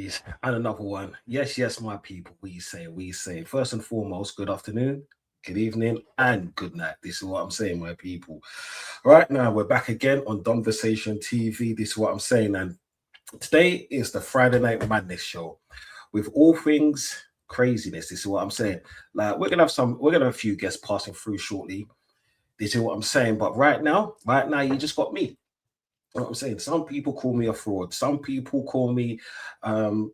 Jeez, and another one. Yes, yes, my people. What you saying? What you saying? First and foremost, good afternoon, good evening, and good night. This is what I'm saying, my people. Right now, we're back again on Donversation TV. This is what I'm saying, and today is the Friday Night Madness show with all things craziness. This is what I'm saying. Like we're gonna have a few guests passing through shortly. This is what I'm saying. But right now, you just got me. You know what I'm saying? Some people call me a fraud. Some people call me um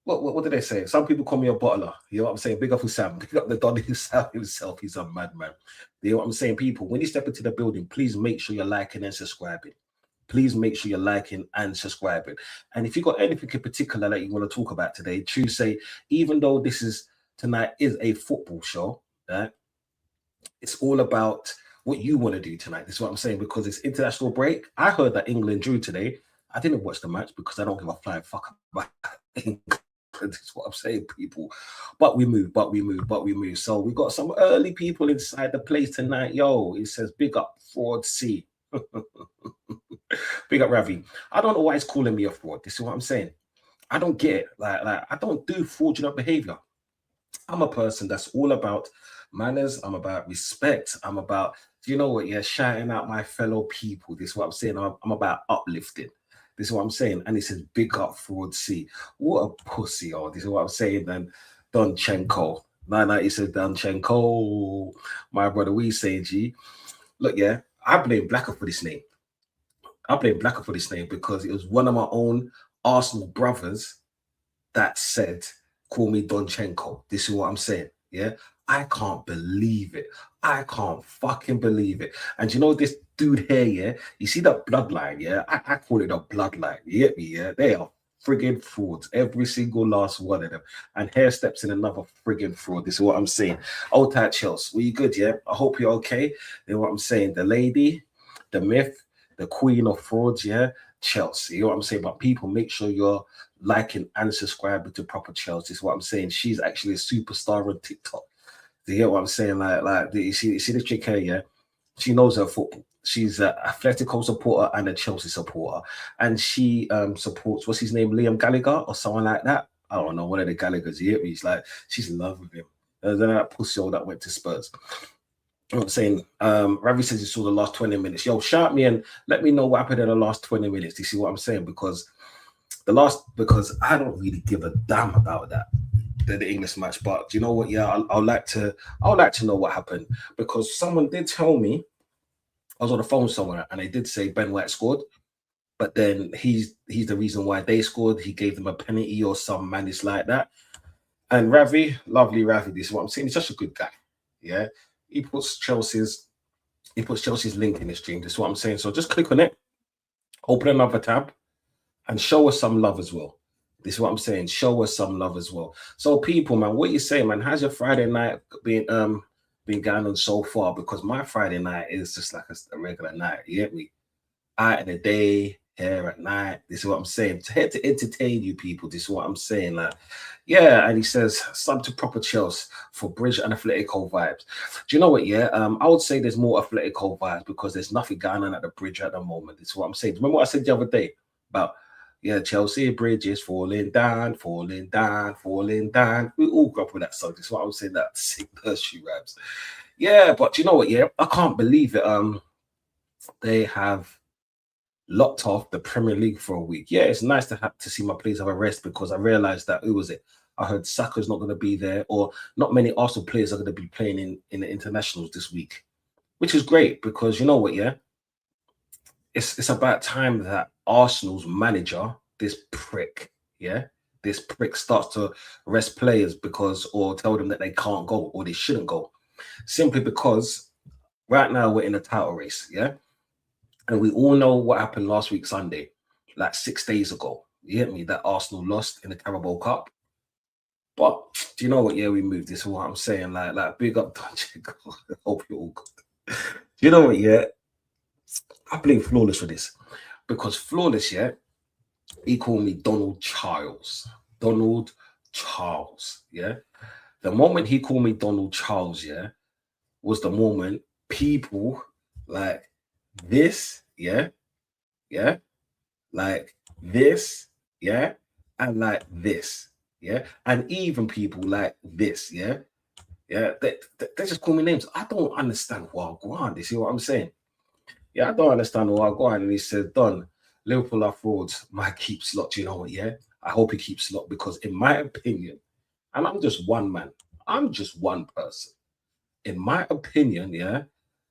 what did they say? Some people call me a bottler. You know what I'm saying? Big up Sam. Big up the Don himself. He's a madman. You know what I'm saying? People, when you step into the building, please make sure you're liking and subscribing. Please make sure you're liking and subscribing. And if you got anything in particular that you want to talk about today, choose say, even though tonight is a football show, right? It's all about what you want to do tonight. This is what I'm saying, because it's international break. I heard that England drew today. I didn't watch the match because I don't give a flying fuck about England. That's what I'm saying, people. But we move. So we got some early people inside the place tonight. Yo, it says big up fraud C. Big up Ravi. I don't know why he's calling me a fraud. This is what I'm saying. I don't get it. Like I don't do fraudulent behavior. I'm a person that's all about manners. I'm about respect. I'm about, do you know what? Yeah, shouting out my fellow people. This is what I'm saying. I'm about uplifting. This is what I'm saying. And it says big up fraud C. What a pussy. Oh, this is what I'm saying. Then Donchenko. No, he says Donchenko. My brother, we say G. Look, yeah, I blame Blacker for this name. I blame Blacker for this name because it was one of my own Arsenal brothers that said, call me Donchenko. This is what I'm saying. Yeah. I can't believe it. I can't fucking believe it. And you know this dude here, yeah? You see that bloodline, yeah? I call it a bloodline. You get me, yeah? They are friggin' frauds. Every single last one of them. And here steps in another friggin' fraud. This is what I'm saying. Old tight Chelsea. Were you good, yeah? I hope you're okay. You know what I'm saying? The lady, the myth, the queen of frauds, yeah? Chelsea. You know what I'm saying? But people, make sure you're liking and subscribing to Proper Chelsea. This is what I'm saying. She's actually a superstar on TikTok. Do you get what I'm saying? Like you see this chick here, yeah? She knows her football. She's an Atletico supporter and a Chelsea supporter. And she supports, what's his name, Liam Gallagher or someone like that? I don't know, one of the Gallaghers, you get me? It's like, she's in love with him. Then that pussy that went to Spurs. You know what I'm saying? Ravi says he saw the last 20 minutes. Yo, shout me and let me know what happened in the last 20 minutes. Do you see what I'm saying? Because I don't really give a damn about that. The English match, but you know what? Yeah, I'd like to know what happened, because someone did tell me. I was on the phone somewhere and they did say Ben White scored, but then he's the reason why they scored. He gave them a penalty or some madness like that. And Ravi, lovely Ravi, this is what I'm saying. He's such a good guy. Yeah, he puts Chelsea's link in the stream. This is what I'm saying. So just click on it, open another tab, and show us some love as well. This is what I'm saying. Show us some love as well. So, people, man, what you say, man? How's your Friday night been going on so far? Because my Friday night is just like a regular night. You get me? Out in the day, here at night. This is what I'm saying. Here to entertain you people. This is what I'm saying. Like, yeah. And he says, sub to Proper Chelsea for Bridge and Atletico vibes. Do you know what? Yeah. I would say there's more Atletico vibes because there's nothing going on at the Bridge at the moment. This is what I'm saying. Remember what I said the other day about? Yeah, Chelsea Bridge is falling down. We all grew up with that song. That's why I was saying that sick nursery rhymes. Yeah, but you know what? Yeah, I can't believe it. They have locked off the Premier League for a week. Yeah, it's nice to see my players have a rest, because I realized that who was it? I heard Saka's not going to be there, or not many Arsenal players are going to be playing in the internationals this week, which is great because you know what? Yeah. It's about time that Arsenal's manager, this prick, starts to rest players or tell them that they can't go or they shouldn't go. Simply because right now we're in a title race, yeah? And we all know what happened last week Sunday, like 6 days ago. You get me? That Arsenal lost in the Carabao Cup. But do you know what? Yeah, we moved. This is what I'm saying. Like big up Doncheck. Hope you're all good. Do you know what? Yeah. I blame Flawless for this, because Flawless, yeah, he called me Donald Charles. Yeah. The moment he called me Donald Charles, yeah, was the moment people like this, yeah, like this, yeah, and like this, yeah, and even people like this, yeah, yeah, they just call me names. I don't understand why I go on. You see what I'm saying? Yeah, I don't understand why I go on. And he said, Don, Liverpool are frauds. Might keep Slot. You know what? Yeah, I hope he keeps Slot because, in my opinion, and I'm just one man, I'm just one person. In my opinion, yeah,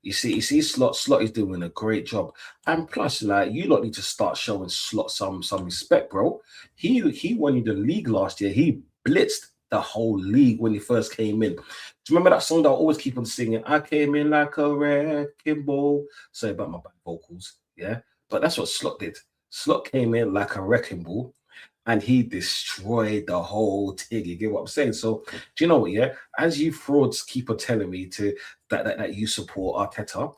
you see, Slot is doing a great job, and plus, like you lot need to start showing Slot some respect, bro. He won you the league last year. He blitzed the whole league when he first came in. Do you remember that song that I always keep on singing? I came in like a wrecking ball. Sorry about my back vocals, yeah, but that's what Slot did. Slot came in like a wrecking ball and he destroyed the whole thing. You get what I'm saying? So, do you know what? Yeah, as you frauds keep on telling me to that you support Arteta,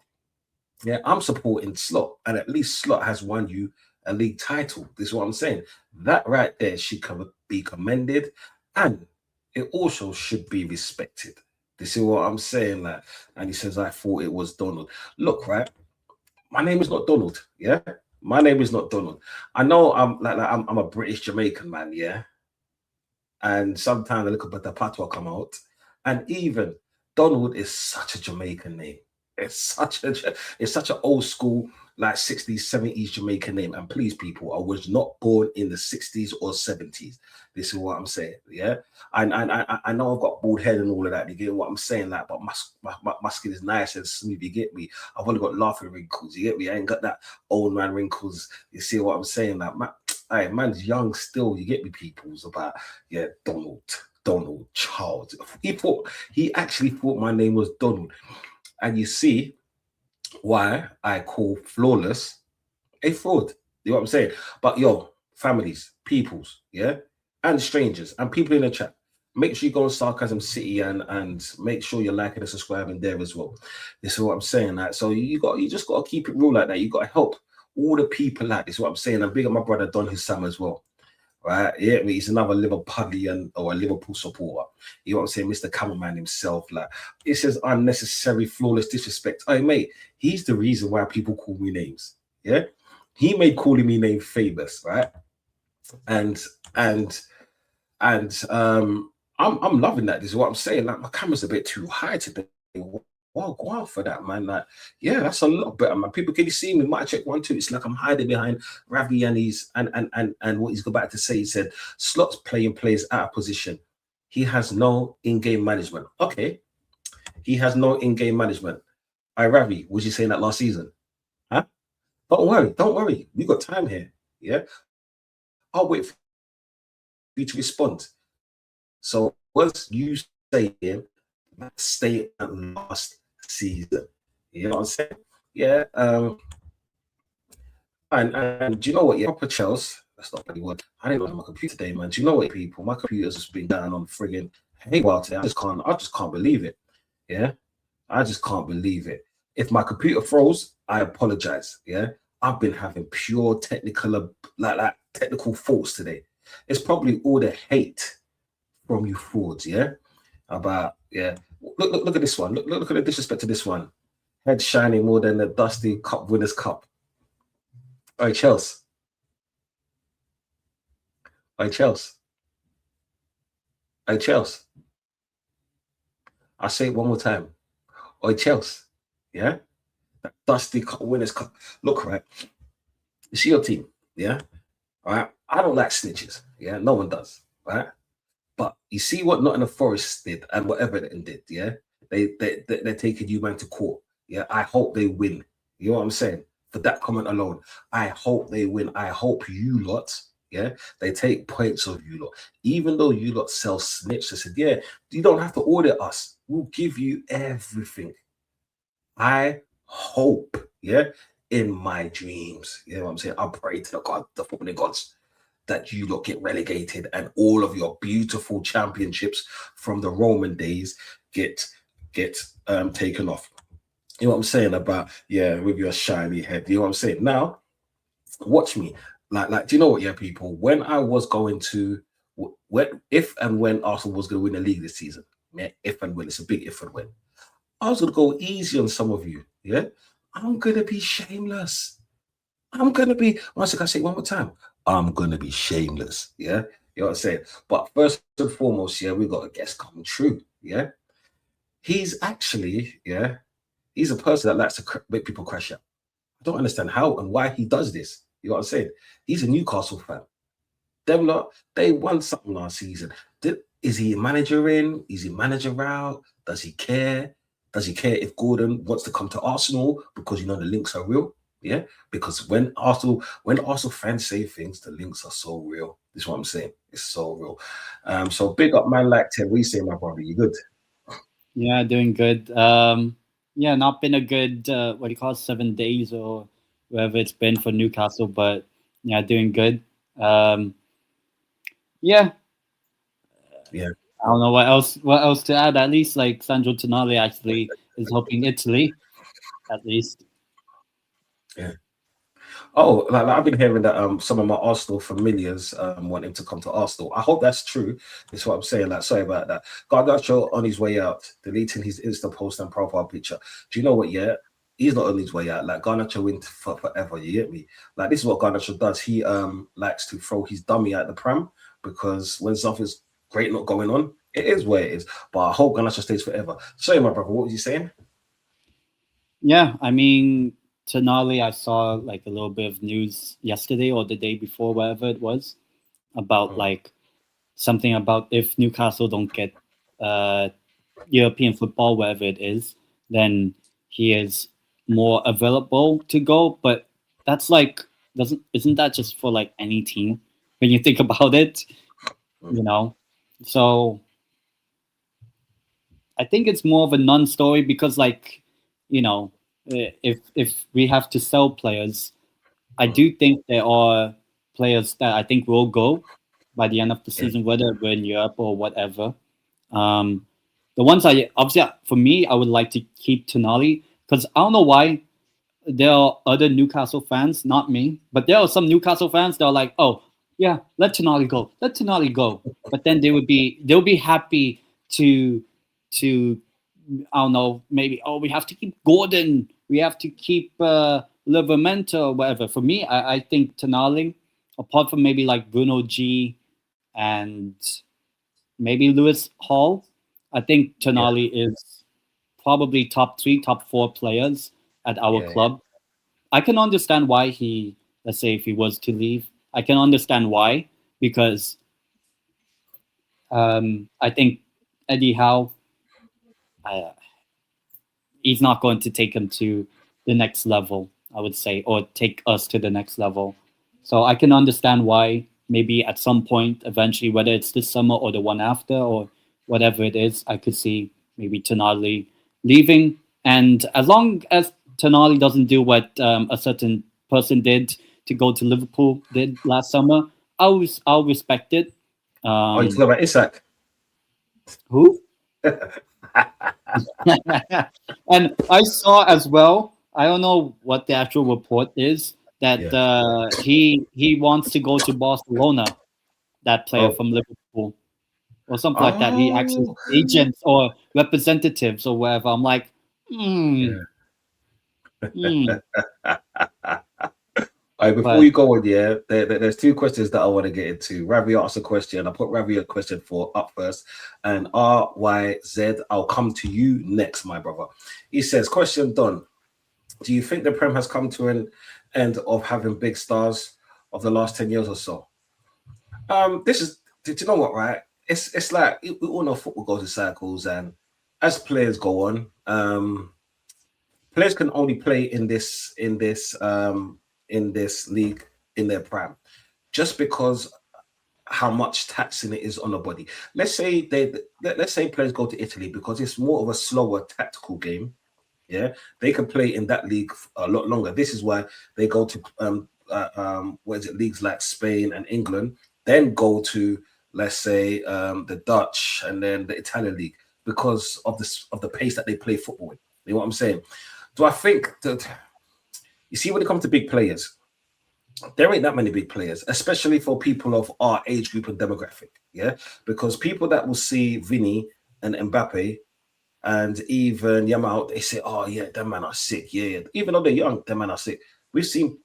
yeah, I'm supporting Slot, and at least Slot has won you a league title. This is what I'm saying. That right there should be commended, and it also should be respected. This is what I'm saying. Like, and he says, I thought it was Donald. Look, right. My name is not Donald. Yeah, my name is not Donald. I know I'm a British Jamaican man. Yeah, and sometimes a little bit of patois come out. And even Donald is such a Jamaican name. It's such an old school like 60s, 70s Jamaican name. And please, people, I was not born in the 60s or 70s. This is what I'm saying. Yeah. And I know I've got bald head and all of that. You get what I'm saying? Like, but my skin is nice and smooth. You get me? I've only got laughing wrinkles. You get me? I ain't got that old man wrinkles. You see what I'm saying? Like, hey, man's young still. You get me, people's about, yeah, Donald Charles. He actually thought my name was Donald. And you see why I call Flawless a fraud. You know what I'm saying? But yo, families, peoples, yeah, and strangers and people in the chat. Make sure you go on Sarcasm City and make sure you're liking and subscribing there as well. This is what I'm saying. Like, so you just got to keep it real like that. You got to help all the people like this. Is what I'm saying. I'm big up my brother Don Hussam as well. Right? Yeah, he's another Liverpudlian or a Liverpool supporter. You know what I'm saying? Mr. Cameraman himself. Like, it says unnecessary, flawless disrespect. Hey, mate, he's the reason why people call me names. Yeah, he made calling me name famous, right? And and I'm loving that. This is what I'm saying. Like, my camera's a bit too high today. Well, go out for that, man. Like, yeah, that's a lot better, man. People, can you see me? Might check 1, 2. It's like I'm hiding behind Ravi and and what he's about to say. He said, Slots playing players out of position. He has no in-game management. Okay, he has no in-game management. I Ravi, was you saying that last season? Huh? Don't worry. We got time here. Yeah, I'll wait for you to respond. So once you say it, that statement last season. You know what I'm saying? Yeah. And do you know what? Yeah, proper Chelsea. That's not really what I didn't know my computer today, man. Do you know what, people? My computer's just been down on friggin' haywire today. I just can't believe it. Yeah. I just can't believe it. If my computer froze, I apologize. Yeah. I've been having pure technical technical faults today. It's probably all the hate from you frauds, yeah? About look at this one. Look at the disrespect to this one. Head shining more than the dusty cup winners cup. All right, Chelsea. All right, Chelsea. All right, Chelsea. I'll say it one more time. All right, Chelsea. Yeah? That dusty cup winners cup. Look, right. You see your team, yeah? All right. I don't like snitches. Yeah, no one does. Right? But you see what Nottingham Forest did and what Everton did, yeah? They're taking you man to court. Yeah, I hope they win. You know what I'm saying? For that comment alone, I hope they win. I hope you lot, yeah, they take points of you lot. Even though you lot sell snitch, they said, yeah, you don't have to audit us. We'll give you everything. I hope, yeah, in my dreams, you know what I'm saying? I pray to the footballing gods, that you lot get relegated and all of your beautiful championships from the Roman days get taken off. You know what I'm saying about, yeah, with your shiny head. You know what I'm saying? Now, watch me. Like, do you know what, yeah, people? When I was going to, if and when Arsenal was going to win the league this season, yeah, if and when, it's a big if and when, I was going to go easy on some of you, yeah? I'm going to be shameless. I'm going to be, once I say it one more time, I'm going to be shameless, yeah? You know what I'm saying? But first and foremost, yeah, we got a guest coming true. Yeah, he's actually, yeah, he's a person that likes to make people crash out. I don't understand how and why he does this. You know what I'm saying? He's a Newcastle fan. Them lot, they won something last season. Is he a manager in? Is he manager out? Does he care? Does he care if Gordon wants to come to Arsenal because you know the links are real? Yeah, because when Arsenal fans say things, the links are so real. This is what I'm saying. It's so real. So big up man like Ted. We say, my brother, you good? Yeah, doing good. Yeah, not been a good what do you call it, 7 days or whatever it's been for Newcastle, but yeah, doing good. Um, yeah, Yeah, I don't know what else to add. At least like Sandro Tonali actually is helping Italy, at least. yeah. Oh, like I've been hearing that some of my Arsenal familiars want him to come to Arsenal. I hope that's true. That's what I'm saying. Like, sorry about that. Garnacho on his way out, deleting his Insta post and profile picture. Do you know what? Yeah, he's not on his way out. Like Garnacho in for forever. You get me? Like this is what Garnacho does. He likes to throw his dummy at the pram because when something's great not going on, it is where it is. But I hope Garnacho stays forever. Sorry, my brother. What was you saying? Yeah, I mean Tonali, I saw like a little bit of news yesterday or the day before, whatever it was, about Mm, like something about if Newcastle don't get uh, European football, wherever it is, then he is more available to go. But that's like doesn't isn't that just for like any team when you think about it, mm, you know? So I think it's more of a non-story because like you know if we have to sell players, I mm. do think there are players that I think will go by the end of the Yeah, season, whether we're in Europe or whatever. Um, the ones I obviously for me, I would like to keep Tonali because I don't know why there are other Newcastle fans, not me, but there are some Newcastle fans that are like, oh yeah, let Tonali go. But then they'll be happy to to I don't know, maybe oh we have to keep Gordon, we have to keep Livermore or whatever. For me, I think Tonali, apart from maybe like Bruno G and maybe Lewis Hall, I think yeah, Tonali is probably top three, top four players at our yeah, yeah. club. I can understand why he, let's say, if he was to leave, I can understand why because I think Eddie Howe, uh, he's not going to take him to the next level, I would say, or take us to the next level. So I can understand why maybe at some point, eventually, whether it's this summer or the one after or whatever it is, I could see maybe Tonali leaving. And as long as Tonali doesn't do what a certain person did to go to Liverpool did last summer, I'll respect it. Oh, you Um, talking about Isak? who? And I saw as well. I don't know what the actual report is that Yeah. he wants to go to Barcelona. That player Oh. from Liverpool or something like that. He actually Oh. agents or representatives or whatever. I'm like, hmm, Yeah. hmm. All right, before But you go on, yeah, there's two questions that I want to get into. Ravi asked a question. I put Ravi a question for up first, and RYZ, I'll come to you next, my brother. He says, question done. Do you think the Prem has come to an end of having big stars of the last 10 years or so? This is, do you know what, right? It's like we all know football goes in cycles, and as players go on, players can only play in this league in their prime, just because how much taxing it is on the body. Let's say players go to Italy because it's more of a slower tactical game. Yeah, they can play in that league a lot longer. This is why they go to what is it, leagues like Spain and England, then go to, let's say, the Dutch and then the Italian league because of this of the pace that they play football with. You know what I'm saying? Do I think that you see when it comes to big players, there ain't that many big players, especially for people of our age group and demographic. Yeah, because people that will see Vinny and Mbappe and even Yamal, they say, "Oh yeah, them man are sick." Yeah, yeah. Even though they're young, them man are sick. We've seen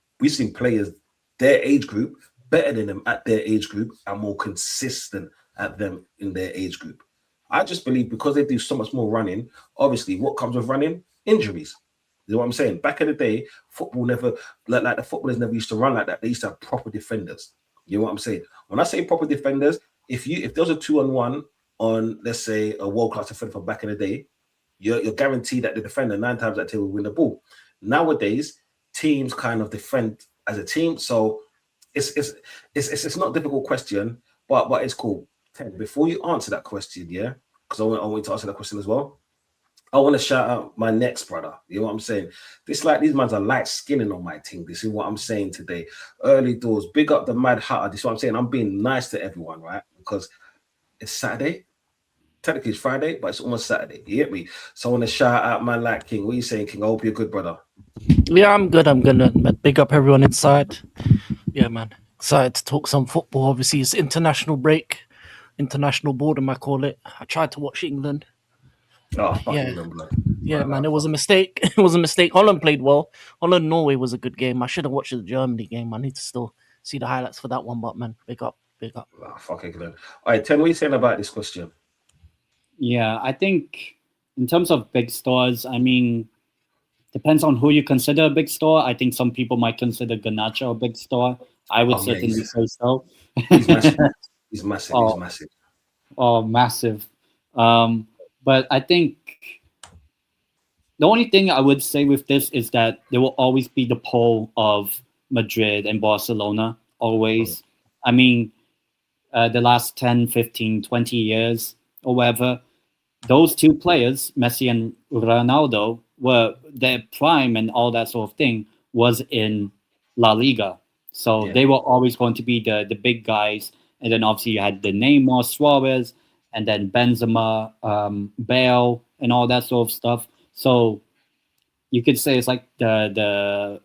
players their age group. better than them at their age group and more consistent at them in their age group. I just believe because they do so much more running, obviously, what comes with running? Injuries. You know what I'm saying? Back in the day, football never, like the footballers never used to run like that. They used to have proper defenders. You know what I'm saying? When I say proper defenders, if there was a 2-on-1 on, let's say, a world-class defender from back in the day, you're guaranteed that the defender 9 times out of 10 will win the ball. Nowadays, teams kind of defend as a team, so it's not a difficult question, but it's cool. Ted, before you answer that question, yeah, because I want to answer that question as well. I want to shout out my next brother. You know what I'm saying? This like these mans are light skinning on my team. This is what I'm saying today. Early doors, big up the Mad Hatter. This is what I'm saying. I'm being nice to everyone, right? Because it's Saturday. Technically it's Friday, but it's almost Saturday. You get me? So I want to shout out my like King. What are you saying, King? I hope you're good, brother. Yeah, I'm good. I'm good. Big up everyone inside. Yeah, man. Excited to talk some football. Obviously, it's international break, international boredom, I call it. I tried to watch England. Oh, fuck Yeah. England, blood. Yeah, man, it was a mistake. It was a mistake. Holland played well. Holland-Norway was a good game. I should have watched the Germany game. I need to still see the highlights for that one, but man, big up, big up. Oh, fuck England. All right, Ten, what are you saying about this question? Yeah, I think in terms of big stores, I mean, depends on who you consider a big store. I think some people might consider Garnacho a big store. I would certainly say so. He's massive. He's massive. Oh. He's massive. Oh, massive. But I think the only thing I would say with this is that there will always be the pull of Madrid and Barcelona, always. I mean, the last 10, 15, 20 years or whatever, those two players, Messi and Ronaldo, were their prime and all that sort of thing was in La Liga. So they were always going to be the big guys. And then obviously you had the Neymar, Suarez, and then Benzema, Bale, and all that sort of stuff. So you could say it's like the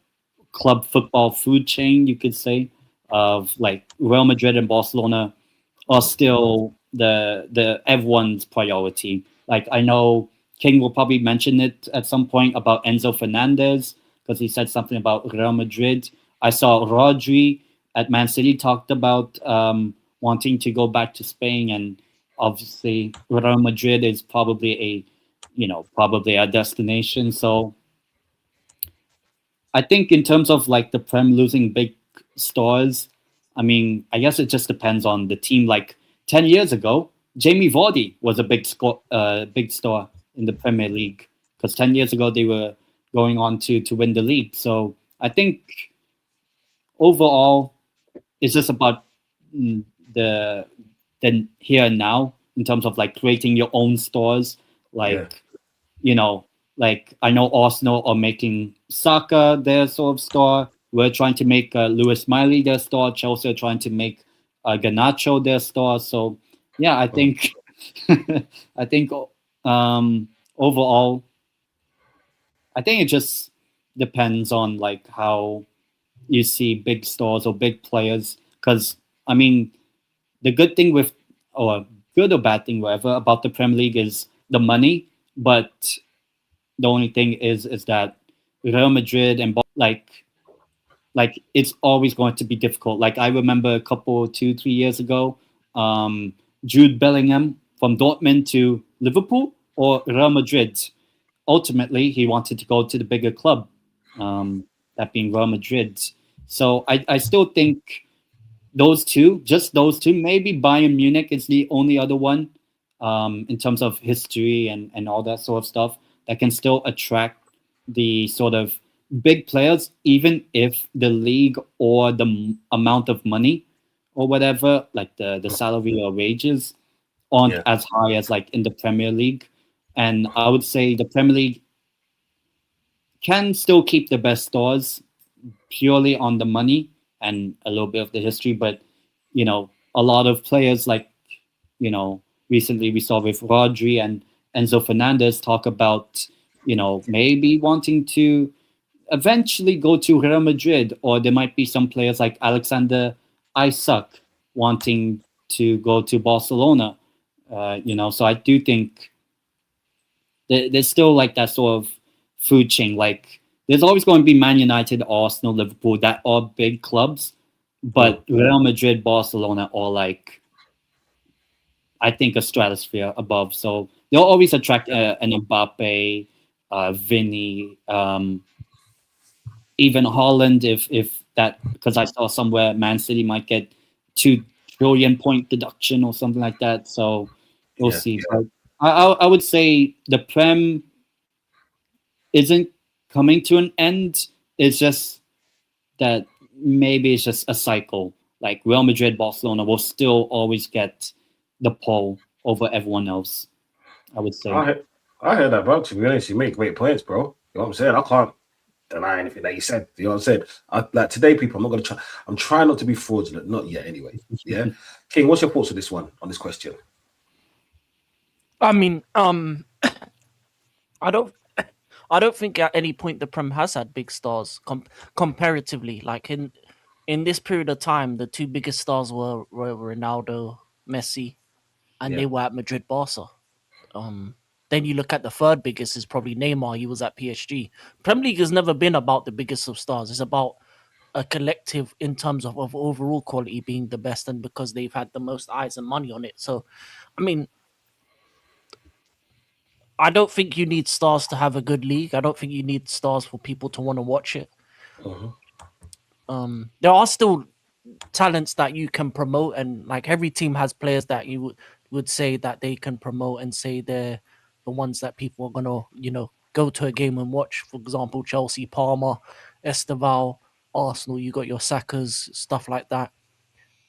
club football food chain, you could say, of like Real Madrid and Barcelona are still the everyone's priority. Like I know King will probably mention it at some point about Enzo Fernandez because he said something about Real Madrid. I saw Rodri at Man City talked about wanting to go back to Spain, and obviously Real Madrid is probably a destination. So I think in terms of like the Prem losing big stars, I mean, I guess it just depends on the team. Like 10 years ago, Jamie Vardy was a big star in the Premier League because 10 years ago they were going on to win the league. So I think overall, it's just about the here and now in terms of like creating your own stores. Like, like I know Arsenal are making Saka their sort of store. We're trying to make Lewis Miley their store. Chelsea are trying to make Garnacho their store. So yeah, I think I think overall, I think it just depends on like how you see big stores or big players. Because I mean, the good thing with or good or bad thing, whatever, about the Premier League is the money. But the only thing is that Real Madrid and like it's always going to be difficult. Like I remember a couple 2-3 years ago, Jude Bellingham from Dortmund to Liverpool or Real Madrid. Ultimately, he wanted to go to the bigger club, that being Real Madrid. So I still think just those two, maybe Bayern Munich is the only other one in terms of history and all that sort of stuff that can still attract the sort of big players, even if the league or the amount of money or whatever, like the salary or wages aren't as high as like in the Premier League. And I would say the Premier League can still keep the best stars purely on the money and a little bit of the history. But, a lot of players like, recently we saw with Rodri and Enzo Fernandez talk about, maybe wanting to eventually go to Real Madrid, or there might be some players like Alexander Isak wanting to go to Barcelona. So I do think there's still like that sort of food chain. Like there's always going to be Man United, Arsenal, Liverpool that are big clubs, But Real Madrid, Barcelona are like, I think, a stratosphere above. So they'll always attract an Mbappe, Vinny, even Holland. If that, because I saw somewhere Man City might get 2 trillion point deduction or something like that. So we'll Yeah. see. But I would say the Prem isn't coming to an end. It's just that maybe it's just a cycle. Like Real Madrid, Barcelona will still always get the pole over everyone else, I would say. I heard that, bro. To be honest, you make great points, bro. You know what I'm saying? I can't deny anything that you said. You know what I'm saying? Like today, people, I'm not gonna try. I'm trying not to be fraudulent, not yet, anyway. Yeah, King, what's your thoughts on this one? On this question? I mean, I don't think at any point the Prem has had big stars comparatively. Like in this period of time, the two biggest stars were Ronaldo, Messi, and Yeah, they were at Madrid, Barca. Then you look at the third biggest is probably Neymar. He was at PSG. Premier League has never been about the biggest of stars. It's about a collective in terms of overall quality being the best, and because they've had the most eyes and money on it. So, I mean, I don't think you need stars to have a good league. I don't think you need stars for people to want to watch it. uh-huh. There are still talents that you can promote, and like every team has players that you would say that they can promote and say they're the ones that people are gonna go to a game and watch. For example, Chelsea, Palmer, Esteval, Arsenal. You got your Sakas, stuff like that.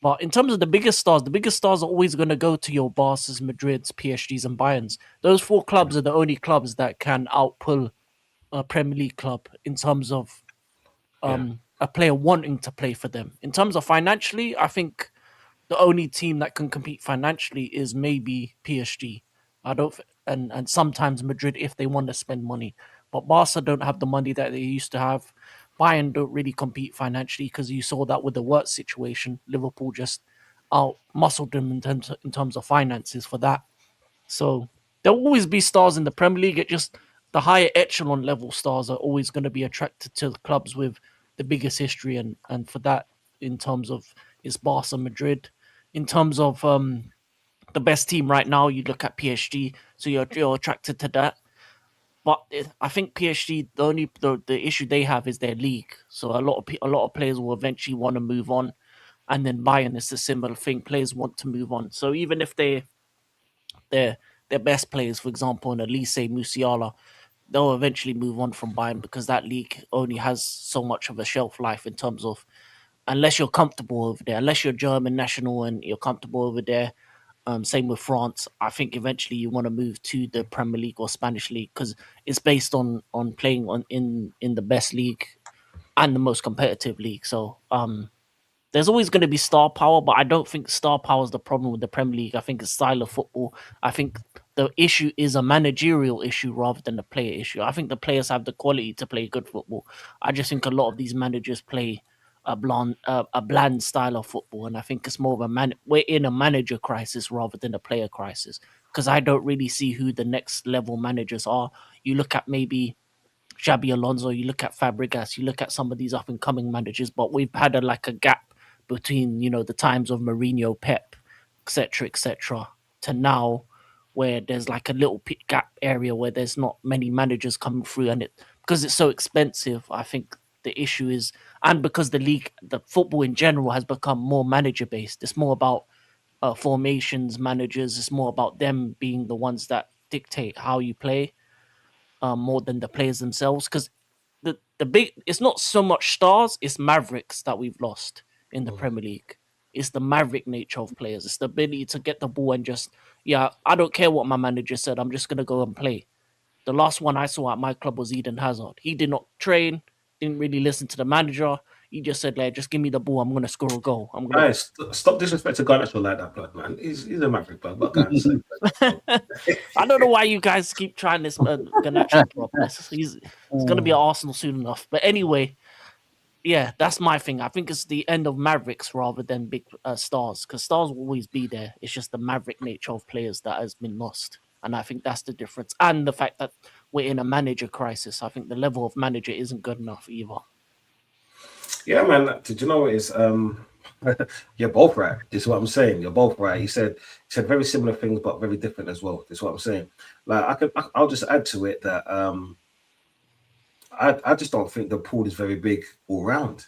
But in terms of the biggest stars are always going to go to your Barca's, Madrid's, PSG's, and Bayern's. Those four clubs are the only clubs that can outpull a Premier League club in terms of Yeah. a player wanting to play for them. In terms of financially, I think the only team that can compete financially is maybe PSG. I don't, and sometimes Madrid if they want to spend money, but Barca don't have the money that they used to have. Bayern don't really compete financially because you saw that with the work situation. Liverpool just out muscled them in terms of finances for that. So there'll always be stars in the Premier League. It just the higher echelon level stars are always going to be attracted to the clubs with the biggest history, and for that, in terms of is Barca, Madrid. In terms of the best team right now, you look at PSG, so you're attracted to that. But I think PSG, the issue they have is their league. So a lot of players will eventually want to move on, and then Bayern is a similar thing. Players want to move on. So even if they're their best players, for example, in Elise Musiala, they'll eventually move on from Bayern because that league only has so much of a shelf life in terms of unless you're comfortable over there, unless you're German national and you're comfortable over there. Same with France. I think eventually you want to move to the Premier League or Spanish league because it's based on playing on in the best league and the most competitive league. So there's always going to be star power, but I don't think star power is the problem with the Premier League. I think it's style of football. I think the issue is a managerial issue rather than a player issue. I think the players have the quality to play good football. I just think a lot of these managers play a bland style of football, and I think it's more of we're in a manager crisis rather than a player crisis because I don't really see who the next level managers are. You look at maybe Xabi Alonso, you look at Fabregas, you look at some of these up and coming managers, but we've had like a gap between the times of Mourinho, Pep, etc., to now, where there's like a little gap area where there's not many managers coming through, and it because it's so expensive. I think the issue is, and because the football in general has become more manager based. It's more about formations, managers. It's more about them being the ones that dictate how you play more than the players themselves. Because the big, it's not so much stars, it's mavericks that we've lost in the Premier League. It's the maverick nature of players. It's the ability to get the ball and just, yeah, I don't care what my manager said. I'm just gonna go and play. The last one I saw at my club was Eden Hazard. He did not train, didn't really listen to the manager. He just said, like, just give me the ball. I'm gonna score a goal. I'm gonna. Guys, stop disrespecting Garnacho like that, blood man. He's a maverick, blood. What can I say? I don't know why you guys keep trying this Garnacho problem. He's gonna be at Arsenal soon enough. But anyway, yeah, that's my thing. I think it's the end of Mavericks rather than big stars, because stars will always be there. It's just the maverick nature of players that has been lost, and I think that's the difference. And the fact that we're in a manager crisis. I think the level of manager isn't good enough either. Yeah, man. Did you know what it is? You're both right. This is what I'm saying. You're both right. He said very similar things, but very different as well. This is what I'm saying. Like I'll just add to it that I just don't think the pool is very big all round.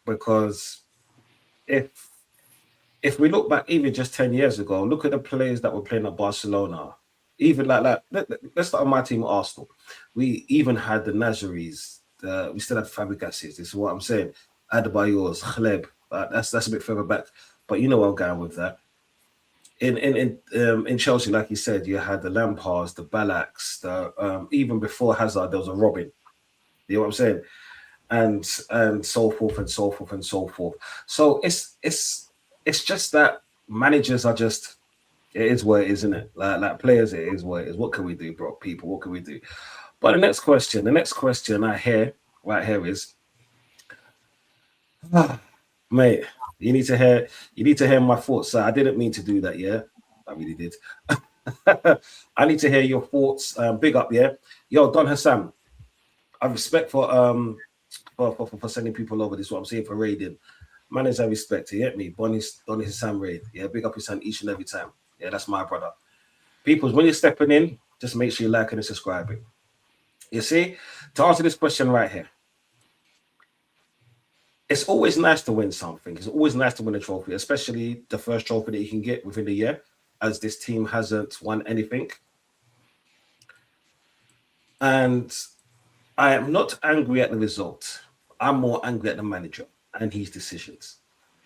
Because if if we look back even just 10 years ago, look at the players that were playing at Barcelona. Even let's start on my team, Arsenal. We even had the Nazaris. We still had Fabregases. This is what I'm saying. Adebayors, Khleb. That's a bit further back, but you know where I'm going with that. In Chelsea, like you said, you had the Lampards, the Ballacks, the even before Hazard, there was a Robin. You know what I'm saying? And so forth and so forth and so forth. So it's just that managers are just it is what it is, isn't it? Like players, it is what it is. What can we do, bro? People, what can we do? But the next question I hear right here is, mate, you need to hear my thoughts. I didn't mean to do that, yeah. I really did. I need to hear your thoughts. Big up, yeah. Yo, Don Hassan, I have respect for sending people over. This is what I'm saying for raiding. Man is I respect. You get me? Donny Hassan raid. Yeah, big up his son each and every time. Yeah, that's my brother. People, when you're stepping in, just make sure you like and subscribing. You see, to answer this question right here, it's always nice to win something. It's always nice to win a trophy, especially the first trophy that you can get within the year, as this team hasn't won anything. And I am not angry at the result. I'm more angry at the manager and his decisions.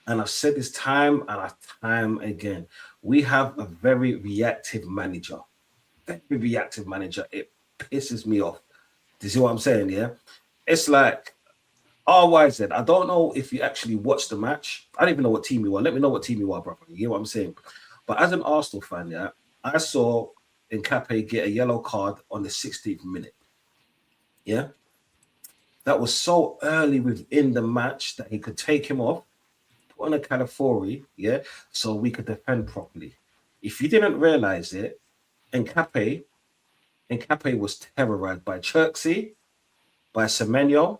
And I've said this time and time again. We have a very reactive manager. Very reactive manager. It pisses me off. Do you see what I'm saying? Yeah. It's like RYZ. I don't know if you actually watched the match. I don't even know what team you are. Let me know what team you are, brother. You hear what I'm saying? But as an Arsenal fan, yeah, I saw Nkape get a yellow card on the 16th minute. Yeah. That was so early within the match that he could take him off, put on a Califorri, yeah, so we could defend properly. If you didn't realize it, Nkape was terrorized by Cherksey, by Semenyo,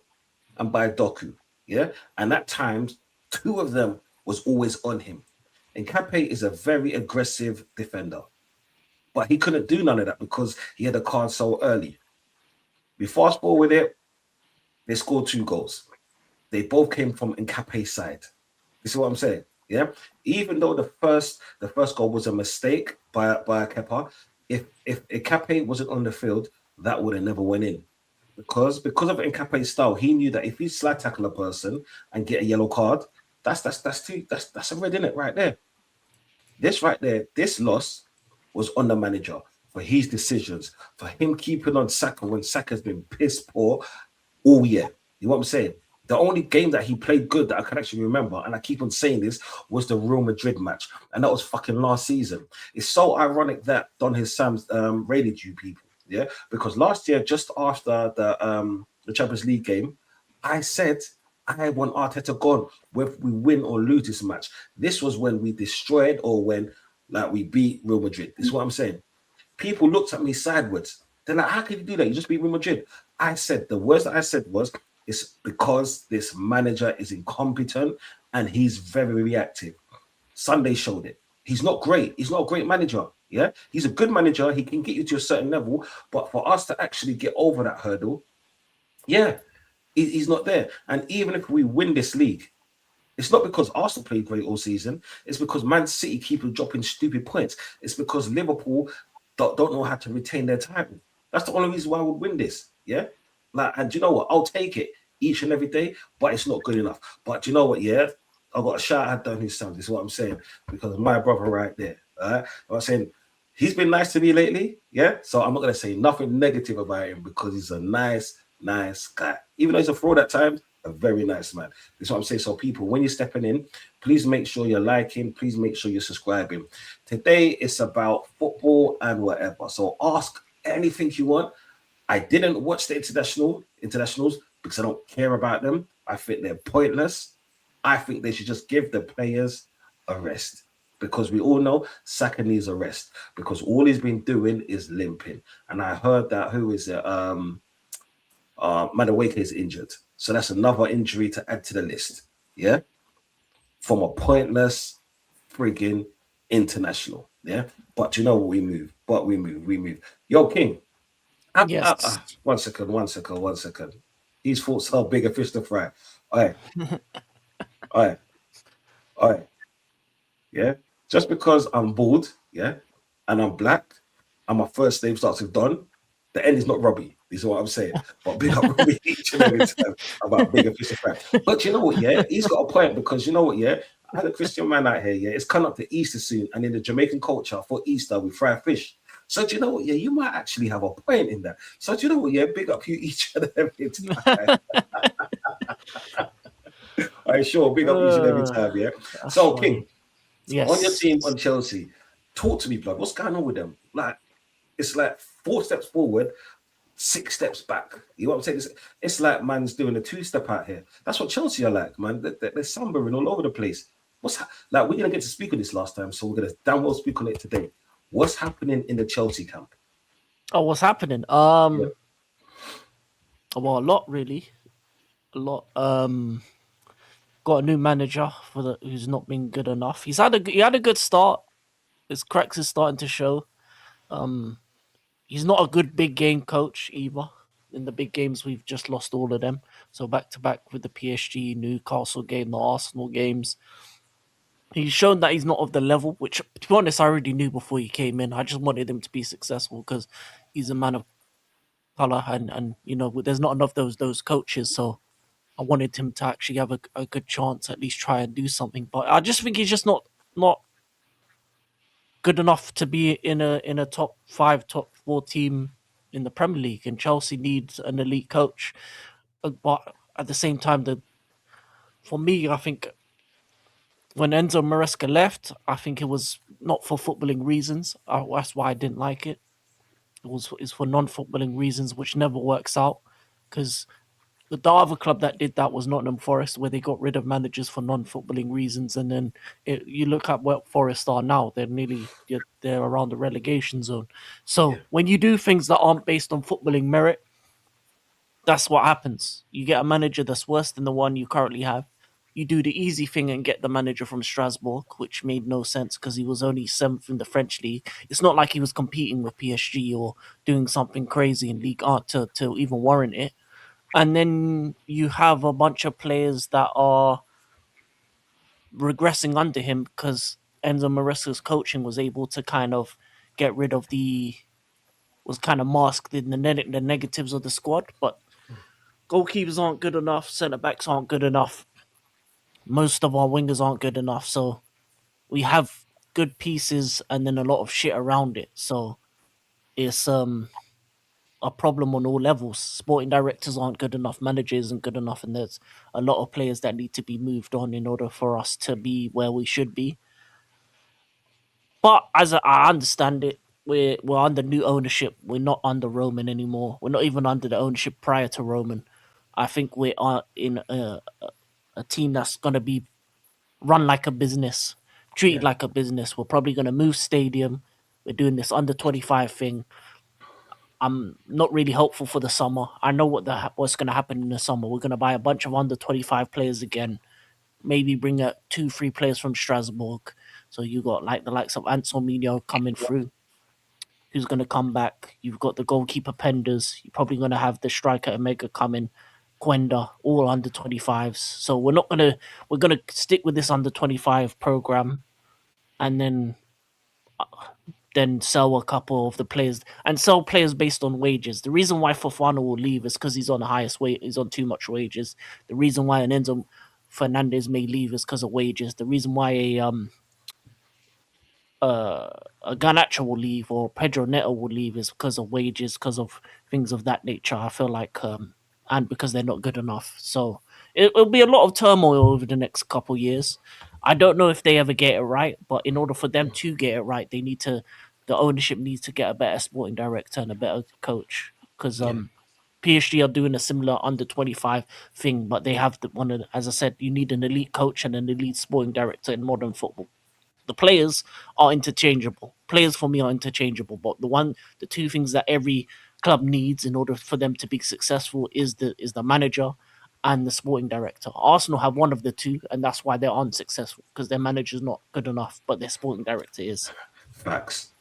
and by Doku, yeah, and at times two of them was always on him. Nkape is a very aggressive defender, but he couldn't do none of that because he had a card so early. We fast forward it, they scored 2 goals. They both came from Nkape's side. You see what I'm saying? Yeah. Even though the first goal was a mistake by Kepa, if Nkape wasn't on the field, that would have never went in. Because of Nkape's style, he knew that if he slide tackle a person and get a yellow card, that's a red in it right there. This right there, this loss was on the manager for his decisions, for him keeping on Saka when Saka's been piss poor all year. You know what I'm saying? The only game that he played good that I can actually remember, and I keep on saying this, was the Real Madrid match. And that was fucking last season. It's so ironic that Don his Sam's raided you people. Yeah. Because last year, just after the Champions League game, I said I want Arteta gone, whether we win or lose this match. This was when we destroyed or when we beat Real Madrid. This is what I'm saying. People looked at me sideways. They're like, how can you do that? You just beat Real Madrid. I said, the words that I said was, it's because this manager is incompetent and he's very reactive. Sunday showed it. He's not great. He's not a great manager. Yeah, he's a good manager. He can get you to a certain level, but for us to actually get over that hurdle, yeah, he's not there. And even if we win this league, it's not because Arsenal played great all season. It's because Man City keep dropping stupid points. It's because Liverpool don't know how to retain their title. That's the only reason why I would win this. Yeah. And you know what? I'll take it each and every day, but it's not good enough. But you know what? Yeah, I got a shout out down his son. This is what I'm saying, because my brother right there. All right. I'm saying he's been nice to me lately. Yeah. So I'm not gonna say nothing negative about him because he's a nice guy. Even though he's a fraud at times, a very nice man. This is what I'm saying. So people, when you're stepping in, please make sure you're liking, please make sure you're subscribing. Today it's about football and whatever. So ask anything you want. I didn't watch the internationals because I don't care about them. I think they're pointless. I think they should just give the players a rest because we all know Saka needs a rest because all he's been doing is limping. And I heard that Madueke is injured. So that's another injury to add to the list. yeah, from a pointless frigging international. Yeah. But you know what? We move. Yo, King. Yes. 1 second, 1 second, 1 second. These thoughts are bigger fish to fry. All right, all right, all right. Yeah. Just because I'm bald, yeah, and I'm black, and my first name starts with Don, the end is not Robbie. This is what I'm saying. But big up Robbie each and every time about bigger fish to fry. But you know what, yeah? He's got a point because you know what, yeah? I had a Christian man out here, yeah. It's coming up to Easter soon, and in the Jamaican culture, for Easter, we fry fish. So do you know what? Yeah, you might actually have a point in that. So do you know what? Yeah, big up you each and every time. All right, sure, big up each and every time. Yeah. That's So funny. King, on your Yes. team on Chelsea, talk to me, blood. What's going on with them? Like, it's like 4 steps forward, 6 steps back. You know what I'm saying? It's like man's doing a 2-step out here. That's what Chelsea are like, man. They're slumbering all over the place. Like? We didn't get to speak on this last time, so we're gonna damn well speak on it today. What's happening in the Chelsea camp? Oh, what's happening? Yeah, Well, a lot really. A lot. Got a new manager who's not been good enough. He had a good start. His cracks is starting to show. Um, he's not a good big game coach either. In the big games, we've just lost all of them. So back to back with the PSG, Newcastle game, the Arsenal games. He's shown that he's not of the level, which, to be honest, I already knew before he came in. I just wanted him to be successful because he's a man of color, and there's not enough of those coaches. So I wanted him to actually have a good chance, at least try and do something. But I just think he's just not good enough to be in a top 5, top 4 team in the Premier League. And Chelsea needs an elite coach. But at the same time, for me, I think when Enzo Maresca left, I think it was not for footballing reasons. That's why I didn't like it. It's for non-footballing reasons, which never works out. Because the other club that did that was Nottingham Forest, where they got rid of managers for non-footballing reasons, and then you look at what Forest are now; they're around the relegation zone. yeah, So when you do things that aren't based on footballing merit, that's what happens. You get a manager that's worse than the one you currently have. You do the easy thing and get the manager from Strasbourg, which made no sense because he was only 7th in the French league. It's not like he was competing with PSG or doing something crazy in League 1 to even warrant it. And then you have a bunch of players that are regressing under him because Enzo Maresca's coaching was able to kind of get rid of was kind of masked in the negatives of the squad. But goalkeepers aren't good enough, centre backs aren't good enough, most of our wingers aren't good enough. So we have good pieces and then a lot of shit around it. So it's a problem on all levels. Sporting directors aren't good enough, managers isn't good enough, and there's a lot of players that need to be moved on in order for us to be where we should be. But I understand it, we're under new ownership. We're not under Roman anymore. We're not even under the ownership prior to Roman. I think we are in a team that's gonna be run like a business, treated yeah, like a business. We're probably gonna move stadium. We're doing this under 25 thing. I'm not really hopeful for the summer. I know what's going to happen in the summer. We're going to buy a bunch of under 25 players again. Maybe bring out 2, 3 players from Strasbourg. So you got like the likes of Anselmo coming through, who's going to come back. You've got the goalkeeper Penders. You're probably going to have the striker Omega coming, Quenda, all under 25s. So we're gonna stick with this under 25 program, and then sell a couple of the players and sell players based on wages. The reason why Fofana will leave is because he's on the highest wage. He's on too much wages. The reason why an Enzo Fernandez may leave is because of wages. The reason why a Garnacho will leave or Pedro Neto will leave is because of wages, because of things of that nature. I feel like, and because they're not good enough. So it'll be a lot of turmoil over the next couple years. I don't know if they ever get it right, but in order for them to get it right, the ownership needs to get a better sporting director and a better coach. Because yeah, PSG are doing a similar under 25 thing, but they have as I said, you need an elite coach and an elite sporting director in modern football. The players are interchangeable. Players for me are interchangeable, but the two things that every club needs in order for them to be successful is the manager and the sporting director. Arsenal have one of the two, and that's why they're unsuccessful because their manager's not good enough, but their sporting director is. Facts.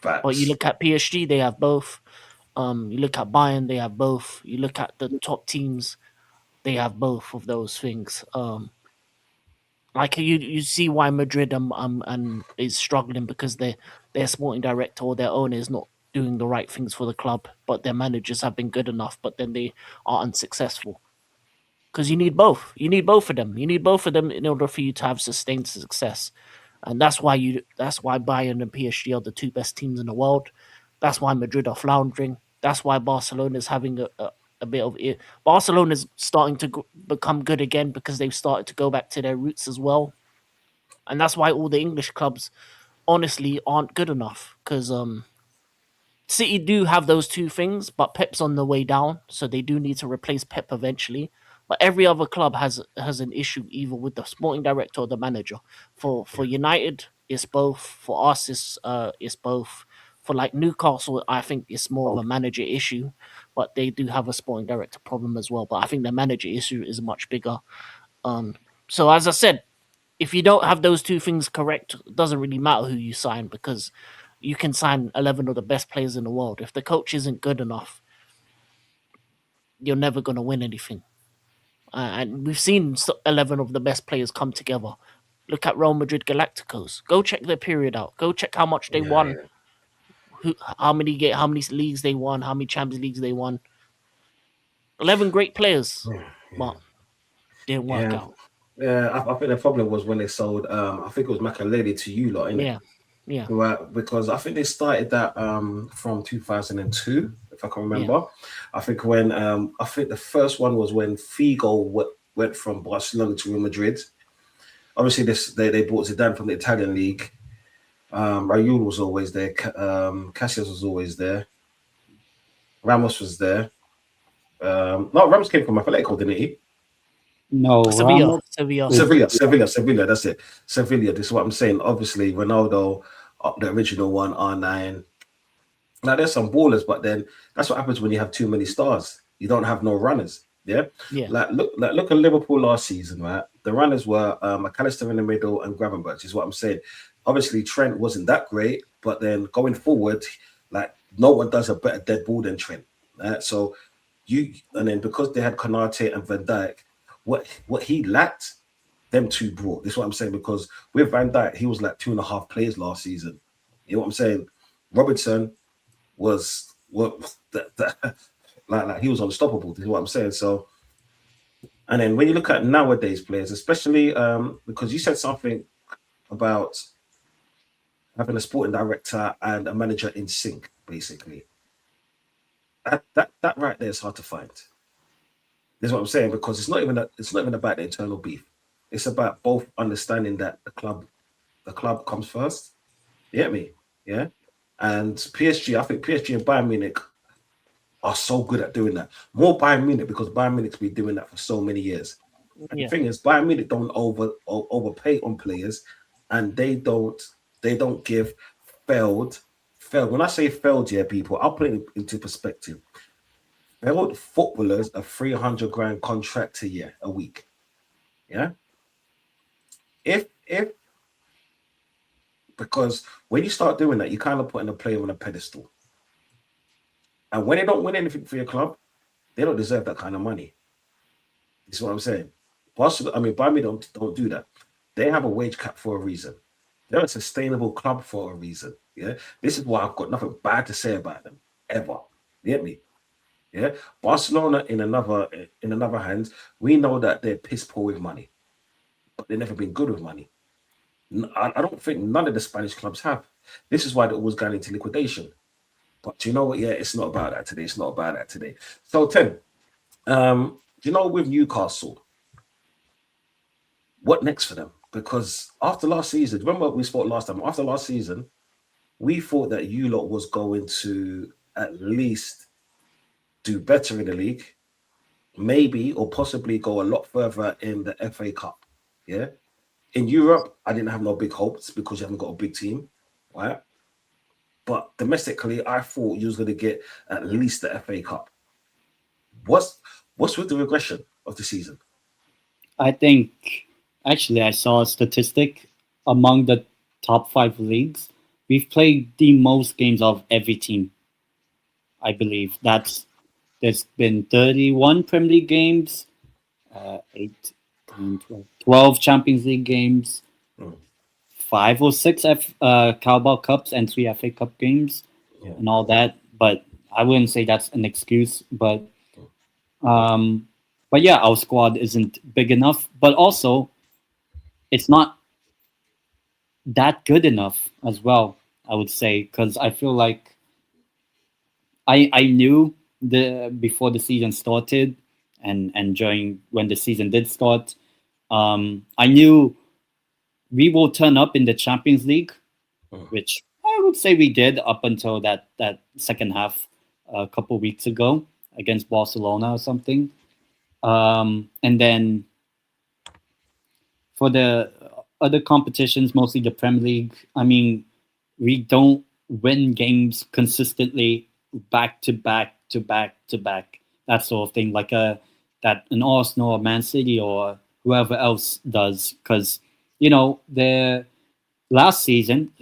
But you Facts. look at PSG, they have both. You look at Bayern, they have both. You look at the top teams, they have both of those things. Like you see why Madrid and is struggling because their sporting director or their owner is not doing the right things for the club, but their managers have been good enough, but then they are unsuccessful. Because you need both. You need both of them. You need both of them in order for you to have sustained success. And that's why Bayern and PSG are the two best teams in the world. That's why Madrid are floundering. That's why Barcelona is having a bit of it. Barcelona is starting to become good again because they've started to go back to their roots as well. And that's why all the English clubs honestly aren't good enough because City do have those two things, but Pep's on the way down, so they do need to replace Pep eventually. But every other club has an issue either with the sporting director or the manager. For United, it's both. For us, it's both. For like Newcastle, I think it's more of a manager issue, but they do have a sporting director problem as well. But I think the manager issue is much bigger. So as I said, if you don't have those two things correct, it doesn't really matter who you sign because you can sign 11 of the best players in the world. If the coach isn't good enough, you're never going to win anything. And we've seen 11 of the best players come together. Look at Real Madrid Galacticos. Go check their period out. Go check how much they won, how many leagues they won, how many Champions Leagues they won. 11 great players, but didn't work Yeah. out. Yeah, I think the problem was when they sold. I think it was Makaleli to you lot, innit? Yeah. Right, because I think they started that from 2002, if I can remember. I think when I think the first one was when Figo went from Barcelona to Real Madrid. Obviously, they bought Zidane from the Italian league. Raul was always there. Casillas was always there. Ramos was there. No, Ramos came from Atletico, didn't he? No, Sevilla. Sevilla. That's it. Sevilla. This is what I'm saying. Obviously, Ronaldo, the original one, R9. Now there's some ballers, but then that's what happens when you have too many stars. You don't have no runners. Yeah. Like look at Liverpool last season, right? The runners were McAllister in the middle and Gravenberch, is what I'm saying. Obviously, Trent wasn't that great, but then going forward, like no one does a better dead ball than Trent. Right? So and then because they had Konate and Van Dijk, what he lacked, them two brought. This is what I'm saying, because with Van Dijk, he was like 2.5 players last season. You know what I'm saying? Robertson was like he was unstoppable. This is what I'm saying. So, and then when you look at nowadays players, especially because you said something about having a sporting director and a manager in sync, basically. That right there is hard to find. This is what I'm saying, because it's not even about the internal beef. It's about both understanding that the club comes first. You get me? Yeah. And PSG, I think PSG and Bayern Munich are so good at doing that. More Bayern Munich, because Bayern Munich's been doing that for so many years. And the thing is, Bayern Munich don't overpay on players, and they don't give failed. When I say failed, yeah, people, I'll put it into perspective. Failed footballers a 300 grand contract a week. Yeah. If because when you start doing that, you kind of putting a player on a pedestal. And when they don't win anything for your club, they don't deserve that kind of money. This is what I'm saying. Bayern Munich don't do that. They have a wage cap for a reason. They're a sustainable club for a reason. Yeah. This is why I've got nothing bad to say about them ever. You get me? Yeah. Barcelona, in another hand, we know that they're piss poor with money, but they've never been good with money. I don't think none of the Spanish clubs have. This is why they're always going into liquidation. But you know what? Yeah, it's not about that today. It's not about that today. So, Tim, you know, with Newcastle, what next for them? Because after last season, remember we spoke last time, after last season, we thought that you lot was going to at least do better in the league, maybe or possibly go a lot further in the FA Cup. Yeah. In Europe, I didn't have no big hopes because you haven't got a big team, right? But domestically, I thought you was going to get at least the FA Cup. What's with the regression? of the season? I think actually I saw a statistic among the top 5 leagues. We've played the most games of every team. I believe there's been 31 Premier League games, 8, 10, 12 Champions League games, Mm. 5 or 6 Carabao Cups and 3 FA Cup games, Yeah. and all that. But I wouldn't say that's an excuse. But yeah, our squad isn't big enough. But also, it's not that good enough as well. I would say, because I feel like I knew before the season started, and during when the season did start, I knew we will turn up in the Champions League, which I would say we did up until that second half a couple weeks ago against Barcelona or something. And then for the other competitions, mostly the Premier League, I mean, we don't win games consistently back to back to back to back, that sort of thing, like that an Arsenal or Man City or whoever else does. Because, the last season,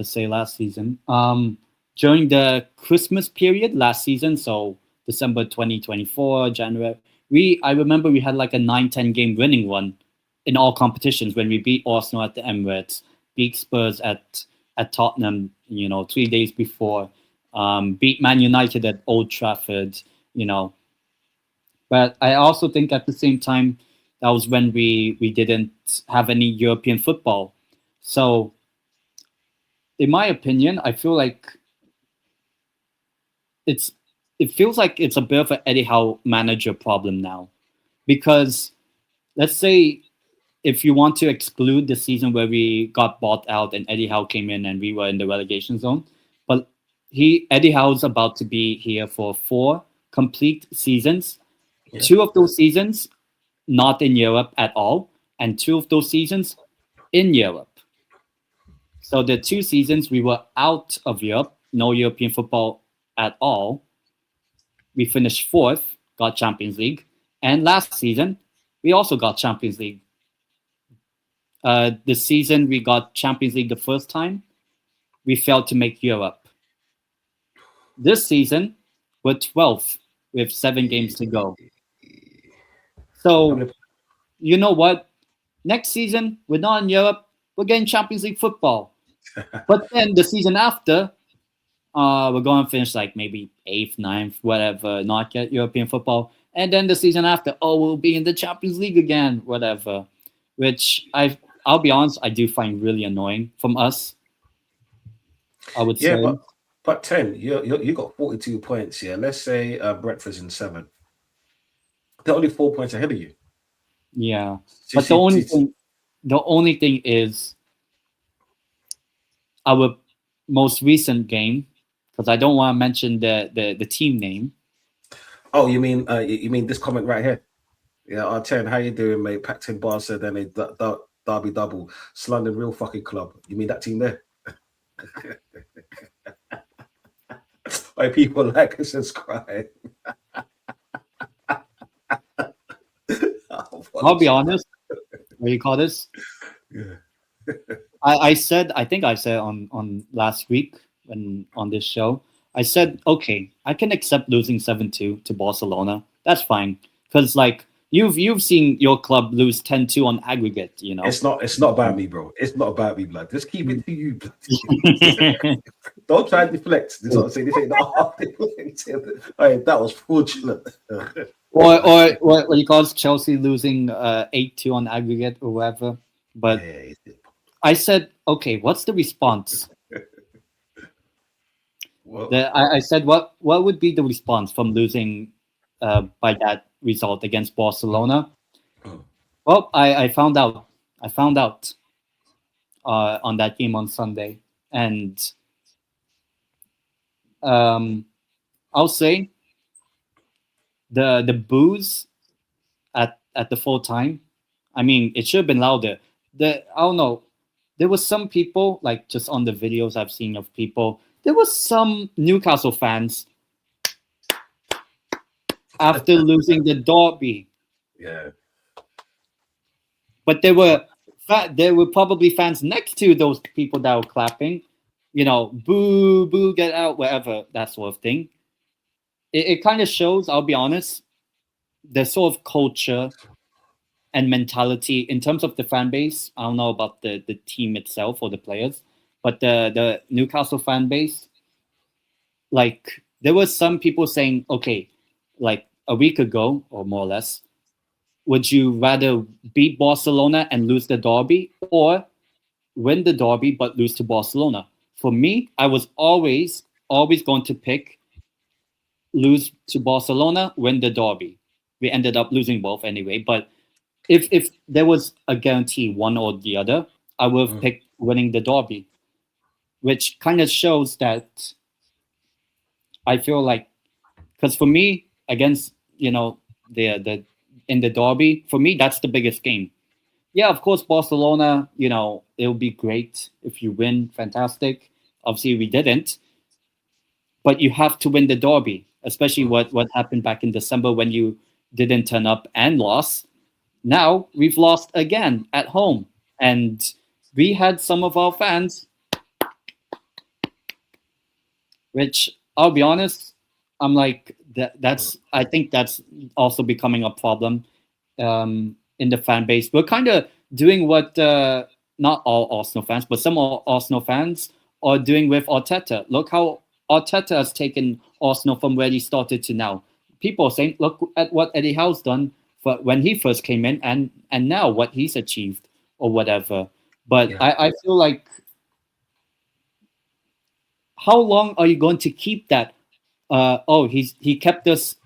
during the Christmas period last season, so December 2024, January, I remember we had like a 9-10 game winning run in all competitions when we beat Arsenal at the Emirates, beat Spurs at Tottenham, 3 days before, beat Man United at Old Trafford, But I also think at the same time, that was when we didn't have any European football. So, in my opinion, I feel like it feels like it's a bit of an Eddie Howe manager problem now, because let's say if you want to exclude the season where we got bought out and Eddie Howe came in and we were in the relegation zone, but Eddie Howe's about to be here for 4 complete seasons. Yeah. 2 of those seasons not in Europe at all, and 2 of those seasons in Europe. So the 2 seasons we were out of Europe, no European football at all. We finished 4th, got Champions League, and last season we also got Champions League. The season we got Champions League the first time, we failed to make Europe. This season, we're 12th with 7 games to go. So, you know what? Next season, we're not in Europe. We're getting Champions League football. But then the season after, we're going to finish like maybe 8th, 9th, whatever, not get European football. And then the season after, we'll be in the Champions League again, whatever. Which I'll be honest, I do find really annoying from us. I would say. But 10, you got 42 points. Yeah, let's say Brentford's in 7th. They're only 4 points ahead of you. Yeah, but the only thing is our most recent game, because I don't want to mention the team name. Oh, you mean this comment right here? Yeah, R10, how you doing, mate? Packed in Barca, then a Derby double. It's London real fucking club. You mean that team there? Why people like and subscribe? I'll be honest. What do you call this? Yeah. I think I said on last week when on this show, I said, okay, I can accept losing 7-2 to Barcelona. That's fine. Because like you've seen your club lose 10-2 on aggregate, It's not about me, bro. It's not about me, blood. Just keep it to you, blood. Don't try and deflect. This is what I'm saying. This ain't not deflecting. That was fraudulent. or what you call Chelsea losing 8-2 on aggregate or whatever. But I said, okay, what's the response? I said, what would be the response from losing by that result against Barcelona? Well, I found out. On that game on Sunday, and I'll say the boos at the full time. I mean, it should have been louder. I don't know. There was some people, like just on the videos I've seen of people, there was some Newcastle fans after losing the derby. Yeah. but there were probably fans next to those people that were clapping, boo, boo, get out, whatever, that sort of thing. It kind of shows, I'll be honest, the sort of culture and mentality in terms of the fan base. I don't know about the team itself or the players, but the Newcastle fan base, like there were some people saying, okay, like a week ago or more or less, would you rather beat Barcelona and lose the derby or win the derby but lose to Barcelona? For me, I was always going to pick lose to Barcelona, win the derby. We ended up losing both anyway, but if there was a guarantee one or the other, I would have picked winning the derby, which kind of shows that I feel like, because for me, against the in the derby, for me that's the biggest game. Yeah, of course, Barcelona, it'll be great if you win, fantastic. Obviously, we didn't, but you have to win the derby, especially what happened back in December when you didn't turn up and lost. Now we've lost again at home, and we had some of our fans, which I'll be honest, I'm like that's I think that's also becoming a problem in the fan base. We're kind of doing what not all Arsenal fans, but some Arsenal fans are doing with Arteta. Look how Arteta has taken Arsenal from where he started to now. People are saying, look at what Eddie Howe's done for when he first came in, and now what he's achieved or whatever. But I feel like, how long are you going to keep that? He kept us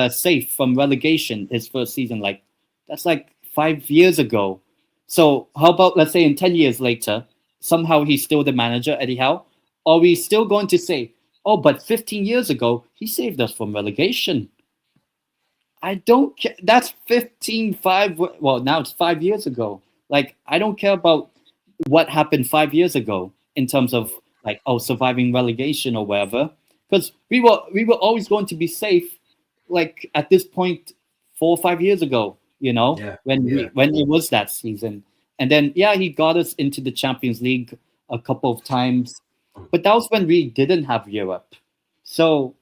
safe from relegation his first season. Like, that's like 5 years ago. So how about, let's say in 10 years later, somehow he's still the manager, Eddie Howe? Are we still going to say, oh, but 15 years ago, he saved us from relegation? I don't care. That's 5. Well, now it's 5 years ago. Like, I don't care about what happened 5 years ago in terms of like, surviving relegation or whatever. Because we were always going to be safe, like at this point 4 or 5 years ago, when it was that season. And then he got us into the Champions League a couple of times, but that was when we didn't have Europe. So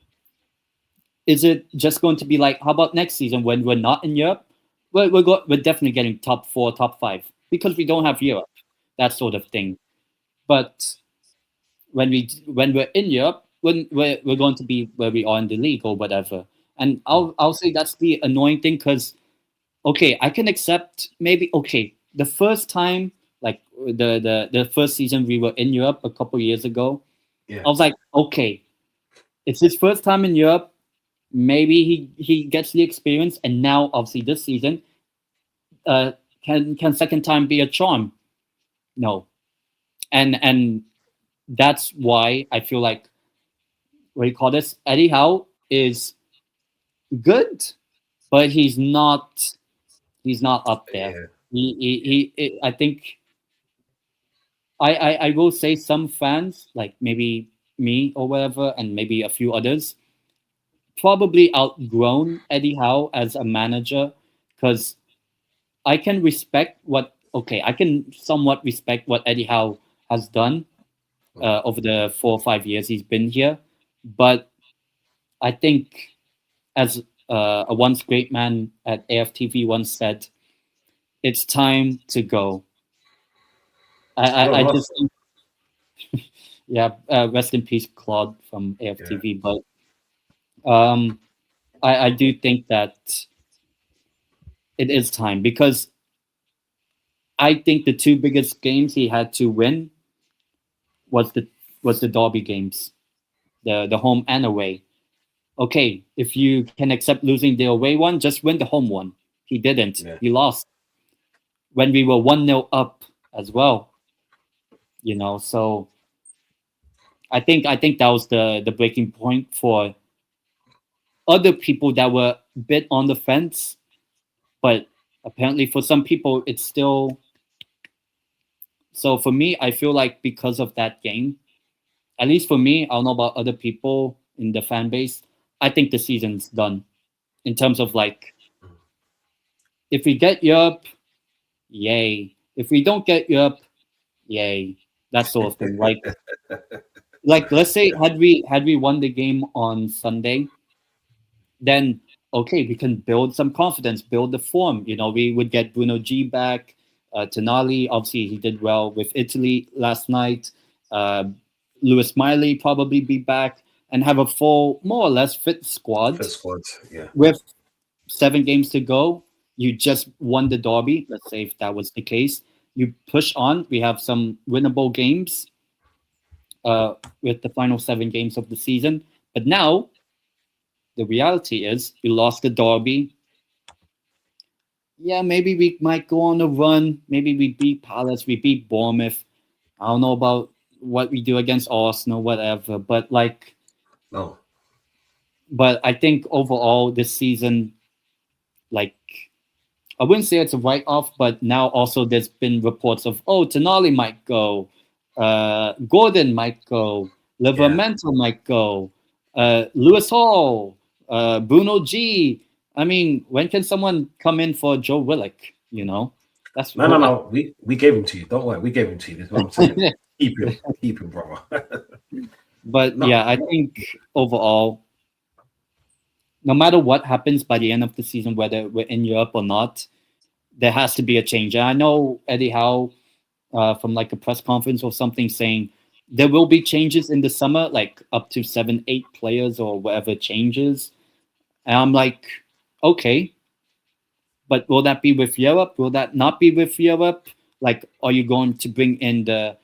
is it just going to be like, how about next season when we're not in Europe? We're definitely getting top 4, top 5 because we don't have Europe, that sort of thing. But when we're in Europe, when we're going to be where we are in the league or whatever. And I'll say that's the annoying thing, because okay, I can accept maybe the first time, like the first season we were in Europe a couple years ago, I was like, okay, it's his first time in Europe. Maybe he gets the experience, and now obviously this season, can second time be a charm? No, and that's why I feel like, what do you call this? Eddie Howe is good, but he's not up there. He I think I will say some fans, like maybe me or whatever, and maybe a few others, probably outgrown Eddie Howe as a manager, because I can somewhat respect what Eddie Howe has done over the 4 or 5 years he's been here, but I think, as a once great man at AFTV once said, it's time to go. I just think, rest in peace, Claude from AFTV. But I do think that it is time, because I think the 2 biggest games he had to win was the derby games, the home and away. Okay, if you can accept losing the away one, just win the home one. He didn't. He lost when we were 1-0 up as well. So I think that was the breaking point for other people that were a bit on the fence, but apparently for some people it's still. So for me, I feel like because of that game, at least for me, I don't know about other people in the fan base, I think the season's done. In terms of like, if we get Europe, yay. If we don't get Europe, yay. That sort of thing. Like let's say had we won the game on Sunday, then okay, we can build some confidence, build the form. We would get Bruno G back, Tonali. Obviously, he did well with Italy last night. Uh, Lewis Miley probably be back and have a full, more or less fit squad. Fit squad, yeah. With 7 games to go, you just won the derby. Let's say if that was the case, you push on. We have some winnable games with the final 7 games of the season. But now, the reality is we lost the derby. Yeah, maybe we might go on a run. Maybe we beat Palace, we beat Bournemouth. I don't know about what we do against Arsenal, whatever. But No. but I think overall this season, I wouldn't say it's a write-off, but now also there's been reports of, Tonali might go, Gordon might go, Livramento might go, Lewis Hall, Bruno G. I mean, when can someone come in for Joe Willock? That's No. We gave him to you. Don't worry, we gave him to you. That's what I'm saying. keep him, brother. But yeah, I think overall, no matter what happens by the end of the season, whether we're in Europe or not, there has to be a change. And I know Eddie Howe from a press conference or something saying there will be changes in the summer, up to 7-8 players or whatever changes. And I'm like, okay, but will that be with Europe? Will that not be with Europe? Are you going to bring in the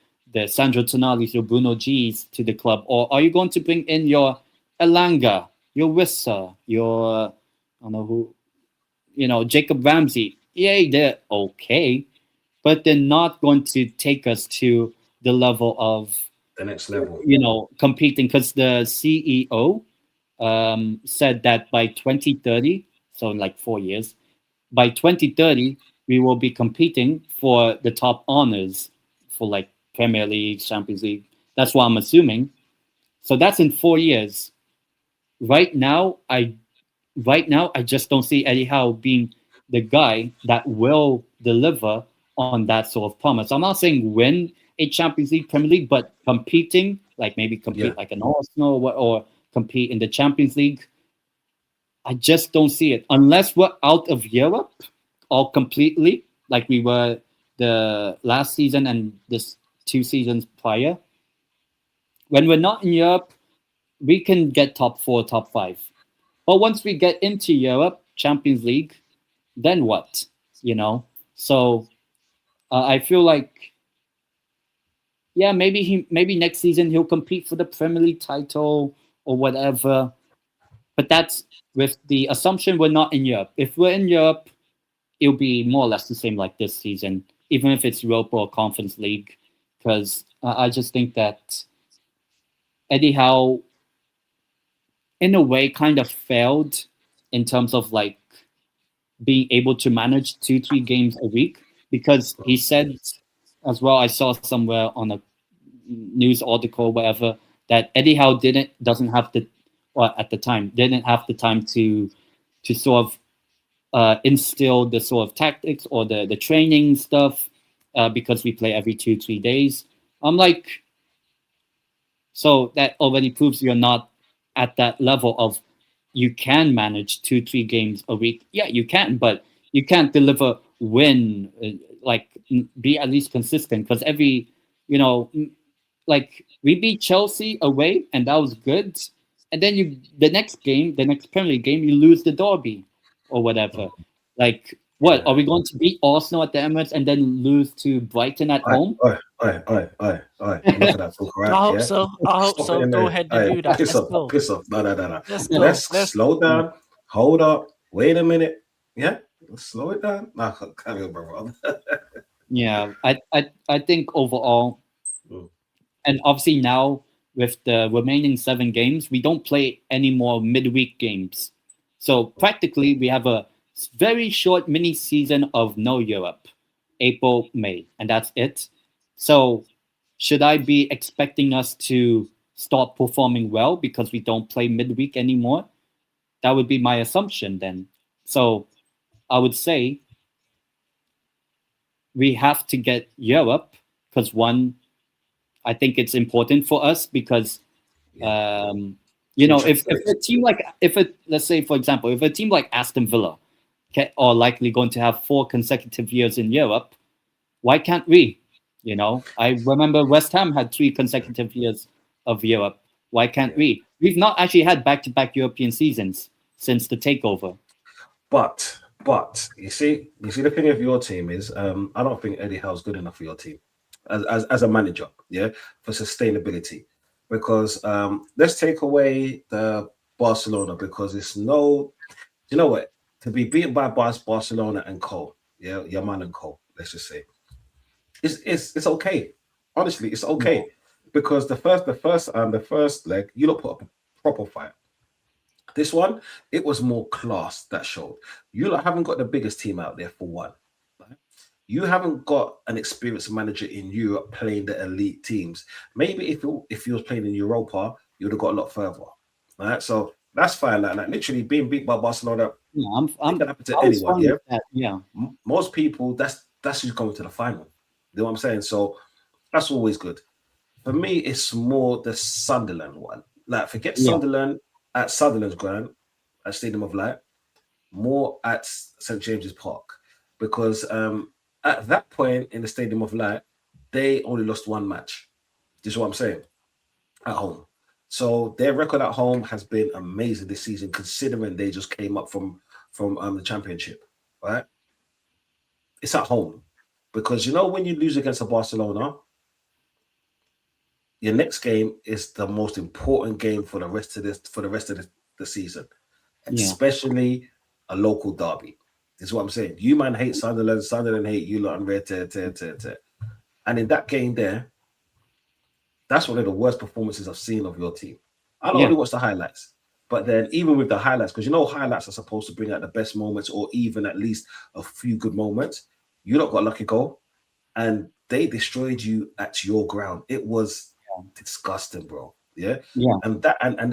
Sandro Tonali's, your Bruno G's to the club? Or are you going to bring in your Elanga, your Wissa, your, I don't know who, Jacob Ramsey? Yay, they're okay, but they're not going to take us to the level of the next level, competing, because the CEO said that by 2030, so in 4 years, by 2030, we will be competing for the top honors for Premier League, Champions League. That's what I'm assuming. So that's in 4 years. Right now, I just don't see Eddie Howe being the guy that will deliver on that sort of promise. I'm not saying win a Champions League, Premier League, but competing, maybe compete like an Arsenal or compete in the Champions League. I just don't see it unless we're out of Europe all completely, like we were the last season and this 2 seasons prior. When we're not in Europe, we can get top 4, top 5. But once we get into Europe, Champions League, then what? So I feel like, yeah, maybe next season he'll compete for the Premier League title or whatever. But that's with the assumption we're not in Europe. If we're in Europe, it'll be more or less the same like this season, even if it's Europa or Conference League, because I just think that Eddie Howe, in a way, kind of failed in terms of being able to manage 2-3 games a week, because he said as well, I saw somewhere on a news article, whatever, that Eddie Howe doesn't have the, or at the time, didn't have the time to sort of instill the sort of tactics or the training stuff because we play every 2-3 days. I'm like, so that already proves you're not at that level of you can manage 2-3 games a week. Yeah, you can, but you can't deliver win, be at least consistent, because every, we beat Chelsea away and that was good. And then the next Premier League game, you lose the derby or whatever. What, are we going to beat Arsenal at the Emirates and then lose to Brighton at home? Enough of that talk, right? I hope so. Go ahead and do that. Piss off. No. Let's slow down. Hold up. Wait a minute. Yeah, let's slow it down. No, can't go, bro. Yeah, I think overall, and obviously now with the remaining 7 games, we don't play any more midweek games. So practically, we have a very short mini season of no Europe, April, May, and that's it. So should I be expecting us to start performing well because we don't play midweek anymore? That would be my assumption then. So I would say we have to get Europe because one, I think it's important for us because Yeah. you know, if Champions. a team like if a let's say for example, if a team like Aston Villa are likely going to have 4 consecutive years in Europe, why can't we? You know, I remember West Ham had 3 consecutive years of Europe. Why can't Yeah. we? We've not actually had back-to-back European seasons since the takeover. But you see the thing of your team is I don't think Eddie Howe's good enough for your team as a manager, yeah, for sustainability. Because let's take away the Barcelona because it's no, you know what, to be beaten by Barcelona and Co, yeah, your man and Co, let's just say it's okay. Honestly, it's Yeah, okay because the first leg you don't put up a proper fight. This one, it was more class that showed. You lot haven't got the biggest team out there for one. Right? You haven't got an experienced manager in Europe playing the elite teams. Maybe if you was playing in Europa, you would have got a lot further. Right? So that's fine. Like literally being beat by Barcelona, yeah. it can happen to I was anyone. fine Yeah. with that. Yeah, Most people, that's who's going to the final. You know what I'm saying? So that's always good. For me, it's more the Sunderland one. Like, forget yeah, Sunderland at Sunderland's ground, at Stadium of Light, more at St James's Park, because at that point in the Stadium of Light, they only lost one match. This is what I'm saying, at home. So their record at home has been amazing this season, considering they just came up from the Championship. Right? It's at home because you know when you lose against a Barcelona, your next game is the most important game for the rest of the season, yeah, especially a local derby. This is what I'm saying. You man hate Sunderland, Sunderland hate you lot and red tear, tear, tear, tear. And in that game there, that's one of the worst performances I've seen of your team. I don't yeah, only watch the highlights, but then even with the highlights, because you know highlights are supposed to bring out the best moments or even at least a few good moments. You not got a lucky goal, and they destroyed you at your ground. It was disgusting, bro. Yeah. yeah, And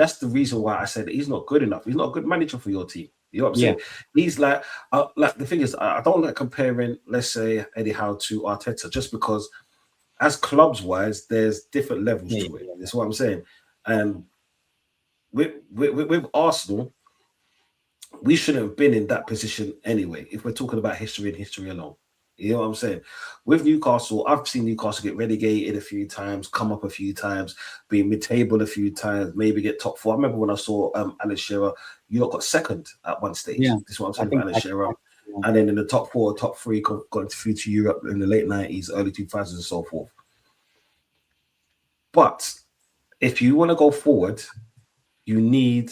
that's the reason why I said he's not good enough. He's not a good manager for your team. You know what I'm yeah, saying? He's like the thing is, I don't like comparing, let's say, Eddie Howe to Arteta, just because as clubs wise, there's different levels yeah, to it. yeah, That's what I'm saying. And with Arsenal, we shouldn't have been in that position anyway, if we're talking about history and history alone. You know what I'm saying? With Newcastle, I've seen Newcastle get relegated a few times, come up a few times, be mid-table a few times, maybe get top four. I remember when I saw Alan Shearer, you lot got second at one stage. yeah. This is what I'm I saying about think Alan that's Shearer. yeah, And then in the top four, top three, got through to Europe in the late 90s, early 2000s, and so forth. But if you want to go forward, you need,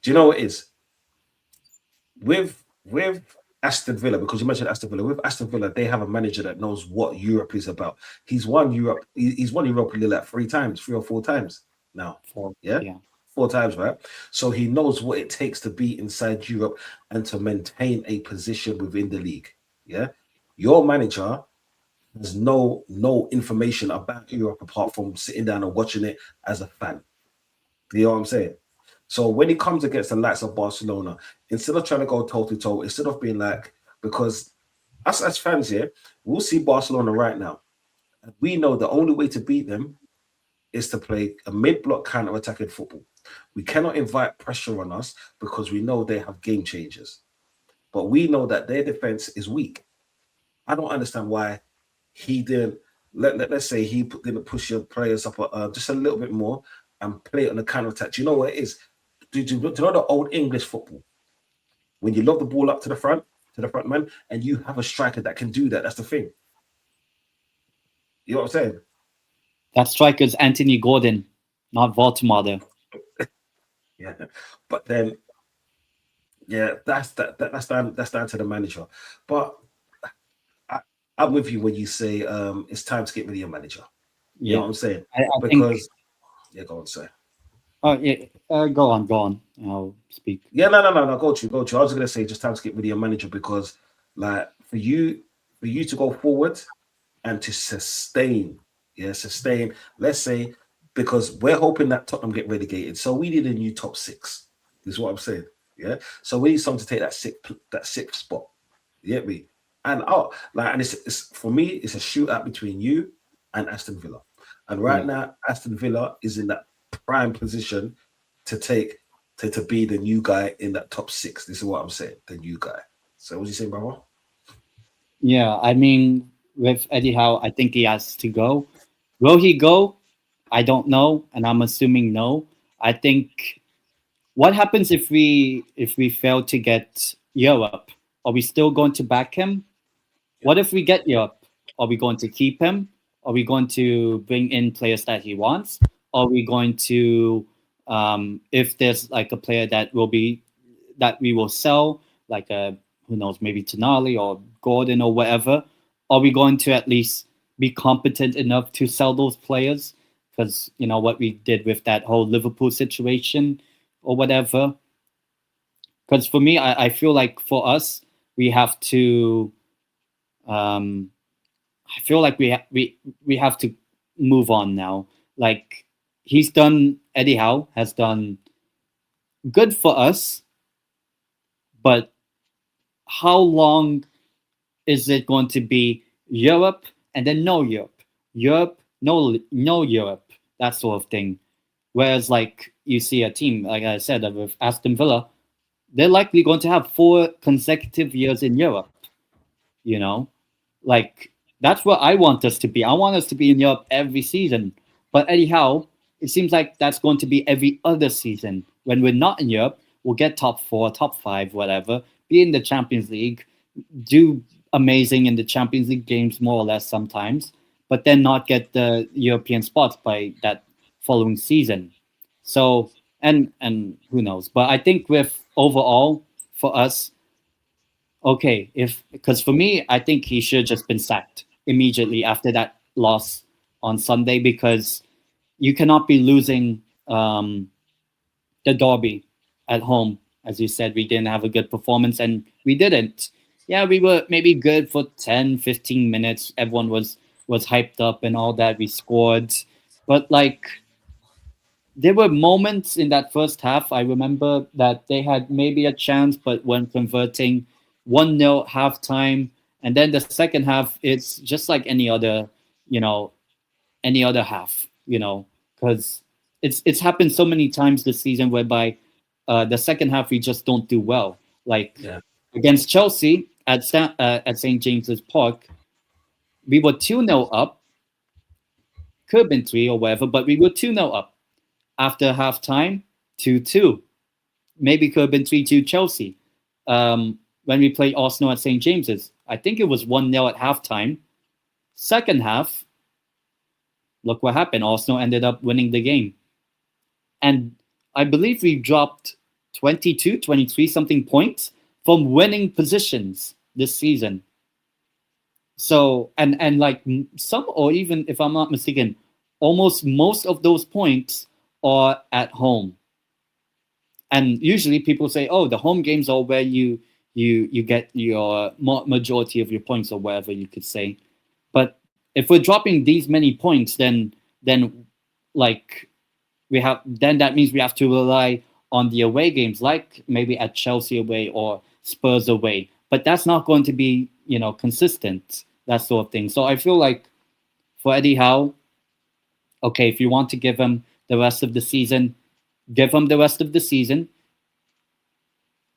do you know what it is? With Aston Villa, because you mentioned Aston Villa, with Aston Villa, they have a manager that knows what Europe is about. He's won Europe. He's won Europa League like 3 times, 3 or 4 times now. for Yeah, yeah, 4 times, right? So he knows what it takes to be inside Europe and to maintain a position within the league. Yeah, your manager has no information about Europe apart from sitting down and watching it as a fan. You know what I'm saying? So when he comes against the likes of Barcelona, instead of trying to go toe to toe, instead of being like, because us as fans here, we'll see Barcelona right now. And we know the only way to beat them is to play a mid-block counter-attacking football. We cannot invite pressure on us because we know they have game changers. But we know that their defense is weak. I don't understand why he didn't. Let's say he didn't push your players up just a little bit more and play it on the counter attack. Do you know what it is? Do you know the old English football? When you lob the ball up to the front man, and you have a striker that can do that. That's the thing. You know what I'm saying? that striker's Anthony Gordon, not Baltimore. Yeah. But then, yeah, that's down to the manager. But I, I'm with you when you say it's time to get rid of your manager. You know Yeah, what I'm saying? I think. Because yeah, go on, say. Oh yeah, go on, go on. I'll speak. Yeah, no. Go to. I was gonna say just time to get rid of your manager because, like, for you to go forward and to sustain, yeah, sustain. Let's say because we're hoping that Tottenham get relegated, so we need a new top six. Is what I'm saying. Yeah, so we need someone to take that sixth spot. You get me? And and it's for me, it's a shootout between you and Aston Villa. And right now, Aston Villa is in that prime position to take to be the new guy in that top six. This is what I'm saying, the new guy. So what's you saying, brother? Yeah, I mean, with Eddie Howe, I think he has to go. Will he go? I don't know, and I'm assuming no. I think what happens if we fail to get Europe? Are we still going to back him? What if we get Europe? Are we going to keep him? Are we going to bring in players that he wants? Are we going to, if there's like a player that we will sell, like who knows, maybe Tonali or Gordon or whatever, are we going to at least be competent enough to sell those players? Because you know what we did with that whole Liverpool situation or whatever. Because for me, I feel like for us, we have to. I feel like we have to move on now. Like Eddie Howe has done good for us, but how long is it going to be Europe and then no Europe, Europe, no Europe, that sort of thing? Whereas like you see a team, like I said, with Aston Villa, they're likely going to have 4 consecutive years in Europe. You know, like that's what I want us to be. I want us to be in Europe every season. But Eddie Howe, it seems like that's going to be every other season. When we're not in Europe, we'll get top 4, top 5, whatever, be in the Champions League, do amazing in the Champions League games more or less sometimes, but then not get the European spots by that following season. So, and who knows? But I think with overall, for us, okay, because for me, I think he should have just been sacked immediately after that loss on Sunday, because you cannot be losing the derby at home. As you said, we didn't have a good performance, and we didn't. Yeah, we were maybe good for 10, 15 minutes. Everyone was hyped up and all that. We scored. But like, there were moments in that first half, I remember, that they had maybe a chance, but when converting 1-0 halftime, and then the second half, it's just like any other half, because it's happened so many times this season whereby the second half we just don't do well. Like against Chelsea at St. James's Park, we were 2-0 up, could have been 3 or whatever, but we were 2-0 up. After halftime, 2-2. Maybe could have been 3-2 Chelsea. When we played Arsenal at St. James's, I think it was 1-0 at halftime. Second half, look what happened. Arsenal ended up winning the game. And I believe we dropped 22, 23 something points from winning positions this season. So, and like some, or even if I'm not mistaken, almost most of those points are at home. And usually people say, oh, the home games are where you get your majority of your points, or whatever you could say. But if we're dropping these many points, then like then that means we have to rely on the away games, like maybe at Chelsea away or Spurs away. But that's not going to be, consistent, that sort of thing. So I feel like for Eddie Howe, okay, if you want to give him the rest of the season, give him the rest of the season.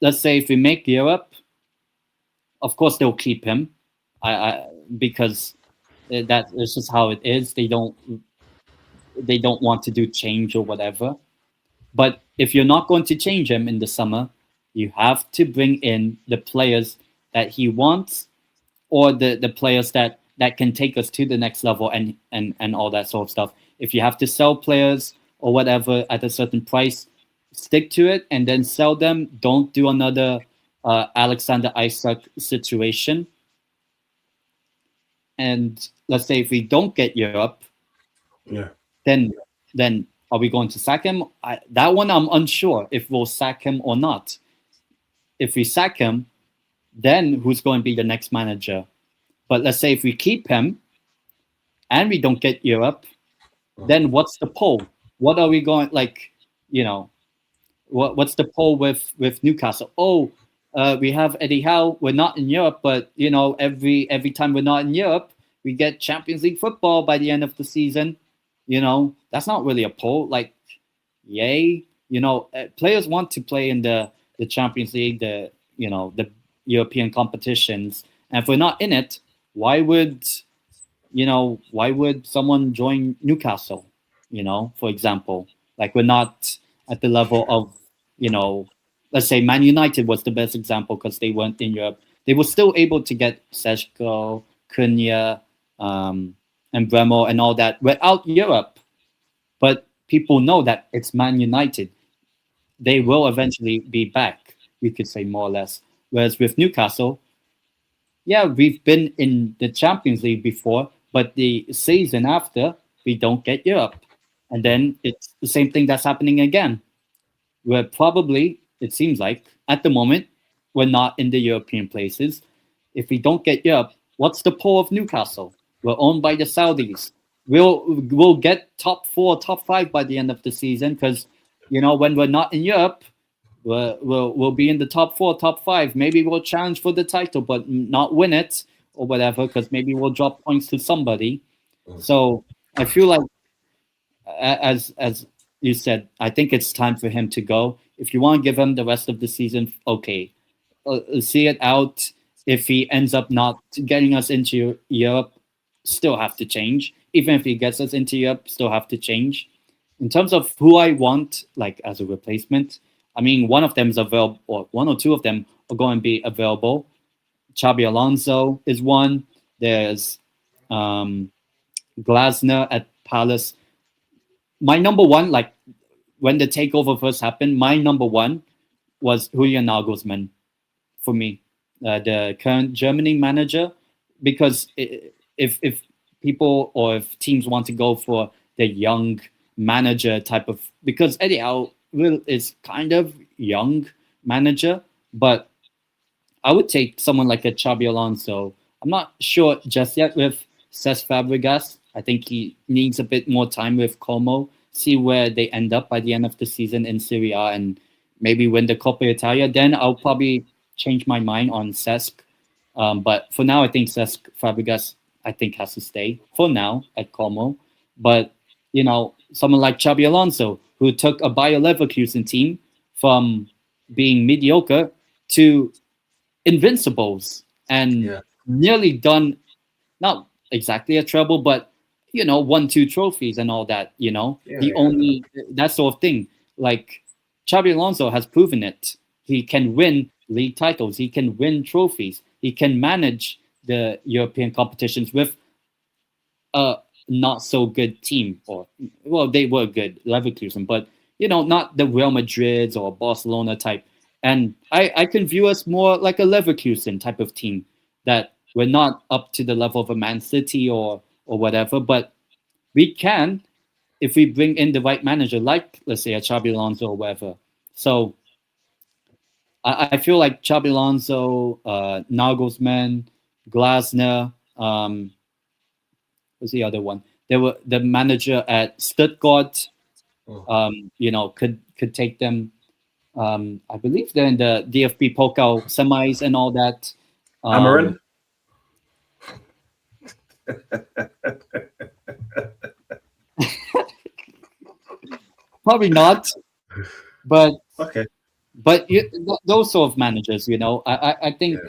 Let's say if we make Europe, of course they'll keep him, because that is just how it is. They don't want to do change or whatever. But if you're not going to change him in the summer, you have to bring in the players that he wants, or the players that can take us to the next level and all that sort of stuff. If you have to sell players or whatever at a certain price, stick to it and then sell them. Don't do another Alexander Isak situation. And let's say if we don't get Europe, then are we going to sack him? That one I'm unsure if we'll sack him or not. If we sack him, then who's going to be the next manager? But let's say if we keep him and we don't get Europe, then what's the poll? What are we going, what's the poll with Newcastle? Oh, we have Eddie Howe. We're not in Europe, but every time we're not in Europe, we get Champions League football by the end of the season. That's not really a pull. Like, yay! Players want to play in the Champions League, the European competitions, and if we're not in it, why would someone join Newcastle? For example, like we're not at the level of let's say Man United was the best example because they weren't in Europe. They were still able to get Seshko, Cunha, and Bremo and all that without Europe. But people know that it's Man United. They will eventually be back, we could say more or less. Whereas with Newcastle, yeah, we've been in the Champions League before, but the season after, we don't get Europe. And then it's the same thing that's happening again. We're probably, it seems like, at the moment, we're not in the European places. If we don't get Europe, what's the pull of Newcastle? We're owned by the Saudis. We'll get top 4, top 5 by the end of the season because, when we're not in Europe, we'll be in the top 4, top 5. Maybe we'll challenge for the title, but not win it or whatever because maybe we'll drop points to somebody. So I feel like, as you said, I think it's time for him to go. If you want to give him the rest of the season, okay. See it out. If he ends up not getting us into Europe, still have to change. Even if he gets us into Europe, still have to change. In terms of who I want, like as a replacement, I mean, one of them is available, or one or two of them are going to be available. Xabi Alonso is one. There's Glasner at Palace. My number one, like when the takeover first happened, my number one was Julian Nagelsmann for me, the current Germany manager, because if people or if teams want to go for the young manager type of, because Eddie Howe is kind of young manager, but I would take someone like a Xabi Alonso. I'm not sure just yet with Cesc Fabregas. I think he needs a bit more time with Como, see where they end up by the end of the season in Serie A and maybe win the Coppa Italia. Then I'll probably change my mind on Cesc. But for now, I think Cesc Fabregas, I think, has to stay for now at Como. But, someone like Xabi Alonso, who took a Bayer Leverkusen team from being mediocre to invincibles and nearly done, not exactly a treble, but 1-2 trophies and all that, that sort of thing. Like Xabi Alonso has proven it. He can win league titles. He can win trophies. He can manage the European competitions with a not so good team. They were good, Leverkusen, but not the Real Madrids or Barcelona type. And I can view us more like a Leverkusen type of team, that we're not up to the level of a Man City or whatever, but we can if we bring in the right manager, like, let's say, a Xabi Alonso or whatever. So I feel like Xabi Alonso, Nagelsmann, Glasner, what's the other one? They were the manager at Stuttgart, could take them. I believe they're in the DFB Pokal semis and all that. Amarin? Probably not, but okay. But those sort of managers, I think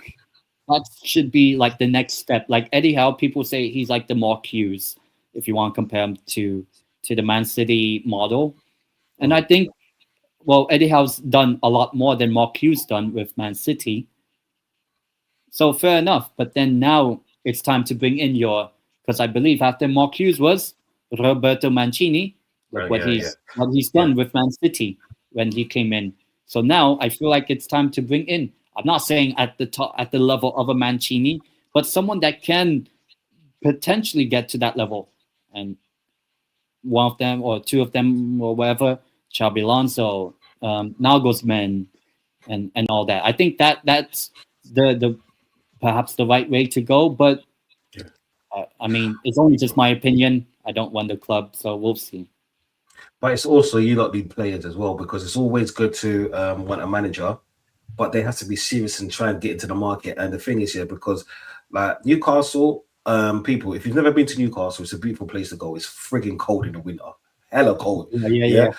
that should be like the next step. Like Eddie Howe, people say he's like the Mark Hughes, if you want to compare him to the Man City model. And I think, Eddie Howe's done a lot more than Mark Hughes done with Man City. So fair enough. But then now it's time to bring in because I believe after Mark Hughes was Roberto Mancini, what he's done with Man City when he came in. So now I feel like it's time to bring in, I'm not saying at the top, at the level of a Mancini, but someone that can potentially get to that level. And one of them or two of them or whatever, Xabi Alonso, Nagelsmann, and all that. I think that's the perhaps the right way to go. But I mean, it's only just my opinion. I don't run the club, so we'll see. But it's also, you lot need players as well, because it's always good to want a manager but they have to be serious and try and get into the market. And the thing is, yeah, because like Newcastle, people, if you've never been to Newcastle, it's a beautiful place to go. It's frigging cold in the winter, hella cold. Yeah.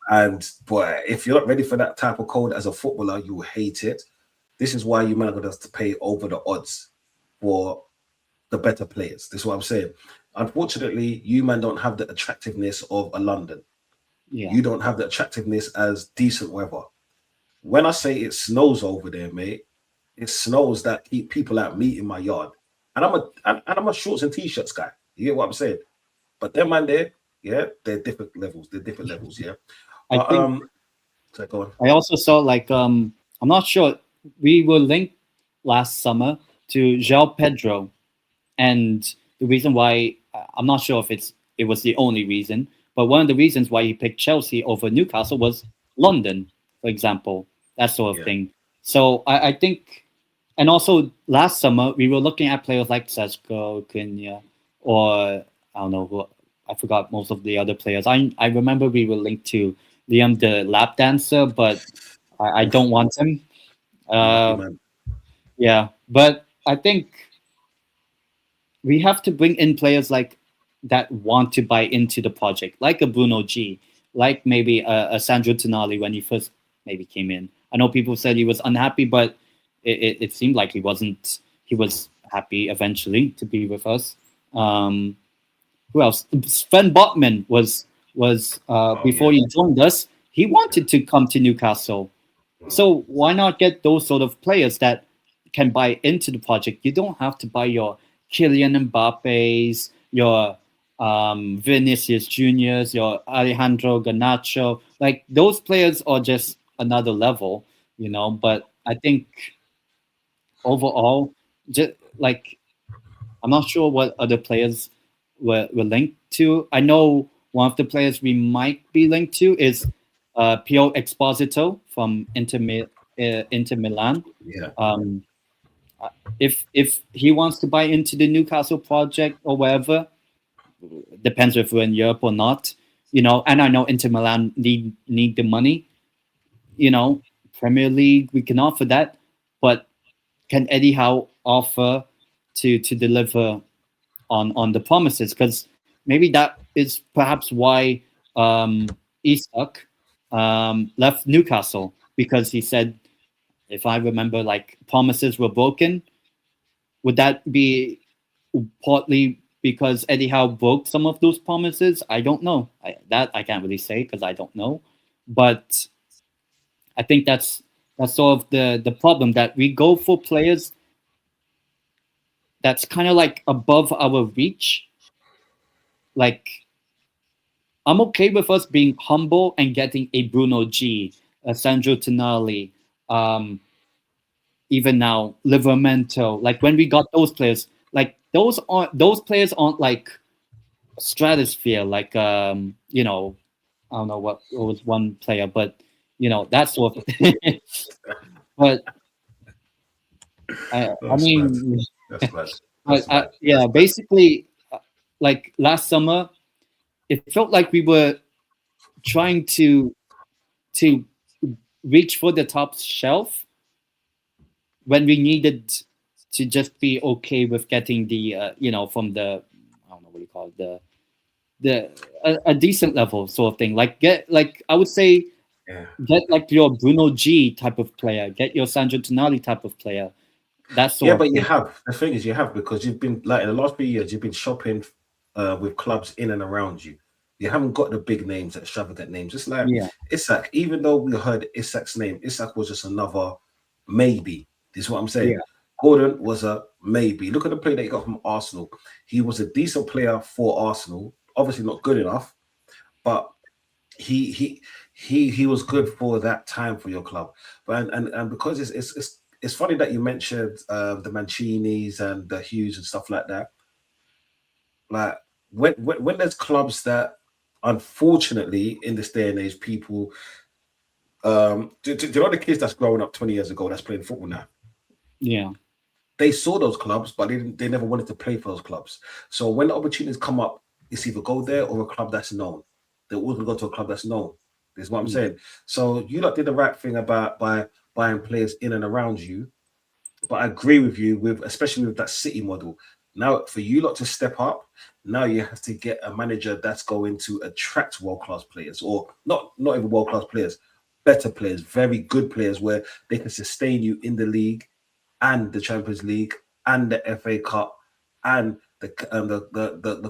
And boy, if you're not ready for that type of cold as a footballer, you will hate it. This is why you might have to pay over the odds for the better players. This is what I'm saying. Unfortunately, you man don't have the attractiveness of a London. Yeah. You don't have the attractiveness as decent weather. When I say it snows over there, mate, it snows that keep people out meat in my yard. And I'm a shorts and t-shirts guy. You get what I'm saying? But them man there, yeah, they're different levels. They're different levels, yeah. I But think so go on. I also saw like I'm not sure, we were linked last summer to João Pedro, and the reason why, I'm not sure if it was the only reason, but one of the reasons why he picked Chelsea over Newcastle was London, for example, that sort of Yeah. thing. So I think, and also last summer we were looking at players like Sesko, Cunha, or I don't know who, I forgot most of the other players. I remember we were linked to Liam the lap dancer, but I don't want him. Unlucky Uh, man. yeah, but I think we have to bring in players like that want to buy into the project, like a Bruno G, like maybe a Sandro Tonali when he first maybe came in. I know people said he was unhappy, but it seemed like he wasn't. He was happy eventually to be with us. Um, who else? Sven Botman was Oh before yeah. he joined us. He wanted to come to Newcastle, so why not get those sort of players that can buy into the project? You don't have to buy your Kylian Mbappe's, your Vinicius Juniors, your Alejandro Garnacho. Like those players are just another level, you know. But I think overall, just like I'm not sure what other players were linked to. I know one of the players we might be linked to is Pio Exposito from Inter Milan. Yeah. Um, if he wants to buy into the Newcastle project or whatever, depends if we're in Europe or not. You know, and I know Inter Milan need the money. You know, Premier League we can offer that, but can Eddie Howe offer to deliver on the promises? Because maybe that is perhaps why Isak left Newcastle, because he said, if I remember, like promises were broken. Would that be partly because Eddie Howe broke some of those promises? I don't know. That I can't really say because I don't know. But I think that's sort of the problem, that we go for players that's kind of like above our reach. Like I'm okay with us being humble and getting a Bruno G, a Sandro Tonali, um, even now Livermento. Like when we got those players, like those players aren't like stratosphere. Like you know, I don't know what was one player, but you know that sort of. But I That's mad. mean, That's mad. but That's mad. yeah, basically, like last summer, it felt like we were trying to reach for the top shelf when we needed to just be okay with getting the you know, from the, I don't know what you call it, a decent level sort of thing. Like get, like I would say, Yeah. get like your Bruno G type of player, get your Sandro Tonali type of player, that Yeah, sort of but you thing. have the thing is you have, because you've been like in the last few years you've been shopping with clubs in and around you. You haven't got the big names, extravagant names. It's like Yeah, Isak. Even though we heard Isak's name, Isak was just another maybe. This is what I'm saying. yeah, Gordon was a maybe. Look at the play that he got from Arsenal. He was a decent player for Arsenal. Obviously not good enough, but he he he was good for that time for your club. But and because it's funny that you mentioned the Mancinis and the Hughes and stuff like that. Like when there's clubs that unfortunately in this day and age people do you know the kids that's growing up 20 years ago that's playing football now? yeah, They saw those clubs, but they never wanted to play for those clubs. So when the opportunities come up, it's either go there or a club that's known. They're always going to go to a club that's known. Is what I'm yeah, saying. So you lot did the right thing about by buying players in and around you. But I agree with you with especially with that City model. Now, for you lot to step up, now you have to get a manager that's going to attract world-class players, or not even world-class players, better players, very good players where they can sustain you in the league and the Champions League and the FA Cup and the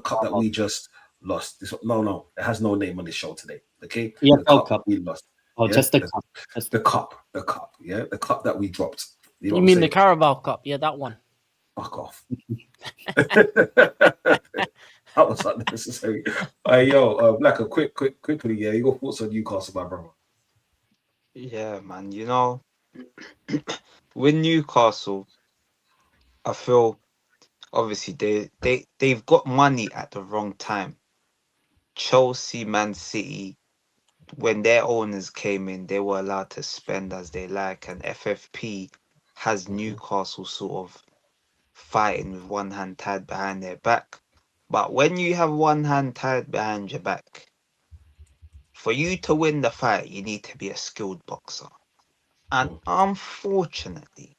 cup that we just lost. No, it has no name on this show today. Okay, the EFL cup Cup. we lost. Oh, Yeah, just the cup. Just the cup. Yeah, the cup that we dropped. You know You what mean I'm the saying? Carabao Cup? Yeah, that one. Fuck off. That was unnecessary. Black, a quickly, yeah. You got thoughts on Newcastle, my brother? Yeah, man. You know, with Newcastle, I feel obviously they've got money at the wrong time. Chelsea, Man City, when their owners came in, they were allowed to spend as they like, and FFP has Newcastle sort of fighting with one hand tied behind their back. But when you have one hand tied behind your back, for you to win the fight, you need to be a skilled boxer. And unfortunately,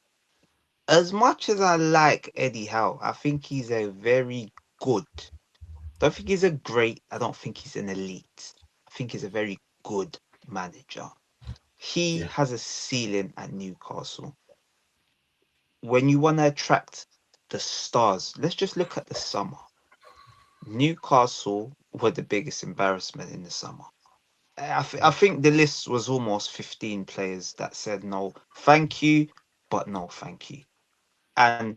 as much as I like Eddie Howe, I think he's a very good. Don't think he's a great. I don't think he's an elite. I think he's a very good manager. He Yeah, has a ceiling at Newcastle. When you want to attract the stars, let's just look at the summer. Newcastle were the biggest embarrassment in the summer. I think the list was almost 15 players that said no, thank you, but no, thank you. And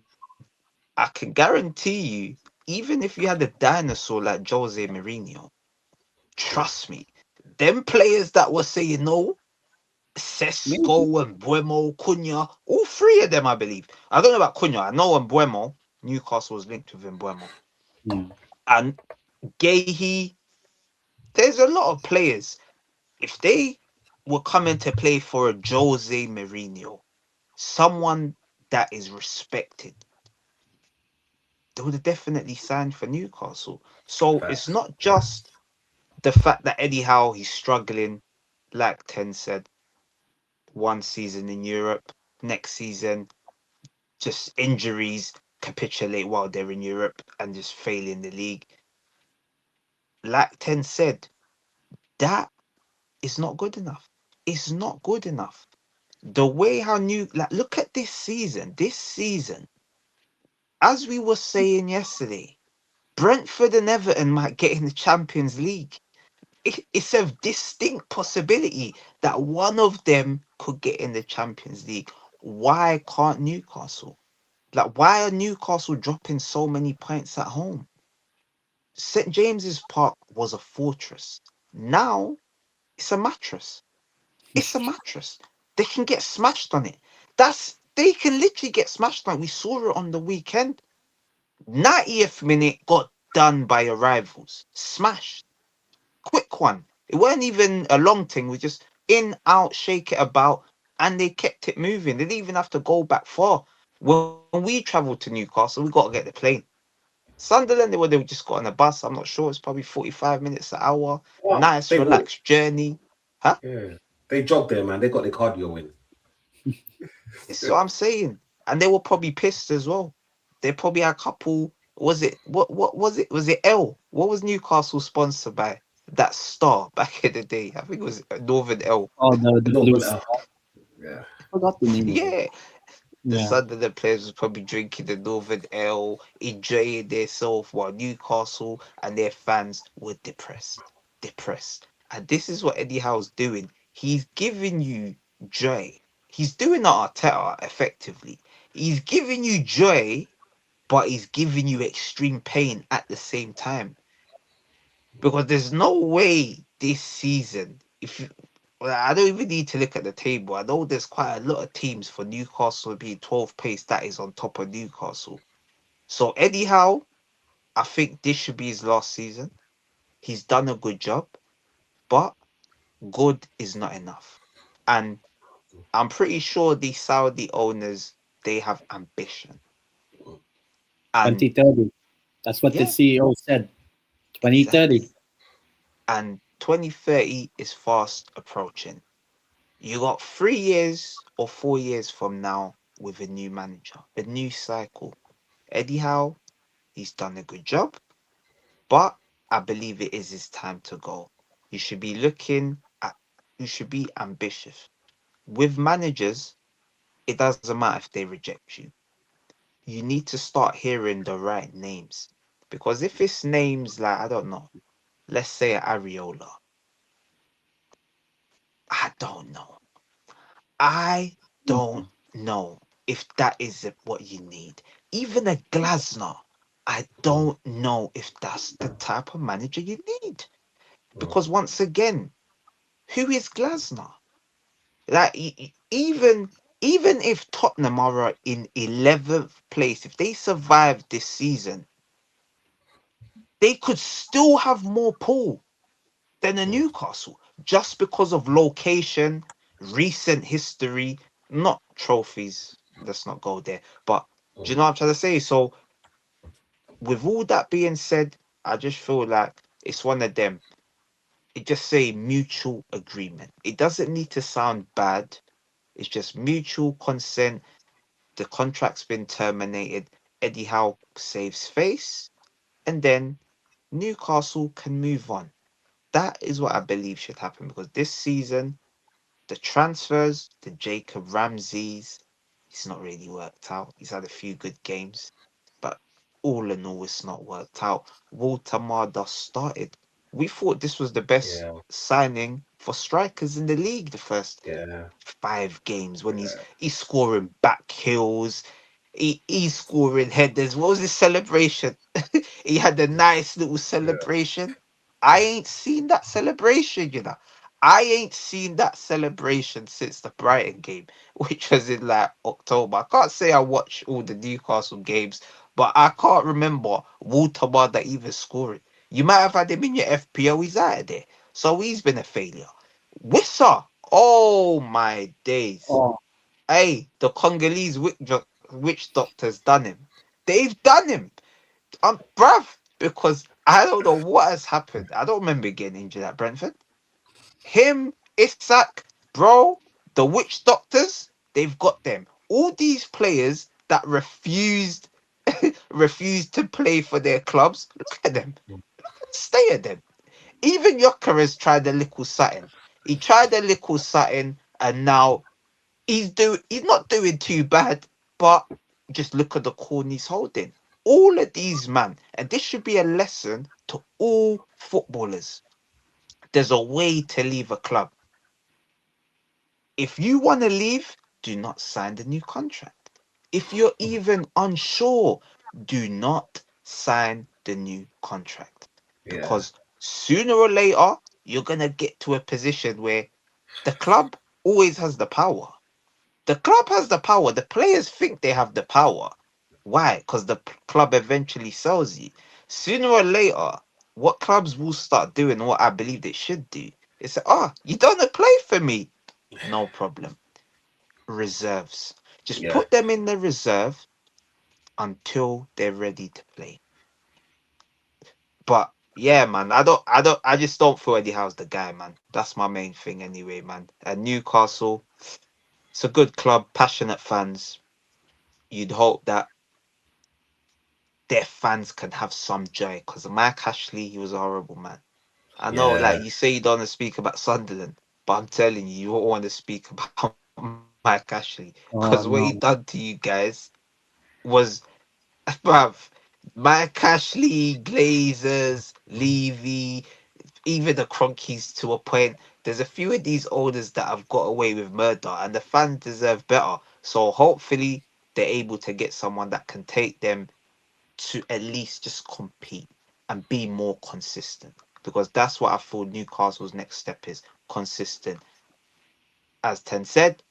I can guarantee you, even if you had a dinosaur like Jose Mourinho, yeah, trust me, them players that were saying no, maybe. Sesko and Buemo, Cunha, all three of them, I believe. I don't know about Cunha. I know Buemo, Newcastle was linked with Buemo. Yeah. And Gahey, there's a lot of players. If they were coming to play for a Jose Mourinho, someone that is respected, they would have definitely signed for Newcastle. So it's facts. not just the fact that Eddie Howe he's struggling, like Ten said, one season in Europe, next season just injuries capitulate while they're in Europe and just fail in the league. Like Ten said, that is not good enough. It's not good enough. The way how look at this season. This season, as we were saying yesterday, Brentford and Everton might get in the Champions League. It's a distinct possibility that one of them could get in the Champions League. Why can't Newcastle? Like, why are Newcastle dropping so many points at home? St. James's Park was a fortress. Now it's a mattress. It's a mattress. They can get smashed on it. They can literally get smashed on it. We saw it on the weekend. 90th minute got done by your rivals. Smashed. Quick one. It weren't even a long thing. We just in, out, shake it about, and they kept it moving. They didn't even have to go back far. When we travelled to Newcastle, we got to get the plane. Sunderland, they just got on a bus. I'm not sure. It's probably 45 minutes an hour. Well, Nice, they walk. relaxed journey. Huh? Yeah, they jog there, man. They got the cardio in. It's what I'm saying. And they were probably pissed as well. They probably had a couple. Was it what was it? Was it L? What was Newcastle sponsored by? That Star back in the day. I think it was Northern L. Oh, the No, blue but star. yeah, I forgot the name of it. Yeah. The Yeah. Sunderland players was probably drinking the Northern Ale, enjoying themselves, while Newcastle and their fans were depressed. Depressed. And this is what Eddie Howe's doing. He's giving you joy. He's doing the Arteta effectively. He's giving you joy, but he's giving you extreme pain at the same time. Because there's no way this season, if you, well, I don't even need to look at the table. I know there's quite a lot of teams for Newcastle being 12th place that is on top of Newcastle. So Eddie Howe, I think this should be his last season. He's done a good job, but good is not enough. And I'm pretty sure the Saudi owners, they have ambition. And 2030. That's what the yeah, CEO said. 2030. exactly. And 2030 is fast approaching. You got 3 years or 4 years from now with a new manager, a new cycle. Eddie Howe, he's done a good job, but I believe it is his time to go. You should be looking at, you should be ambitious. With managers, it doesn't matter if they reject you. You need to start hearing the right names. Because if it's names like, I don't know, let's say Ariola, I don't know. I don't know if that is what you need. Even a Glasner, I don't know if that's the type of manager you need. Because once again, who is Glasner? Like even if Tottenham are in 11th place, if they survive this season, they could still have more pull than a Newcastle just because of location, recent history, not trophies. Let's not go there. But do you know what I'm trying to say? So, with all that being said, I just feel like it's one of them. It just say mutual agreement. It doesn't need to sound bad. It's just mutual consent. The contract's been terminated. Eddie Howe saves face, and then Newcastle can move on. That is what I believe should happen because this season, the transfers, the Jacob Ramseys, it's not really worked out. He's had a few good games, but all in all, it's not worked out. Walter Marda started. We thought this was the best Yeah, signing for strikers in the league the first yeah, 5 games when yeah, he's scoring back heels, he's scoring headers. What was his celebration? He had a nice little yeah, celebration. I ain't seen that celebration, you know. I ain't seen that celebration since the Brighton game, which was in like October. I can't say I watch all the Newcastle games, but I can't remember Walter that even scoring. You might have had him in your FPO, he's out of there. So he's been a failure. Wissa, oh my days. Oh, Hey, the Congolese witch doctors done him. They've done him. Bruv, because I don't know what has happened. I don't remember getting injured at Brentford. Him, Isak, bro, the witch doctors, they've got them. All these players that refused to play for their clubs. Look at them. Stay at them. Even Yoker has tried a little something. He tried a little something, and now he's not doing too bad, but just look at the corn he's holding. All of these man, and this should be a lesson to all footballers. There's a way to leave a club. If you want to leave, do not sign the new contract. If you're even unsure, do not sign the new contract. yeah, Because sooner or later, you're going to get to a position where the club always has the power. The club has the power. The players think they have the power. Why? Because the club eventually sells you. Sooner or later, what clubs will start doing, what I believe they should do, is say, oh, you don't wanna play for me. No problem. Reserves. Just yeah, put them in the reserve until they're ready to play. But yeah, man, I just don't feel Eddie Howe's the guy, man. That's my main thing anyway, man. And Newcastle, it's a good club, passionate fans. You'd hope that their fans can have some joy because Mike Ashley, he was a horrible man. I know, like yeah, you say, you don't want to speak about Sunderland, but I'm telling you, you won't want to speak about Mike Ashley oh because what he no. done to you guys was, bruv, Mike Ashley, Glazers, Levy, even the Cronkies to a point. There's a few of these owners that have got away with murder, and the fans deserve better. So hopefully, they're able to get someone that can take them to at least just compete and be more consistent because that's what I feel Newcastle's next step is consistent. As Ten said,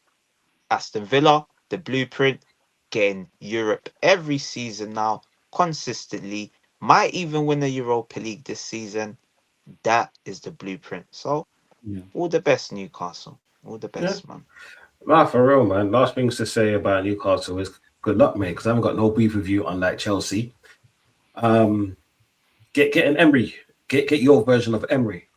Aston Villa, the blueprint, getting Europe every season now, consistently, might even win the Europa League this season. That is the blueprint. So, Yeah. all the best, Newcastle. All the yeah. best, man. Nah, for real, man. Last things to say about Newcastle is good luck, mate, because I haven't got no beef with you, unlike Chelsea. Um, get an Emery, get your version of Emery,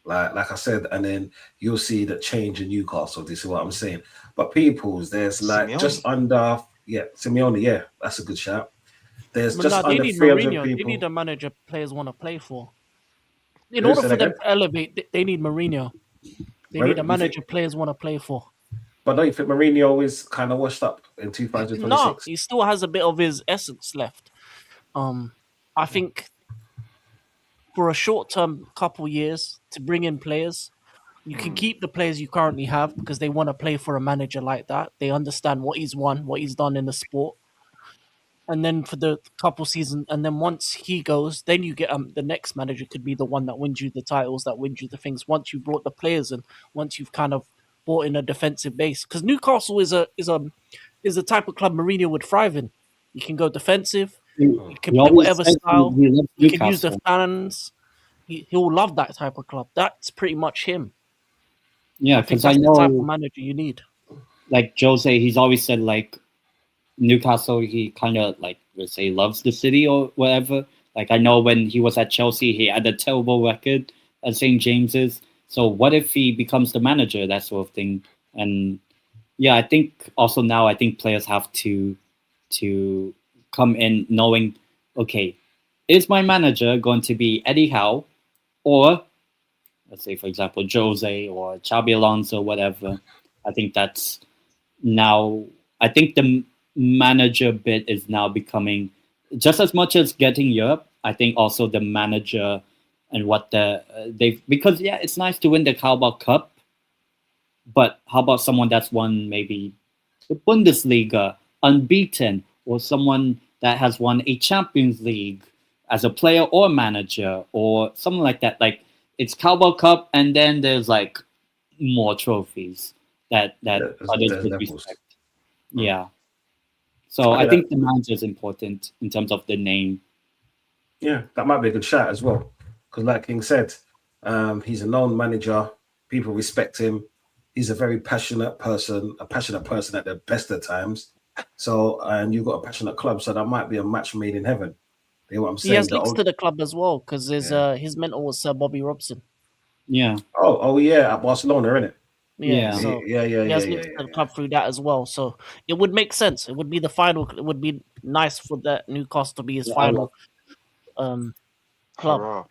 Like I said, and then you'll see the change in Newcastle. This is what I'm saying. But people's there's like just Simeone. under Simeone, yeah, that's a good shout. There's But no, just they under need 300 Mourinho. They need people. a manager players want to play for. In Who order said for them again? to elevate, they need Mourinho. They need a You think, manager players want to play for. but don't you think Mourinho is kind of washed up in No, 2026? he still has a bit of his essence left. I think for a short term couple years to bring in players, you can keep the players you currently have because they want to play for a manager like that. They understand what he's won, what he's done in the sport. And then for the couple seasons, and then once he goes, then you get the next manager could be the one that wins you the titles, that wins you the things. Once you brought the players in, once you've kind of brought in a defensive base, because Newcastle is a type of club Mourinho would thrive in. You can go defensive. You can He play always whatever says style. he loves You can use the Newcastle. fans. He'll love that type of club. That's pretty much him. Yeah, I think because I that's the type of know, manager you need. like Jose, he's always said like Newcastle, he kind of like let's say loves the city or whatever. Like I know when he was at Chelsea, he had a terrible record at St James's. So what if he becomes the manager, that sort of thing? And yeah, I think also now I think players have to come in knowing, okay, is my manager going to be Eddie Howe or let's say for example Jose or Xabi Alonso, whatever. I think that's now I think the manager bit is now becoming just as much as getting Europe. I think also the manager and what they because yeah, it's nice to win the Carabao Cup, but how about someone that's won maybe the Bundesliga unbeaten, or someone that has won a Champions League as a player or manager, or something like that. Like it's Carabao Cup, and then there's like more trophies that others There's would levels. respect. Yeah. So I I get think that. the manager is important in terms of the name. Yeah, that might be a good shout as well. Because, like King said, he's a known manager. People respect him. He's a very passionate person, a passionate person at the best of times. So, and you've got a passionate club, so that might be a match made in heaven. You know what I'm He saying? has links to the club as well because Yeah. his mentor was Sir Bobby Robson. Yeah. Oh yeah, at Barcelona, isn't it? Yeah, Yeah. so Yeah. he has links to the club through that as well. So it would make sense. It would be the final. It would be nice for that Newcastle to be his Yeah, I final club. Hurrah.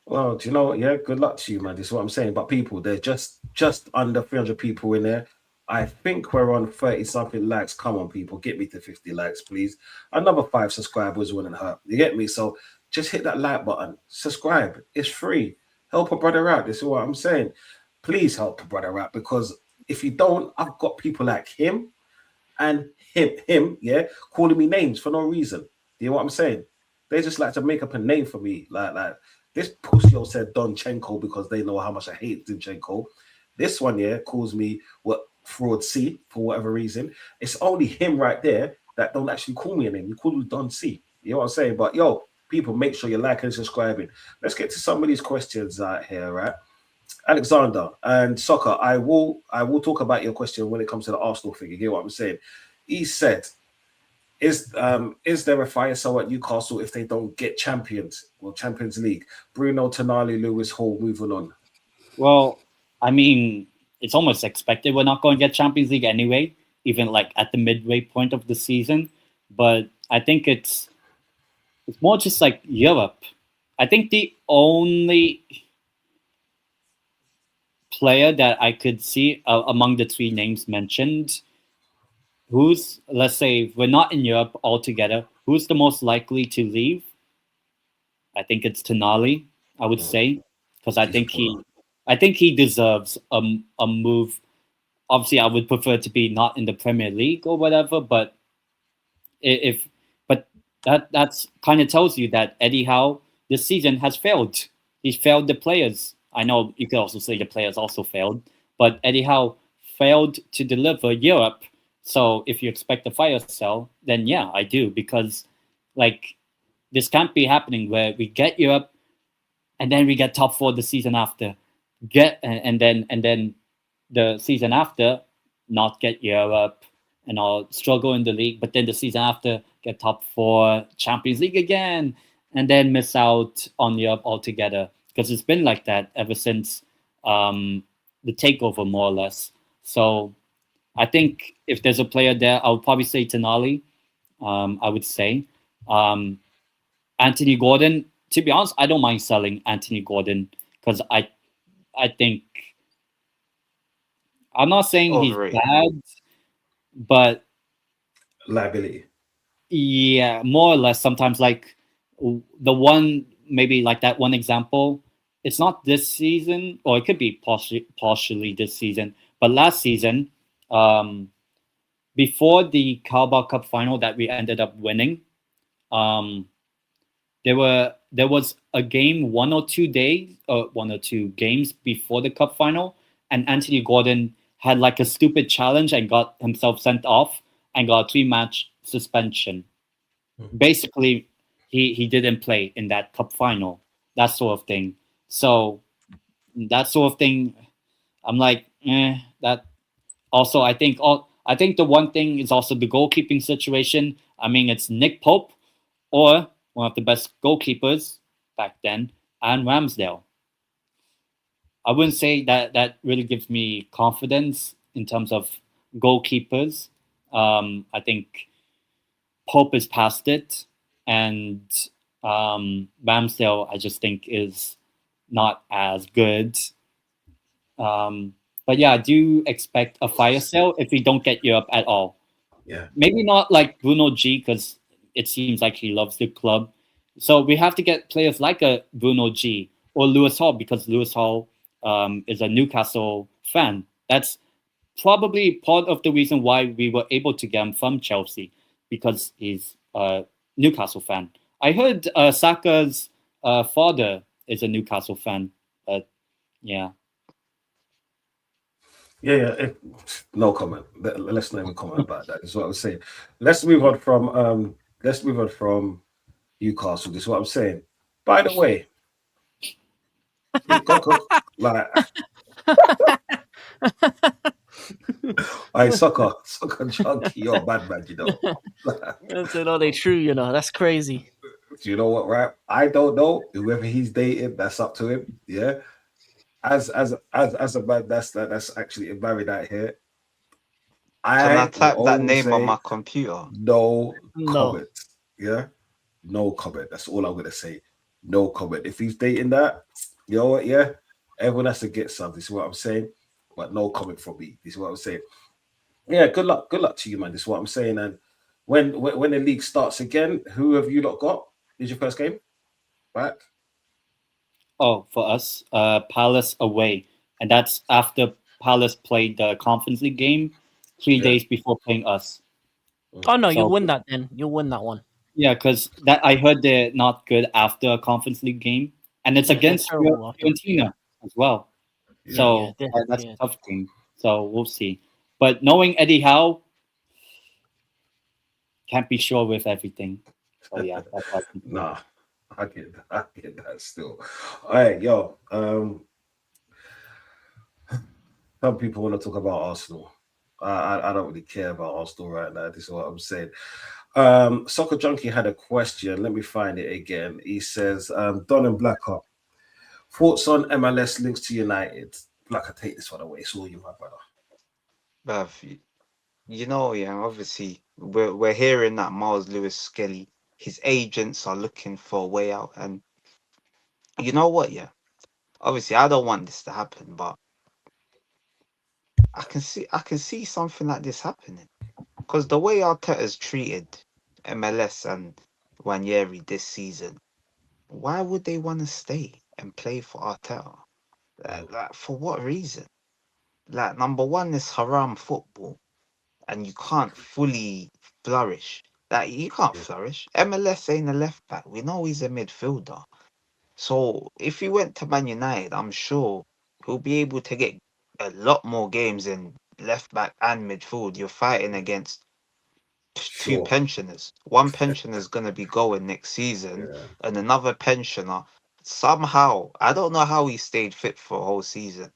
Well, do you know what? Yeah, good luck to you, man. This is what I'm saying. But people, there's just under 300 people in there. I think we're on 30 something likes. Come on, people, get me to 50 likes, please. Another 5 subscribers wouldn't hurt. You get me? So just hit that like button, subscribe. It's free. Help a brother out. This is what I'm saying. Please help a brother out because if you don't, I've got people like him and him, yeah, calling me names for no reason. You know what I'm saying? They just like to make up a name for me. Like this pussy said Donchenko because they know how much I hate Donchenko. This one, yeah, calls me what fraud C for whatever reason. It's only him right there that don't actually call me a name. You call me Don C. You know what I'm saying? But yo, people, make sure you're liking and subscribing. Let's get to some of these questions out here, right? Alexander and Soccer, I will talk about your question when it comes to the Arsenal thing. You hear what I'm saying? He said, is there a fire sale at Newcastle if they don't get Champions League? Bruno, Tonali, Lewis Hall moving on. Well, I mean, it's almost expected we're not going to get Champions League anyway, even like at the midway point of the season. But I think it's more just like Europe. I think the only player that I could see among the three names mentioned, who's, let's say, if we're not in Europe altogether, who's the most likely to leave? I think it's Tonali, I would say, because I think he deserves a move. Obviously, I would prefer to be not in the Premier League or whatever, but if but that's kind of tells you that Eddie Howe this season has failed. He's failed the players. I know you could also say the players also failed, but Eddie Howe failed to deliver Europe. So if you expect a fire sale, then yeah, I do, because like this can't be happening where we get Europe and then we get top 4 the season after, and then the season after not get Europe and I'll struggle in the league, but then the season after get top 4, Champions League again, and then miss out on Europe altogether. because it's been like that ever since the takeover, more or less. So I think if there's a player there, I would probably say Tonali. I would say Anthony Gordon. To be honest, I don't mind selling Anthony Gordon because I think I'm not saying he's Overrated. bad, but Liability. yeah, more or less sometimes like the one maybe like that one example. It's not this season, or it could be partially this season, but last season, um, before the Carabao Cup final that we ended up winning, um, there was a game 1 or 2 days, 1 or 2 games before the cup final, and Anthony Gordon had like a stupid challenge and got himself sent off and got a 3-match suspension. Basically, he didn't play in that cup final, that sort of thing. So that sort of thing, I'm like, that. Also, I think the one thing is also the goalkeeping situation. I mean, it's Nick Pope or one of the best goalkeepers back then, and Ramsdale. I wouldn't say that that really gives me confidence in terms of goalkeepers. I think Pope is past it, and Ramsdale I just think is not as good. But yeah, I do expect a fire sale if we don't get Europe at all. Yeah. Maybe not like Bruno G because it seems like he loves the club. So we have to get players like a Bruno G or Lewis Hall because Lewis Hall is a Newcastle fan. That's probably part of the reason why we were able to get him from Chelsea because he's a Newcastle fan. I heard Saka's father is a Newcastle fan, but yeah. No comment. Let's not even comment about that. Is what I was saying. Let's move on from Newcastle. This is what I'm saying. By the way, like I soccer junkie, you're a bad man, you know. That's it. Oh, they true. That's crazy. Do you know what, right? I don't know whoever he's dating. That's up to him. Yeah. As a man, that's actually married out here. Can I I will type that only name on say my computer? no No. comment. Yeah, no comment. That's all I'm gonna say. No comment. If he's dating that, you know what? Yeah, everyone has to get some. This is what I'm saying. But no comment from me. This is what I'm saying. Yeah, good luck. Good luck to you, man. This is what I'm saying. And when the league starts again, who have you lot got? Is your first game back? Oh, for us, Palace away, and that's after Palace played the Conference League game 3 days before playing us. Oh no, you'll So win that then. You'll win that one. yeah, because that I heard they're not good after a Conference League game, and it's Yeah, they're against terrible after. Fiorentina as well. Yeah. So Yeah, that's yeah. a tough game. So we'll see. But knowing Eddie Howe, can't be sure with everything. So yeah, that's how I think. Nah, I get that still. All right, yo. Some people want to talk about Arsenal. I don't really care about Arsenal right now. This is what I'm saying. Soccer Junkie had a question. Let me find it again. He says, Don and Blacker, thoughts on MLS links to United? Blacker, take this one away. It's all you, my brother. Bruv, yeah, obviously we're hearing that Miles Lewis Skelly, his agents are looking for a way out, and you know what, yeah. Obviously, I don't want this to happen, but I can see something like this happening because the way Arteta's treated MLS and Wanyeri this season, why would they want to stay and play for Arteta? Like, for what reason? Like, number one is haram football, and you can't fully flourish. Like, you can't flourish. MLS ain't a left back. We know he's a midfielder. So if he went to Man United, I'm sure he'll be able to get a lot more games in left back and midfield. You're fighting against two Sure. pensioners. One pensioner's gonna be going next season, Yeah. and another pensioner somehow, I don't know how he stayed fit for a whole season.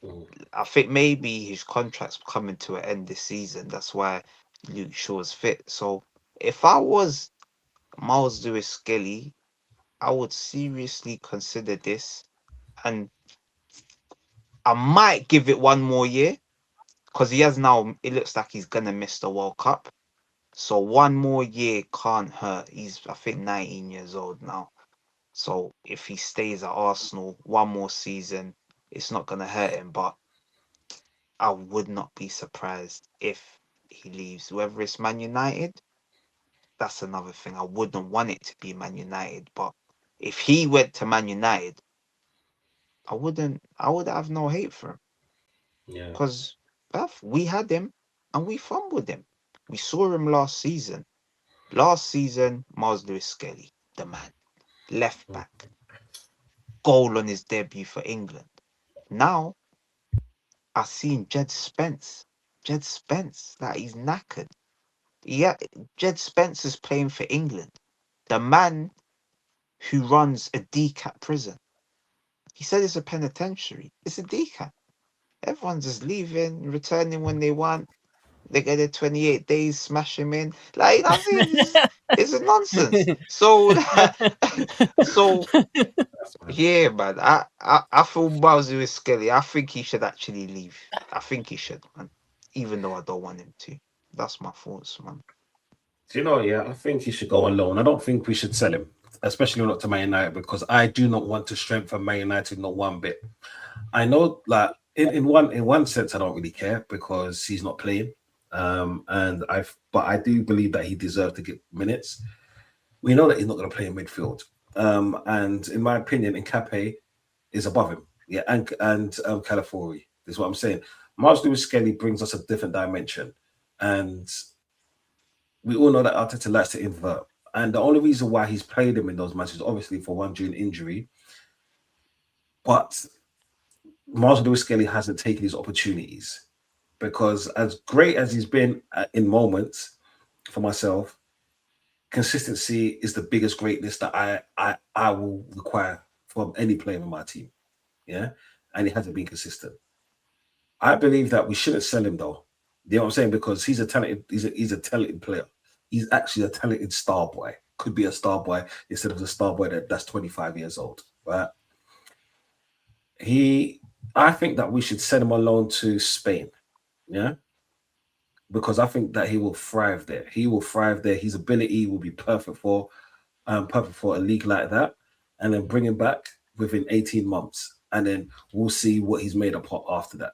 Mm. I think maybe his contract's coming to an end this season. That's why Luke Shaw's fit. So if I was Miles Lewis Skelly, I would seriously consider this and I might give it one more year because he has now. It looks like he's gonna miss the World Cup. So one more year can't hurt. He's, I think, 19 years old now. So if he stays at Arsenal one more season, it's not gonna hurt him. But I would not be surprised if he leaves. Whether it's Man United, that's another thing. I wouldn't want it to be Man United, but if he went to Man United, I would have no hate for him Yeah. because we had him and we fumbled him. We saw him last season. Last season, Miles Lewis Skelly, the man, left back, goal on his debut for England. Now I seen Jed Spence. Jed Spence, that he's knackered. Yeah, Jed Spence is playing for England. The man who runs a DCAT prison. He said it's a penitentiary. It's a DCAT. Everyone's just leaving, returning when they want. They get their 28 days, smash him in. Like, you know what I'm saying? It's a nonsense. So, so That's fine. yeah, man. I feel Miles Lewis Skelly. I think he should actually leave. I think he should, man. Even though I don't want him to. That's my thoughts, man. Do you know, yeah, I think he should go on loan. I don't think we should sell him, especially not to Man United, because I do not want to strengthen Man United not one bit. I know, like in one sense, I don't really care because he's not playing. But I do believe that he deserves to get minutes. We know that he's not going to play in midfield. And in my opinion, Nkape is above him. Yeah, and Calafiori is what I'm saying. Miles Lewis Skelly brings us a different dimension, and we all know that Arteta likes to invert. And the only reason why he's played him in those matches, obviously for one during injury, but Miles Lewis Skelly hasn't taken his opportunities because, as great as he's been in moments for myself, consistency is the biggest greatness that I will require from any player in my team. Yeah, and he hasn't been consistent. I believe that we shouldn't sell him though. You know what I'm saying? Because he's a talented, he's a talented player. He's actually a talented star boy. Could be a star boy instead of a star boy that's 25 years old. Right? I think that we should send him on loan to Spain. Yeah, because I think that he will thrive there. He will thrive there. His ability will be perfect for a league like that, and then bring him back within 18 months, and then we'll see what he's made up of after that.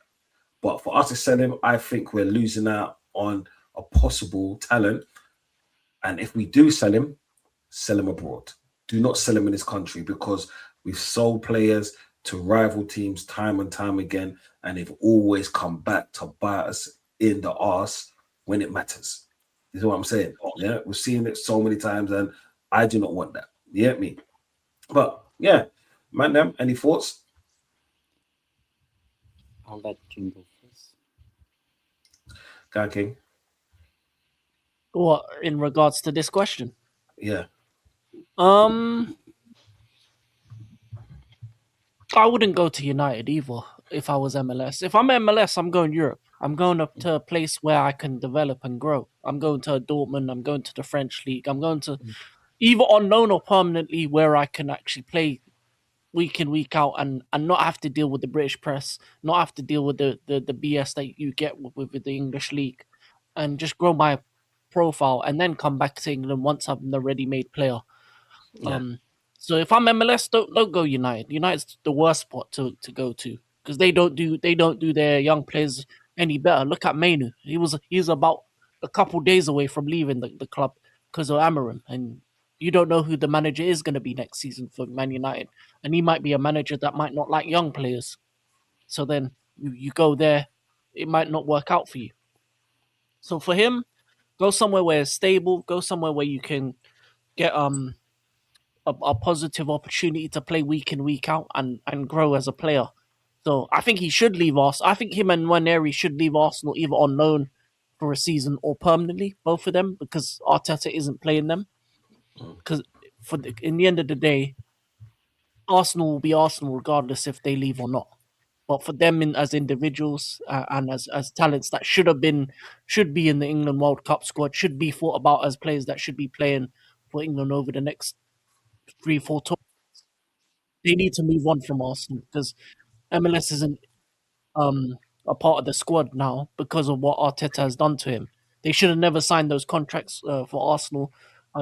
But for us to sell him, I think we're losing out on a possible talent. And if we do sell him abroad. Do not sell him in this country because we've sold players to rival teams time and time again, and they've always come back to bite us in the arse when it matters. This is what I'm saying. Yeah, we've seen it so many times, and I do not want that. You get me? But yeah, man, them, any thoughts? I'll let Jim go first. Guy King? What in regards to this question? Yeah. I wouldn't go to United either if I was MLS. If I'm MLS, I'm going Europe. I'm going up to a place where I can develop and grow. I'm going to Dortmund. I'm going to the French league. I'm going to either on loan or permanently where I can actually play week in, week out and not have to deal with the British press, not have to deal with the BS that you get with the English league, and just grow my profile and then come back to England once I'm the ready-made player. Yeah. So if I'm MLS, don't go United. United's the worst spot to go to because they don't do their young players any better. Look at Mainu. He's about a couple days away from leaving the club because of Amarim, and you don't know who the manager is going to be next season for Man United, and he might be a manager that might not like young players. So then you go there, it might not work out for you. So for him, go somewhere where it's stable. Go somewhere where you can get a positive opportunity to play week in, week out and grow as a player. So I think he should leave Arsenal. I think him and Waneri should leave Arsenal either on loan for a season or permanently, both of them, because Arteta isn't playing them. Because in the end of the day, Arsenal will be Arsenal regardless if they leave or not. But for them as individuals and as talents that should be in the England World Cup squad, should be thought about as players that should be playing for England over the next 3-4 tournaments, they need to move on from Arsenal because MLS isn't a part of the squad now because of what Arteta has done to him. They should have never signed those contracts for Arsenal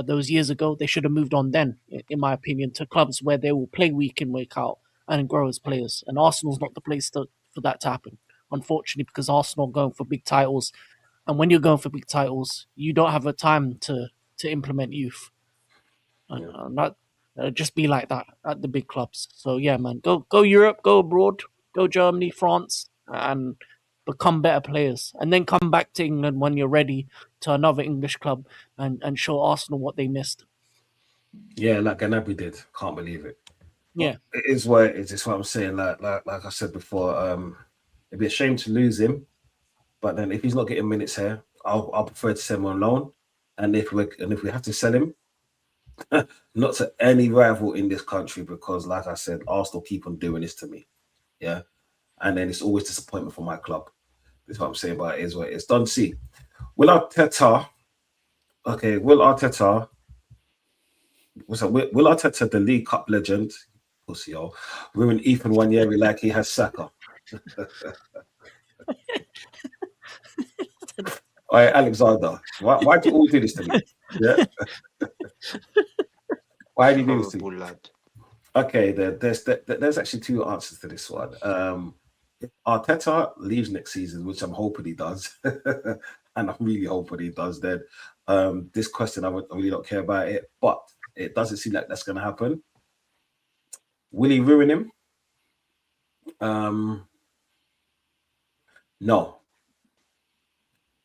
those years ago. They should have moved on then, in my opinion, to clubs where they will play week in, week out and grow as players. And Arsenal's not the place for that to happen, unfortunately, because Arsenal are going for big titles. And when you're going for big titles, you don't have a time to implement youth. And Yeah. not just be like that at the big clubs. So yeah, man, go Europe, go abroad, go Germany, France, and become better players, and then come back to England when you're ready to another English club and show Arsenal what they missed. Yeah, like Gnabry did. Can't believe it. But Yeah, it is what it is. It's what I'm saying. Like I said before, it'd be a shame to lose him. But then if he's not getting minutes here, I'll prefer to send him on loan. And if we have to sell him, not to any rival in this country, because like I said, Arsenal keep on doing this to me. Yeah. And then it's always disappointment for my club. That's what I'm saying, but it is what it is. Don't see. Will Arteta, okay, Will Arteta, what's that? Will Arteta, the League Cup legend, pussy, yo, ruin Ethan Wanyeri like he has Saka? All right, Alexander, why do you all do this to me? Yeah. Why do you do this to me? Horrible lad. Okay, there's actually two answers to this one. If Arteta leaves next season, which I'm hoping he does, and I'm really hoping he does, then this question I really don't care about it, but it doesn't seem like that's going to happen. Will he ruin him? No.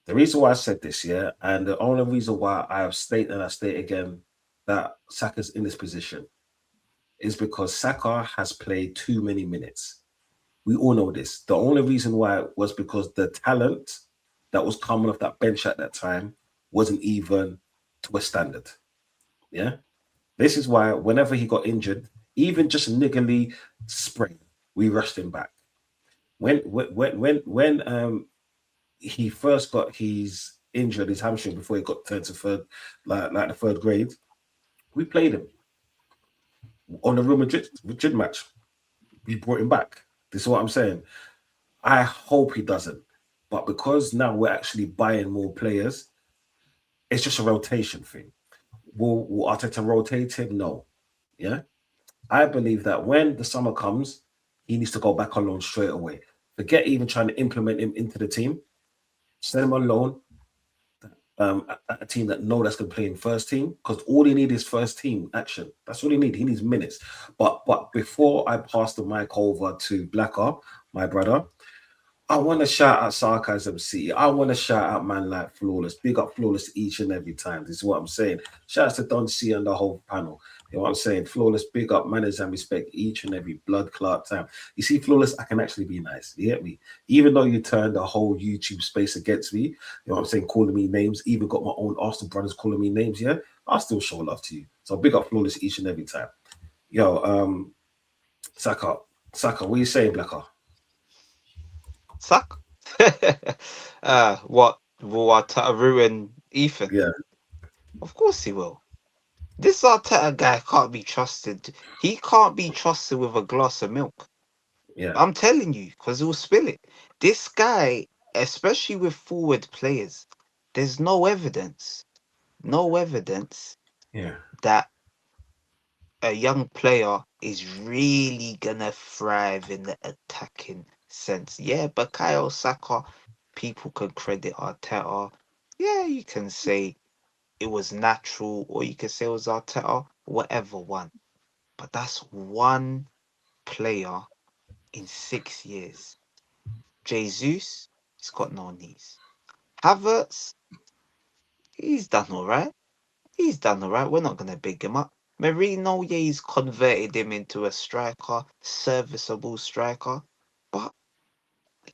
The reason why I said this, yeah, and the only reason why I have stated and I state again that Saka's in this position is because Saka has played too many minutes. We all know this. The only reason why was because the talent that was coming off that bench at that time wasn't even to a standard. Yeah. This is why whenever he got injured, even just niggly sprain, we rushed him back. When he first got his injured, his hamstring before he got turned to third, like the third grade, we played him on the Real Madrid match. We brought him back. This is what I'm saying. I hope he doesn't. But because now we're actually buying more players, it's just a rotation thing. Will Arteta rotate him? No. Yeah. I believe that when the summer comes, he needs to go back on loan straight away. Forget even trying to implement him into the team. Send him on loan. A team that know that's going to play in first team, because all he needs is first team action. That's all he needs. He needs minutes. But before I pass the mic over to Blacker, my brother, I want to shout out Sarcasm City. I want to shout out man like Flawless. Big up Flawless each and every time. This is what I'm saying. Shout out to Don C and the whole panel. You know what I'm saying? Flawless, big up manners and respect each and every blood clot time. You see, Flawless, I can actually be nice. You get me? Even though you turned the whole YouTube space against me, you know what I'm saying, calling me names, even got my own Arsenal brothers calling me names, yeah? I'll still show love to you. So big up Flawless each and every time. Yo, Saka, what are you saying, Blacker? Suck. What will Arteta ruin Ethan? Yeah. Of course he will. This Arteta guy can't be trusted. He can't be trusted with a glass of milk. Yeah. I'm telling you, because he'll spill it. This guy, especially with forward players, there's no evidence Yeah. that a young player is really gonna thrive in the attacking sense. Yeah, but Kyle Saka, people can credit Arteta. Yeah, you can say it was natural, or you can say it was Arteta, whatever one. But that's one player in 6 years. Jesus, he's got no knees. Havertz, he's done all right. He's done all right. We're not going to big him up. Marino, yeah, he's converted him into a striker, serviceable striker. But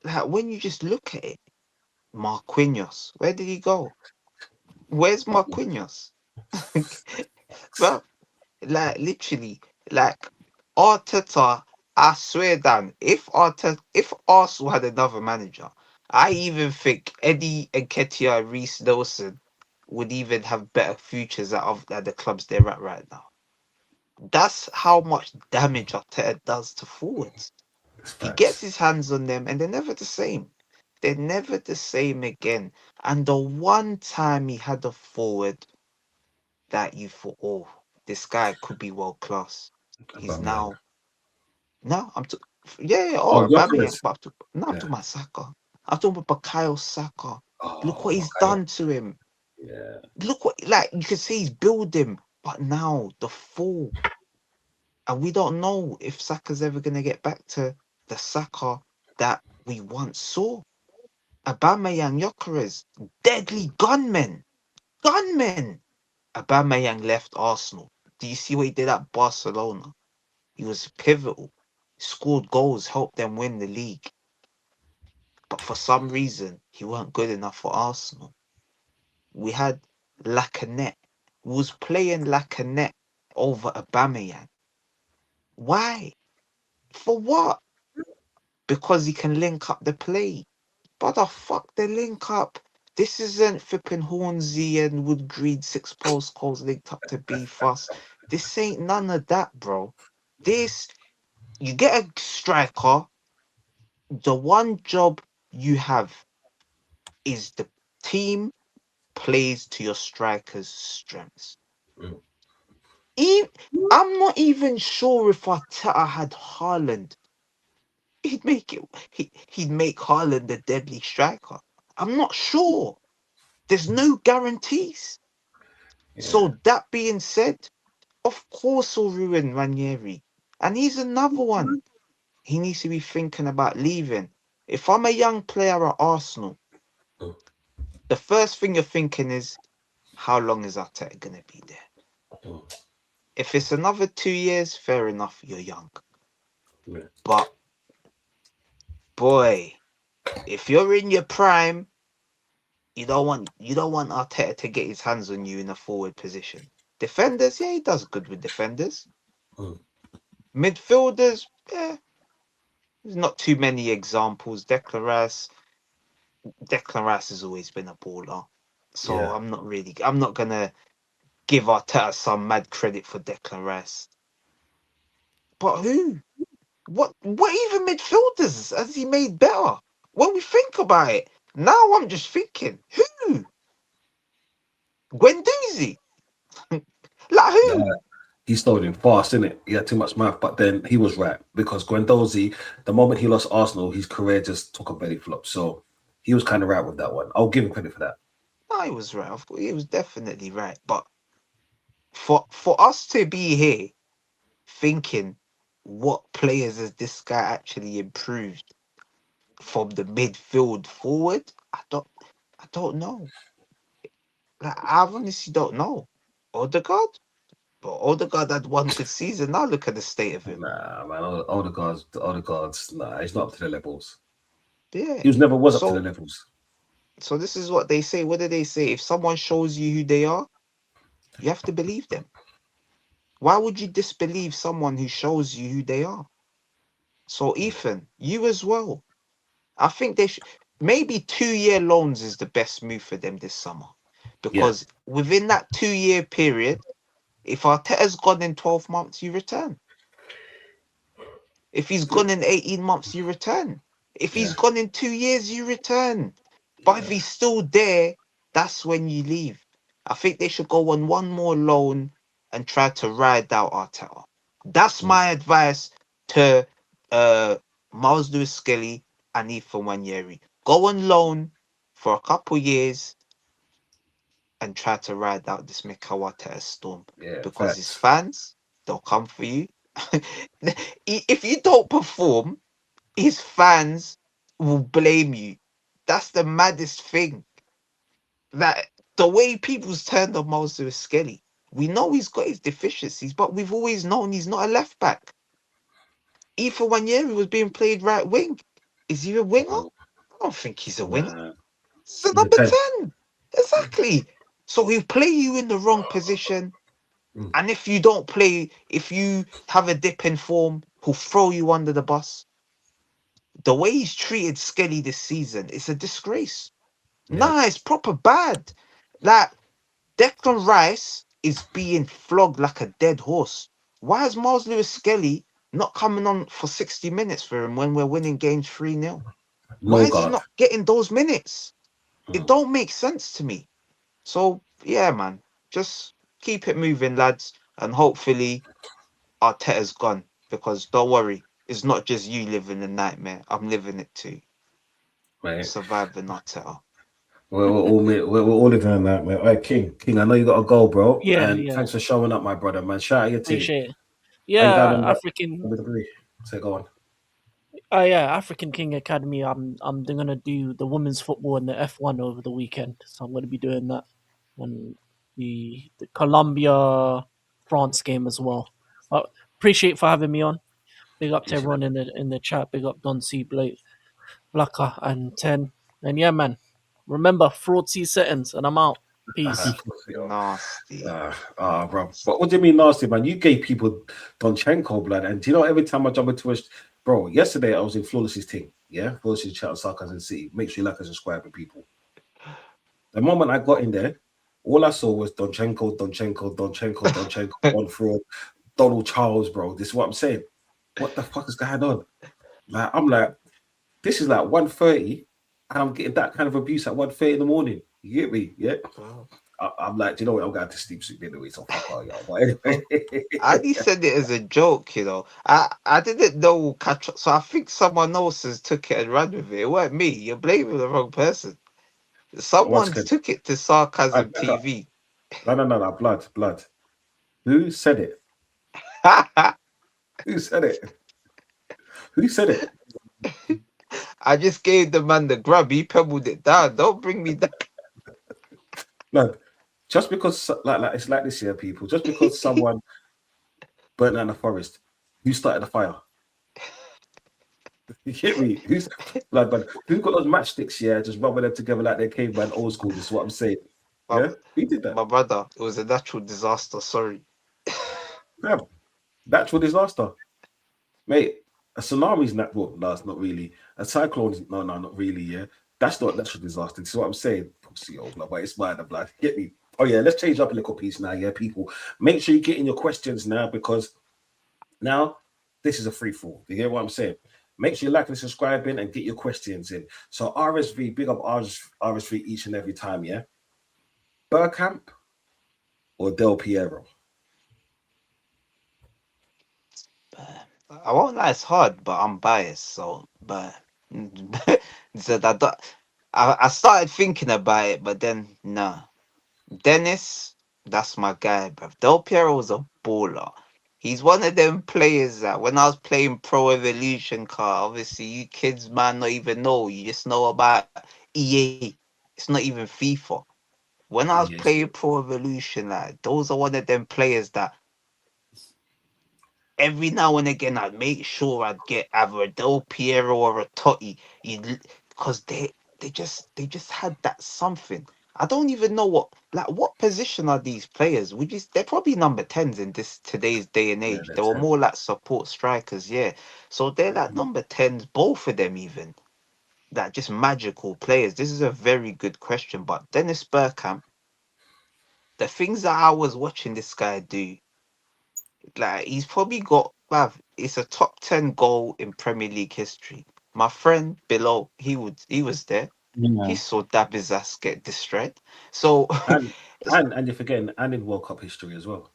like when you just look at it, Marquinhos, where did he go? Where's Marquinhos? Bro, like literally, like Arteta, I swear down, if Arsenal had another manager, I even think Eddie Nketiah and Reece Nelson would even have better futures at the clubs they're at right now. That's how much damage Arteta does to forwards. It's He gets facts. his hands on them and they're never the same. They're never the same again. And the one time he had a forward that you thought, oh, this guy could be world class. He's Aubameyang. now no, yeah, Oh, or Aubameyang, Gyökeres. but I'm Yeah. talking about Saka. I'm talking about Bukayo Saka. Look what Oh, he's okay. done to him. Yeah. Look what, like, you can see he's building, but now the fall, and we don't know if Saka's ever gonna get back to the Saka that we once saw. Aubameyang, Gyökeres, deadly gunmen. Aubameyang left Arsenal. Do you see what he did at Barcelona? He was pivotal, scored goals, helped them win the league. But for some reason, he weren't good enough for Arsenal. We had Lacazette. We was playing Lacazette over Aubameyang. Why? For what? Because he can link up the play. But the fuck the link up? This isn't flipping Hornsey and Woodgreed 6 post calls linked up to B Fuss. This ain't none of that, bro. This, you get a striker, the one job you have is the team plays to your striker's strengths. Mm. E- I'm not even sure if Arteta had Haaland, he'd make Haaland a deadly striker. I'm not sure. There's no guarantees. Yeah. So that being said, of course he'll ruin Ranieri. And he's another one. He needs to be thinking about leaving. If I'm a young player at Arsenal, Mm. the first thing you're thinking is, how long is Arteta gonna be there? Mm. If it's another 2 years, fair enough, you're young. Yeah. But boy, if you're in your prime, you don't want Arteta to get his hands on you in a forward position. Defenders, yeah, he does good with defenders. Mm. Midfielders, yeah, there's not too many examples. Declan Rice has always been a baller. So Yeah. I'm not gonna give Arteta some mad credit for Declan Rice. But who? What even midfielders has he made better? When we think about it, now I'm just thinking, who? Guendouzi? Like Nah, who? he stole him fast, didn't it? He had too much mouth, but then he was right because Guendouzi, the moment he lost Arsenal, his career just took a belly flop. So he was kind of right with that one. I'll give him credit for that. No, he was right. Of course, he was definitely right. But for us to be here thinking, what players has this guy actually improved from the midfield forward? I don't know. Like, I honestly don't know. Odegaard? But Odegaard had one good season. Now look at the state of him. Nah, man, all the guards, nah, he's not up to the levels. Yeah. He was never was up to the So levels. so this is what they say. What do they say? If someone shows you who they are, you have to believe them. Why would you disbelieve someone who shows you who they are? So Ethan, you as well. I think they should, maybe 2 year loans is the best move for them this summer. Yeah, Because within that 2 year period, if Arteta's gone in 12 months, you return. If he's gone in 18 months, you return. If he's yeah, gone in 2 years, you return. But if yeah. he's still there, that's when you leave. I think they should go on one more loan and try to ride out Arteta. That's Mm. my advice to Miles Lewis Skelly and Ethan Wanyeri. Go on loan for a couple years and try to ride out this Mikel Arteta storm Yeah, because his facts. fans, they'll come for you. If you don't perform, his fans will blame you. That's the maddest thing. That the way people's turned on Miles Lewis Skelly. We know he's got his deficiencies, but we've always known he's not a left back. Ethan Wanyeri was being played right wing. Is he a winger? Mm. I don't think he's a winger. Nah, He's a he's a number 10. 10. Exactly. So he'll play you in the wrong position. Mm. And if you don't play, if you have a dip in form, he'll throw you under the bus. The way he's treated Skelly this season, it's a disgrace. Yeah, Nah, it's proper bad. Like, Declan Rice is being flogged like a dead horse. Why is Miles Lewis Skelly not coming on for 60 minutes for him when we're winning games 3-0? Why is he Norgard. not getting those minutes? It Mm. don't make sense to me. So yeah, man, just keep it moving, lads, and hopefully Arteta's gone, because don't worry, it's not just you living the nightmare. I'm living it too. Right. Surviving Arteta. We're all living in that, man. All right, King, I know you got to go, bro. Yeah, And yeah. thanks for showing up, my brother, man. Shout out your team. Appreciate it. Are you down Yeah, in African. WWE? So go on. Yeah, African King Academy. I'm gonna do the women's football and the F1 over the weekend, so I'm gonna be doing that, and the Colombia France game as well. Appreciate for having me on. Big up to Appreciate everyone in the chat. Big up Don C, Blake, Blacka, and 10. And yeah, man. Remember, fraud C settings, and I'm out. Peace. Nasty. Bro. But what do you mean nasty, man? You gave people Donchenko blood, and do you know every time I jump into a bro? Yesterday I was in Flawless's team, yeah, Flawless's chat on Sarcasm City. Make sure you like and subscribe to people. The moment I got in there, all I saw was Donchenko, Don Fraud, Donald Charles, bro. This is what I'm saying. What the fuck is going on? Like, I'm like, this is like 1:30, and I'm getting that kind of abuse at 1:30 in the morning. You get me? Yeah. I'm like, you know what? I'm going to sleep soon anyway, so fuck all y'all. But anyway, Ali said it as a joke, you know. I didn't know catch up, so I think someone else has took it and run with it. It weren't me. You're blaming the wrong person. once Someone's again, took it to Sarcasm back up. TV. No, blood. Who said it? Who said it? Who said it? I just gave the man the grub. He pebbled it down. Don't bring me down. Blood. Just because, like it's like this here, people. Just because someone burnt down the forest, who started the fire? You get me? Who's blood? But who got those matchsticks? Yeah, just rubbing them together like they caveman old school. This is what I'm saying. Yeah, who did that? My brother, it was a natural disaster. Sorry. Yeah, natural disaster, mate. A tsunami's natural. No, it's not really. A cyclone is no, not really. Yeah, that's not natural disaster. This is what I'm saying. Pussy old blood, but it's minor blood. Get me? Oh yeah, let's change up a little piece now. Yeah, people, make sure you get in your questions now, because now this is a free fall. You hear what I'm saying? Make sure you like and subscribing and get your questions in. So RSV, big up RSV each and every time. Yeah, Burkamp or Del Piero? I won't lie, it's hard, but I'm biased. So, but so I started thinking about it, but then nah. Dennis, that's my guy, bruv. Del Piero was a baller. He's one of them players that when I was playing Pro Evolution car, obviously you kids might not even know. You just know about EA. It's not even FIFA. When I was Yes. playing Pro Evolution, like those are one of them players that every now and again I'd make sure I'd get either a Del Piero or a Totti, because they just had that something. I don't even know what position are these players? They're probably number 10s in this today's day and Yeah, age. They that's were it. more like support strikers, yeah. So they're like number 10s, both of them even. That just magical players. This is a very good question. But Dennis Bergkamp, the things that I was watching this guy do, like he's probably got, bruv, it's a top 10 goal in Premier League history. My friend below, he was there. He Yeah. saw Davies ass get destroyed. So And and you're forgetting, and in World Cup history as well.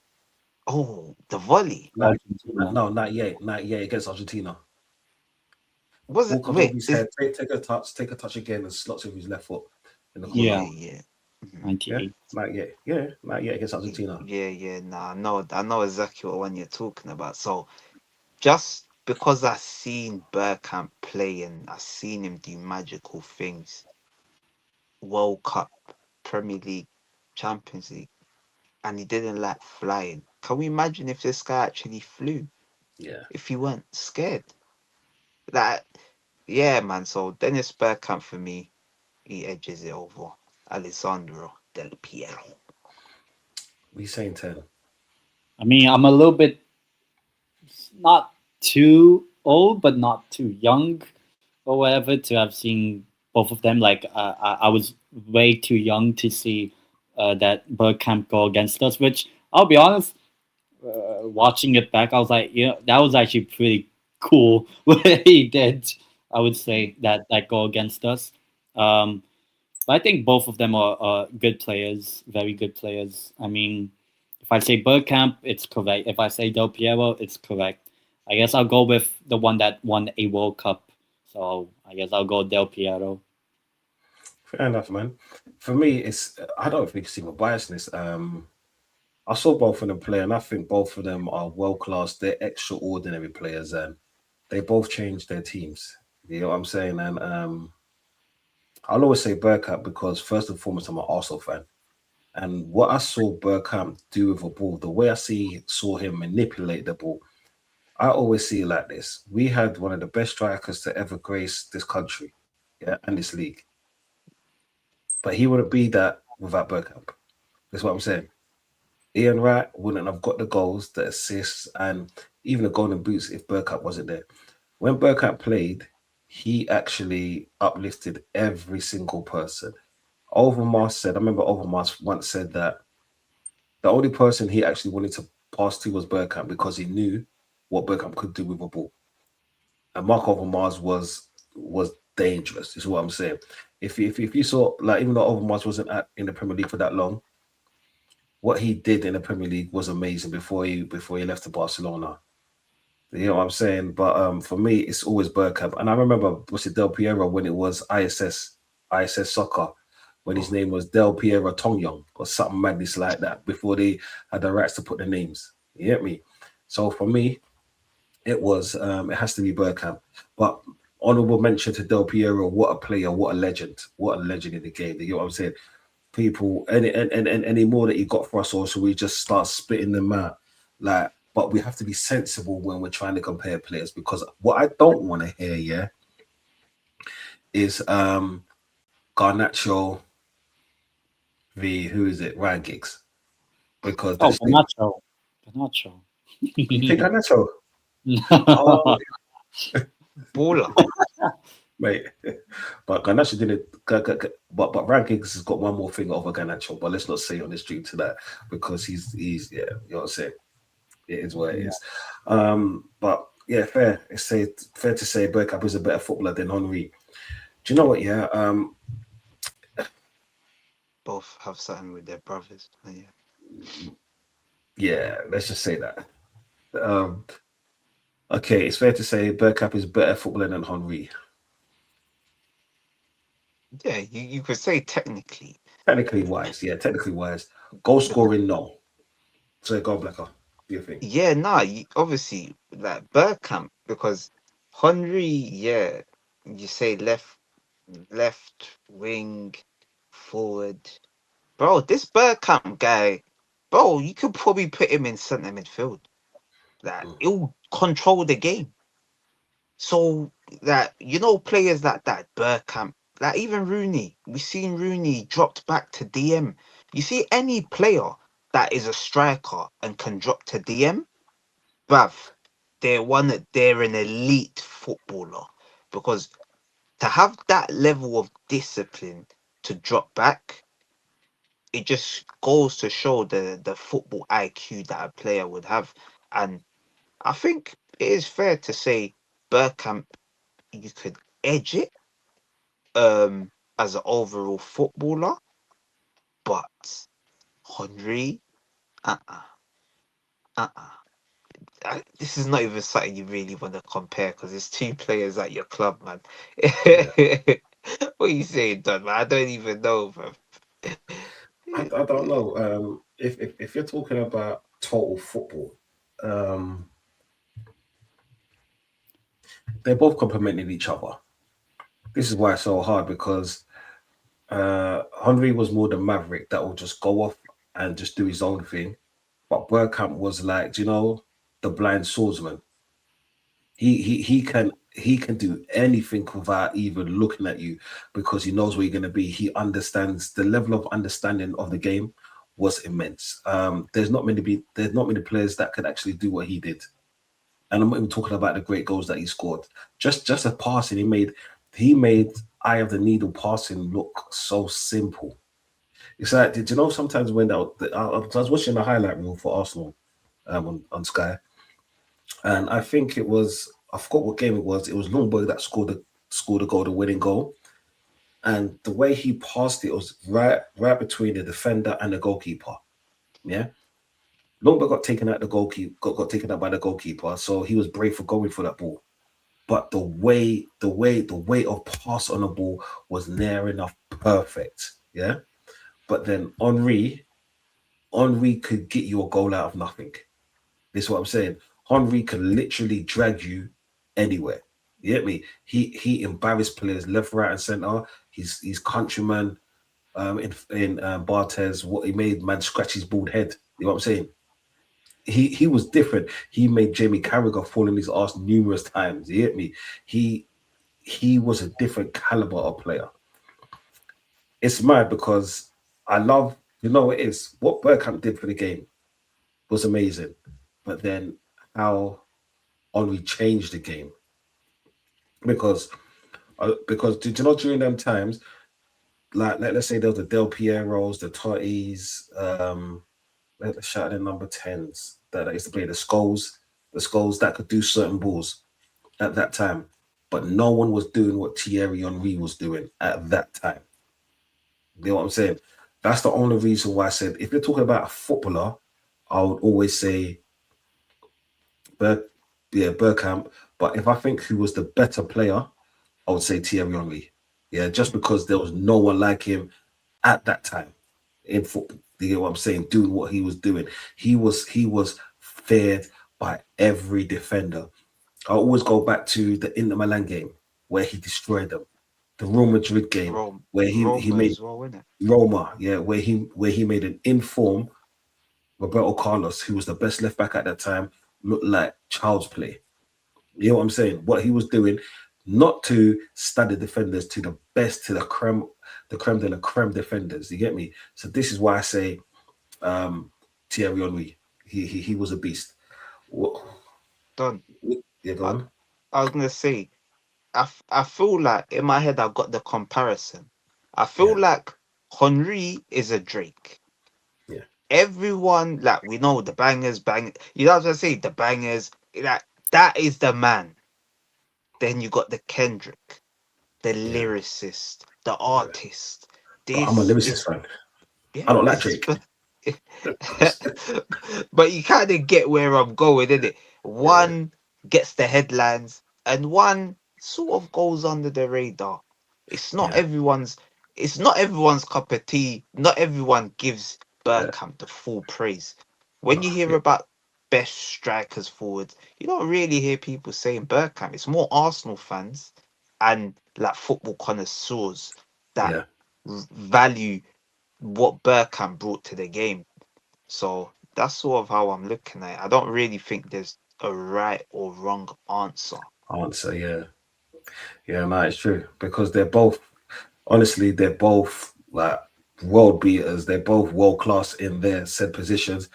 oh, the volley. Argentina. No, not yet against Argentina. Was it Walk up over wait, his is head, take a touch again, and slots with his left foot in the corner. Yeah. yeah. Mhm. 98. Not yet against Argentina. Yeah. Nah, I know exactly what one you're talking about. So just because I seen Bergkamp play and I seen him do magical things, World Cup, Premier League, Champions League, and he didn't like flying. Can we imagine if this guy actually flew? Yeah. If he weren't scared? Like, yeah, man. So Dennis Bergkamp for me, he edges it over Alessandro Del Piero. We saying 10. I mean, I'm a little bit not too old, but not too young or whatever to have seen both of them. Like, I was way too young to see that Bergkamp go against us, which I'll be honest, watching it back, I was like, yeah, that was actually pretty cool what he did. I would say that goal against us. But I think both of them are good players, very good players. I mean, if I say Bergkamp, it's correct. If I say Del Piero, it's correct. I guess I'll go with the one that won a World Cup. So I guess I'll go Del Piero. Fair enough, man. For me, it's I don't think it's even biasness. I saw both of them play, and I think both of them are world class. They're extraordinary players, and they both changed their teams. You know what I'm saying? And I'll always say Bergkamp because first and foremost, I'm an Arsenal fan. And what I saw Bergkamp do with a ball, the way saw him manipulate the ball, I always see it like this. We had one of the best strikers to ever grace this country, yeah, and this league. But he wouldn't be that without Bergkamp. That's what I'm saying. Ian Wright wouldn't have got the goals, the assists, and even the golden boots if Bergkamp wasn't there. When Bergkamp played, he actually uplifted every single person. Overmars said, I remember Overmars once said that the only person he actually wanted to pass to was Bergkamp because he knew what Bergkamp could do with a ball. And Mark Overmars was dangerous, is what I'm saying. If you saw, like, even though Overmars wasn't in the Premier League for that long, what he did in the Premier League was amazing before he left to Barcelona. You know what I'm saying? But for me, it's always Bergkamp. And I remember, was it Del Piero when it was ISS Soccer, when his name was Del Piero Tongyong or something madness like that, before they had the rights to put the names. You get me? So for me, it has to be Bergkamp. But honorable mention to Del Piero, what a player, what a legend in the game. You know what I'm saying? People, any more that you got for us, or should we just start spitting them out? Like, but we have to be sensible when we're trying to compare players, because what I don't want to hear, yeah, is Garnacho v who is it? Ryan Giggs. Because Garnacho. You think Garnacho? Oh, Baller. mate. But Garnacho didn't. But Ryan Giggs has got one more thing over Garnacho. But let's not say on the street to that, because he's yeah, you know what I'm saying. It is what it is. But yeah, fair. It's fair to say Bergkamp is a better footballer than Henry. Do you know what? Yeah. Both have something with their brothers. Yeah. Yeah. Let's just say that. Okay, it's fair to say Bergkamp is a better footballer than Henry. Yeah, you could say technically. Technically wise, yeah. Technically wise. Goal scoring, no. So go Blacker. Do you think? Yeah, nah, obviously like Bergkamp, because Henry, yeah, you say left wing, forward. Bro, this Bergkamp guy, bro, you could probably put him in centre midfield. Like, he'll control the game. So that, players like that, Bergkamp, like even Rooney, we've seen Rooney dropped back to DM. You see any player that is a striker and can drop to DM, bruv, they're an elite footballer, because to have that level of discipline to drop back, it just goes to show the football IQ that a player would have. And I think it is fair to say Bergkamp, you could edge it as an overall footballer, but Henry, uh-uh, uh-uh. This is not even something you really want to compare, because it's two players at your club, man. What are you saying, Don? Man? I don't even know, bro. I don't know. If you're talking about total football, they're both complementing each other. This is why it's so hard, because Henry was more the maverick that will just go off and just do his own thing. But Bergkamp was like, the blind swordsman. He can do anything without even looking at you, because he knows where you're going to be. He understands the level of understanding of the game was immense. There's not many players that could actually do what he did. And I'm not even talking about the great goals that he scored. Just a passing he made eye of the needle passing look so simple. It's like, did you know sometimes when I was watching the highlight reel for Arsenal, on Sky, and I think it was, I forgot what game it was. It was Lundberg that scored a goal, the winning goal, and the way he passed it was right between the defender and the goalkeeper. Yeah, Lundberg got taken out the goalkeeper, got taken out by the goalkeeper, so he was brave for going for that ball. But the way of pass on the ball was near enough perfect. Yeah, but then Henri could get you a goal out of nothing. This is what I'm saying. Henri can literally drag you anywhere. You get me? He embarrassed players left, right, and center. His countryman in Barthez, what he made man scratch his bald head. You know what I'm saying? He was different. He made Jamie Carragher fall in his arse numerous times. You get me? He was a different caliber of player. It's mad because I love, you know, it is what Bergkamp did for the game was amazing, but then how Henry changed the game because did you know during them times, like let's say there was the Del Pieros, the Totties, let's shout out the number 10s that used to play the skulls that could do certain balls at that time, but no one was doing what Thierry Henry was doing at that time. You know what I'm saying? That's the only reason why I said if you're talking about a footballer, I would always say Bergkamp. But if I think who was the better player, I would say Thierry Henry. Yeah, just because there was no one like him at that time in football. You know what I'm saying? Doing what he was doing. He was feared by every defender. I always go back to the Inter Milan game where he destroyed them. The Real Madrid game where he made as well, wasn't it? Roma, yeah, where he made an informed Roberto Carlos, who was the best left back at that time, look like child's play. You know what I'm saying? What he was doing, not to study defenders to the best, to the creme de la creme defenders. You get me? So this is why I say Thierry Henry. He was a beast. What? Done. Yeah, go on. I was gonna say, I feel like in my head I've got the comparison. I feel like Henry is a Drake. Yeah. Everyone, like, we know the bangers, bang. You know what I'm saying? The bangers, like, that is the man. Then you got the Kendrick, the lyricist, the artist. But I'm a This lyricist is, fan. yeah, I don't like this is. Drake. But you kind of get where I'm going, innit? One gets the headlines, and one sort of goes under the radar. It's not Yeah. everyone's. It's not everyone's cup of tea. Not everyone gives Bergkamp the full praise. When you hear about best strikers forward, you don't really hear people saying Bergkamp. It's more Arsenal fans and like football connoisseurs that Yeah. value what Bergkamp brought to the game. So that's sort of how I'm looking at it. I don't really think there's a right or wrong answer. Answer, yeah. Yeah, no, it's true. Because they're both honestly, they're both like world beaters. They're both world class in their said positions.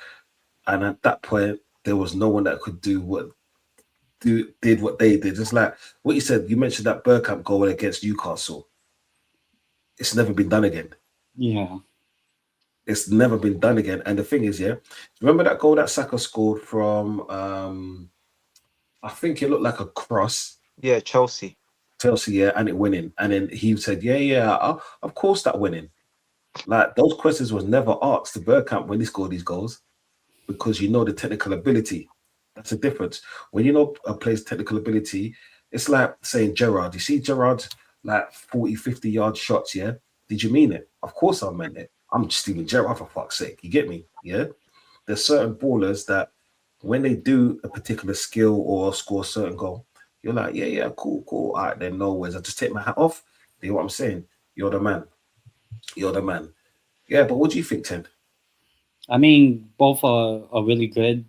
And at that point, there was no one that could did what they did. Just like what you said, you mentioned that Bergkamp goal against Newcastle. It's never been done again. Yeah. It's never been done again. And the thing is, yeah, remember that goal that Saka scored from I think it looked like a cross. Yeah, Chelsea, yeah, and it went in. And then he said, of course that went in. Like those questions was never asked to Bergkamp when he scored these goals because you know the technical ability. That's the difference. When you know a player's technical ability, it's like saying Gerrard. You see Gerrard like 40, 50-yard shots, yeah? Did you mean it? Of course I meant it. I'm Steven Gerrard for fuck's sake. You get me? Yeah? There's certain ballers that when they do a particular skill or score a certain goal, you're like, yeah, cool. All right, then no worries. I just take my hat off. You know what I'm saying? You're the man. Yeah, but what do you think, Ted? I mean, both are really good,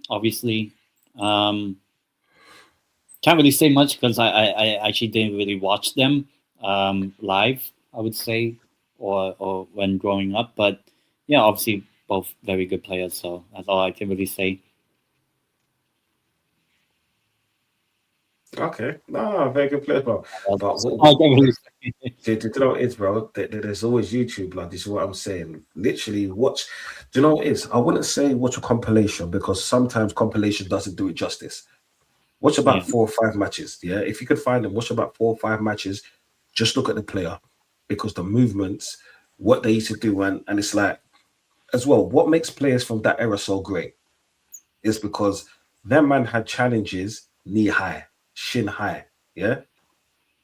obviously. Can't really say much because I actually didn't really watch them live, I would say, or when growing up. But yeah, obviously both very good players, so that's all I can really say. Okay, no, very good player, bro. But I get what you're saying. do you know what it is, bro? There's always YouTube, like this is what I'm saying. Literally, watch. Do you know what it is? I wouldn't say watch a compilation because sometimes compilation doesn't do it justice. Watch Yeah. about 4 or 5 matches. Yeah, if you could find them, watch about 4 or 5 matches. Just look at the player because the movements, what they used to do, and it's like as well. What makes players from that era so great is because their man had challenges knee high, shin high. Yeah,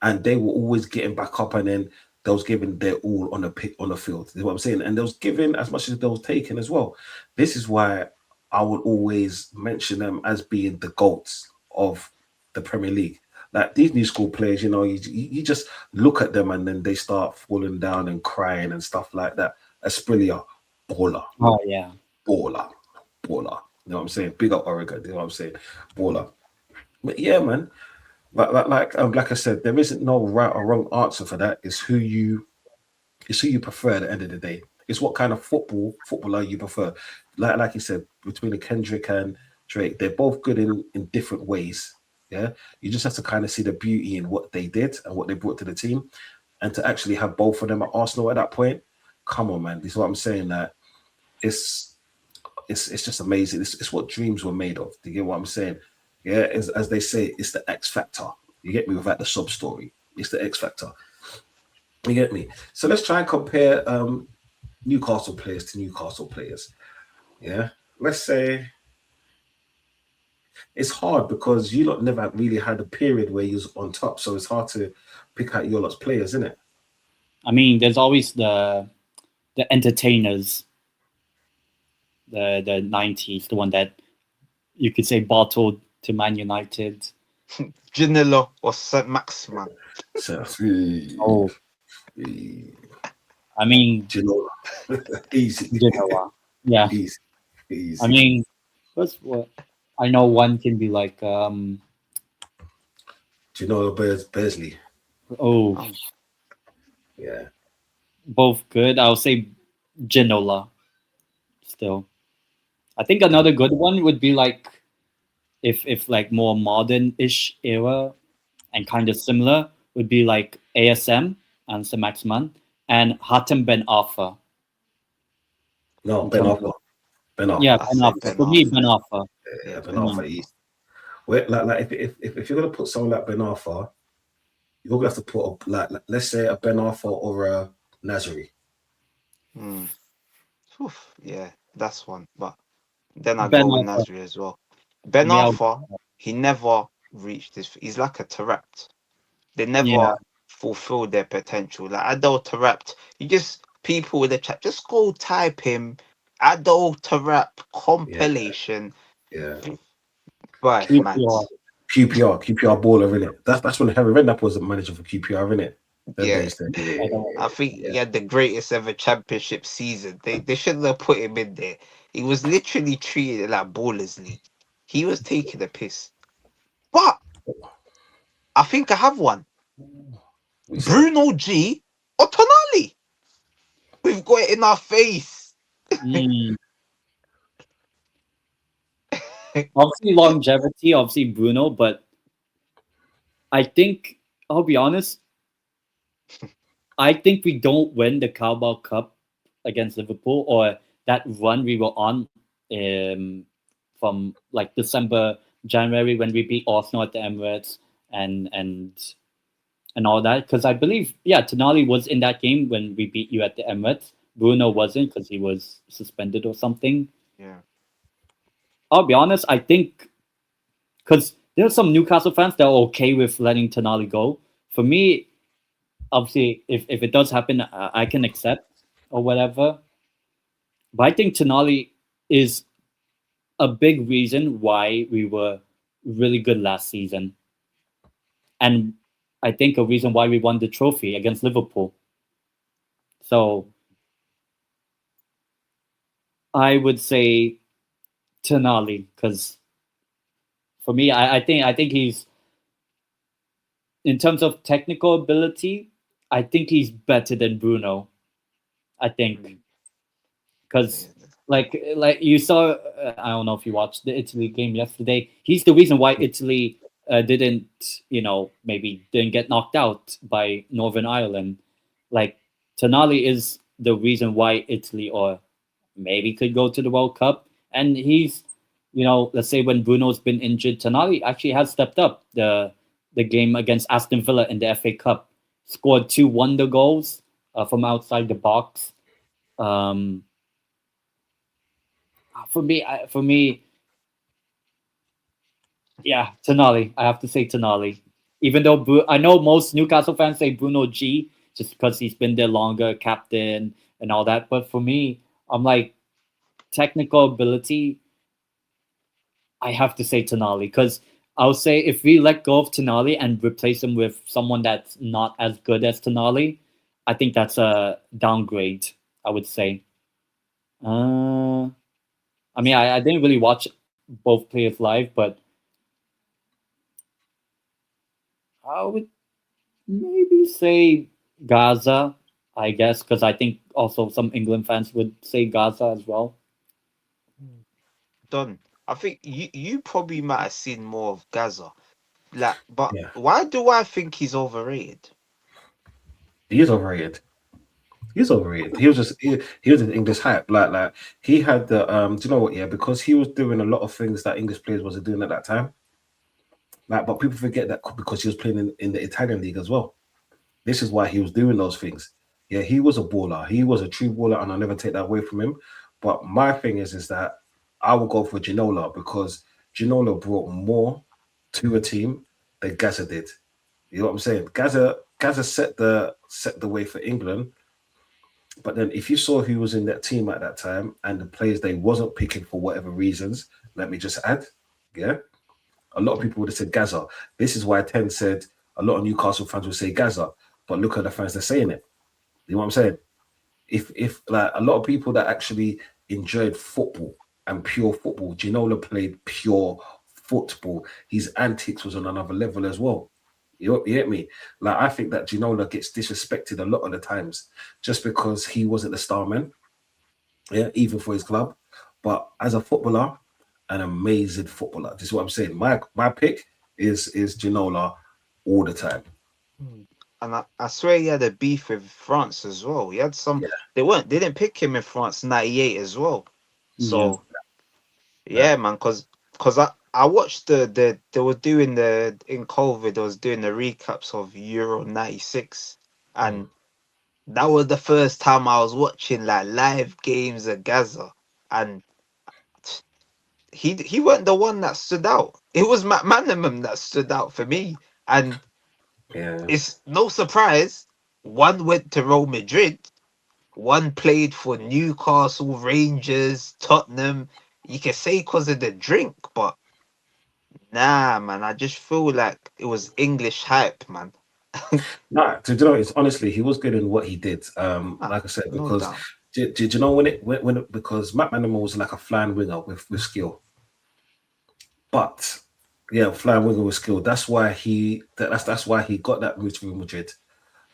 and they were always getting back up, and then they was giving their all on the on the field. Is what I'm saying, and they was giving as much as they was taking as well. This is why I would always mention them as being the goats of the Premier League. Like these new school players, you just look at them and then they start falling down and crying and stuff like that. Asprilia, baller, Oh yeah. baller, baller. You know what I'm saying? Big up Oregon. You know what I'm saying? Baller. But yeah, man, like I said, there isn't no right or wrong answer for that. It's who you prefer at the end of the day. It's what kind of footballer you prefer. Like you said, between the Kendrick and Drake, they're both good in different ways. Yeah, you just have to kind of see the beauty in what they did and what they brought to the team, and to actually have both of them at Arsenal at that point. Come on, man. This is what I'm saying. That it's it's just amazing. It's what dreams were made of. Do you get what I'm saying? Yeah, as they say, it's the X factor. You get me without the sub story. It's the X factor. You get me? So let's try and compare Newcastle players to Newcastle players. Yeah. Let's say it's hard because you lot never really had a period where you was on top. So it's hard to pick out your lot's players, isn't it? I mean, there's always the entertainers, the 90s, the one that you could say bottled to Man United. Janela or Saint Maximin. So Oh, I mean, Ginola. Easy. Genoa. Yeah. Easy. Easy. I mean, what's what? I know one can be like, Ginola Beardsley. oh, Yeah. both good. I'll say Genola still. I think another good one would be like if like more modern-ish era and kind of similar would be like ASM and Sir Maximan and Hatem Ben Arfa. No, In Ben terms Arfa. of, Ben yeah, Arfa. I Ben say Arfa. Ben For me, Arfa. Ben Arfa. Yeah, Ben Ben Arfa. Arfa. Easy. Wait, like if you're gonna put someone like Ben Arfa, you're gonna have to put let's say a Ben Arfa or a Nazari. Mm. Oof, yeah, that's one. But then I Ben go with Arfa. Nasri as well. For Ben me, Arfa, he never reached this. He's like a Tarept. They yeah, never fulfilled their potential. Like Adol Tarept, you just people with the chat, just go type him Adol Tarept Yeah, compilation. yeah. Right, man. QPR. QPR baller, innit? That's when Harry Redknapp was the manager for QPR, innit? Them Yeah. days there. I don't. I think Yeah. he had the greatest ever championship season. They shouldn't have put him in there. He was literally treated like Ballers League. He was taking a piss. But I think I have one. We said Bruno G or Tonali. We've got it in our face. Mm. Obviously, longevity, obviously Bruno, but I think I'll be honest. I think we don't win the Carabao Cup against Liverpool or that run we were on from like December, January when we beat Arsenal at the Emirates and all that. Because I believe, yeah, Tonali was in that game when we beat you at the Emirates. Bruno wasn't because he was suspended or something. Yeah. I'll be honest, I think because there are some Newcastle fans that are okay with letting Tonali go. For me, obviously, if it does happen, I can accept or whatever. But I think Tonali is a big reason why we were really good last season. And I think a reason why we won the trophy against Liverpool. So I would say Tonali because for me, I think he's in terms of technical ability, I think he's better than Bruno. I think because like you saw, I don't know if you watched the Italy game yesterday. He's the reason why Italy didn't, maybe didn't get knocked out by Northern Ireland. Like Tonali is the reason why Italy or maybe could go to the World Cup. And he's, let's say when Bruno's been injured, Tonali actually has stepped up the game against Aston Villa in the FA Cup, scored 2 wonder goals from outside the box. For me, yeah, Tonali. I have to say Tonali. Even though I know most Newcastle fans say Bruno G just because he's been there longer, captain and all that. But for me, I'm like technical ability. I have to say Tonali because I'll say if we let go of Tonali and replace him with someone that's not as good as Tonali, I think that's a downgrade. I would say. I mean, I didn't really watch both players live, but I would maybe say Gaza, I guess, because I think also some England fans would say Gaza as well. Don, I think you probably might have seen more of Gaza. Like, but Yeah, why do I think he's overrated? he is overrated. He's overrated. He was an English hype. Like he had the do you know what? Yeah, because he was doing a lot of things that English players wasn't doing at that time. Like, but people forget that because he was playing in the Italian league as well. This is why he was doing those things. Yeah, he was a baller. He was a true baller, and I'll never take that away from him. But my thing is that I will go for Ginola because Ginola brought more to a team than Gaza did. You know what I'm saying? Gaza set the way for England. But then if you saw who was in that team at that time and the players they wasn't picking for whatever reasons, let me just add, yeah, a lot of people would have said Gaza. This is why Ten said a lot of Newcastle fans would say Gaza, but look at the fans that's saying it. You know what I'm saying? If like a lot of people that actually enjoyed football and pure football, Ginola played pure football. His antics was on another level as well. You get me? Like I think that Ginola gets disrespected a lot of the times just because he wasn't the star man, yeah, even for his club. But as a footballer, an amazing footballer. This is what I'm saying. My pick is Ginola all the time. And I swear he had a beef with France as well. He had some. Yeah, They didn't pick him in France '98 as well. Yeah. So yeah, man. Because I watched they were doing the in COVID. They was doing the recaps of Euro '96, and that was the first time I was watching like live games of Gaza, and he weren't the one that stood out. It was McManaman that stood out for me, and yeah, it's no surprise. One went to Real Madrid, one played for Newcastle, Rangers, Tottenham. You can say because of the drink, but nah, man. I just feel like it was English hype, man. nah. To you know, it's honestly he was good in what he did. Ah, Like I said, no because doubt. did you know when it because Matt Manimal was like a flying winger with skill, but yeah, flying winger with skill. That's why he got that move to Real Madrid.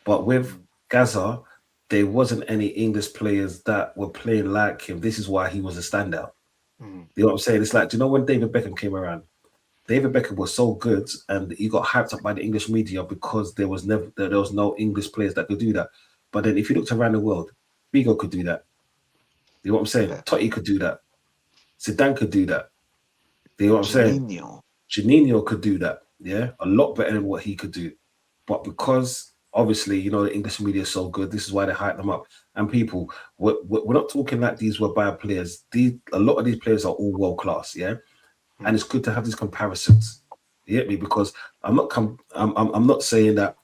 But with Gaza, there wasn't any English players that were playing like him. This is why he was a standout. Mm, You know what I'm saying? It's like, do you know when David Beckham came around? David Beckham was so good, and he got hyped up by the English media because there was no English players that could do that. But then if you looked around the world, Figo could do that. You know what I'm saying? fair. Totti could do that. Zidane could do that. You know what I'm saying? Juninho. Janino could do that, yeah, a lot better than what he could do. But because obviously, you know, the English media is so good, this is why they hype them up. And people, we're not talking like these were bad players. A lot of these players are all world class, yeah. And it's good to have these comparisons. You get me? Because I'm not saying that.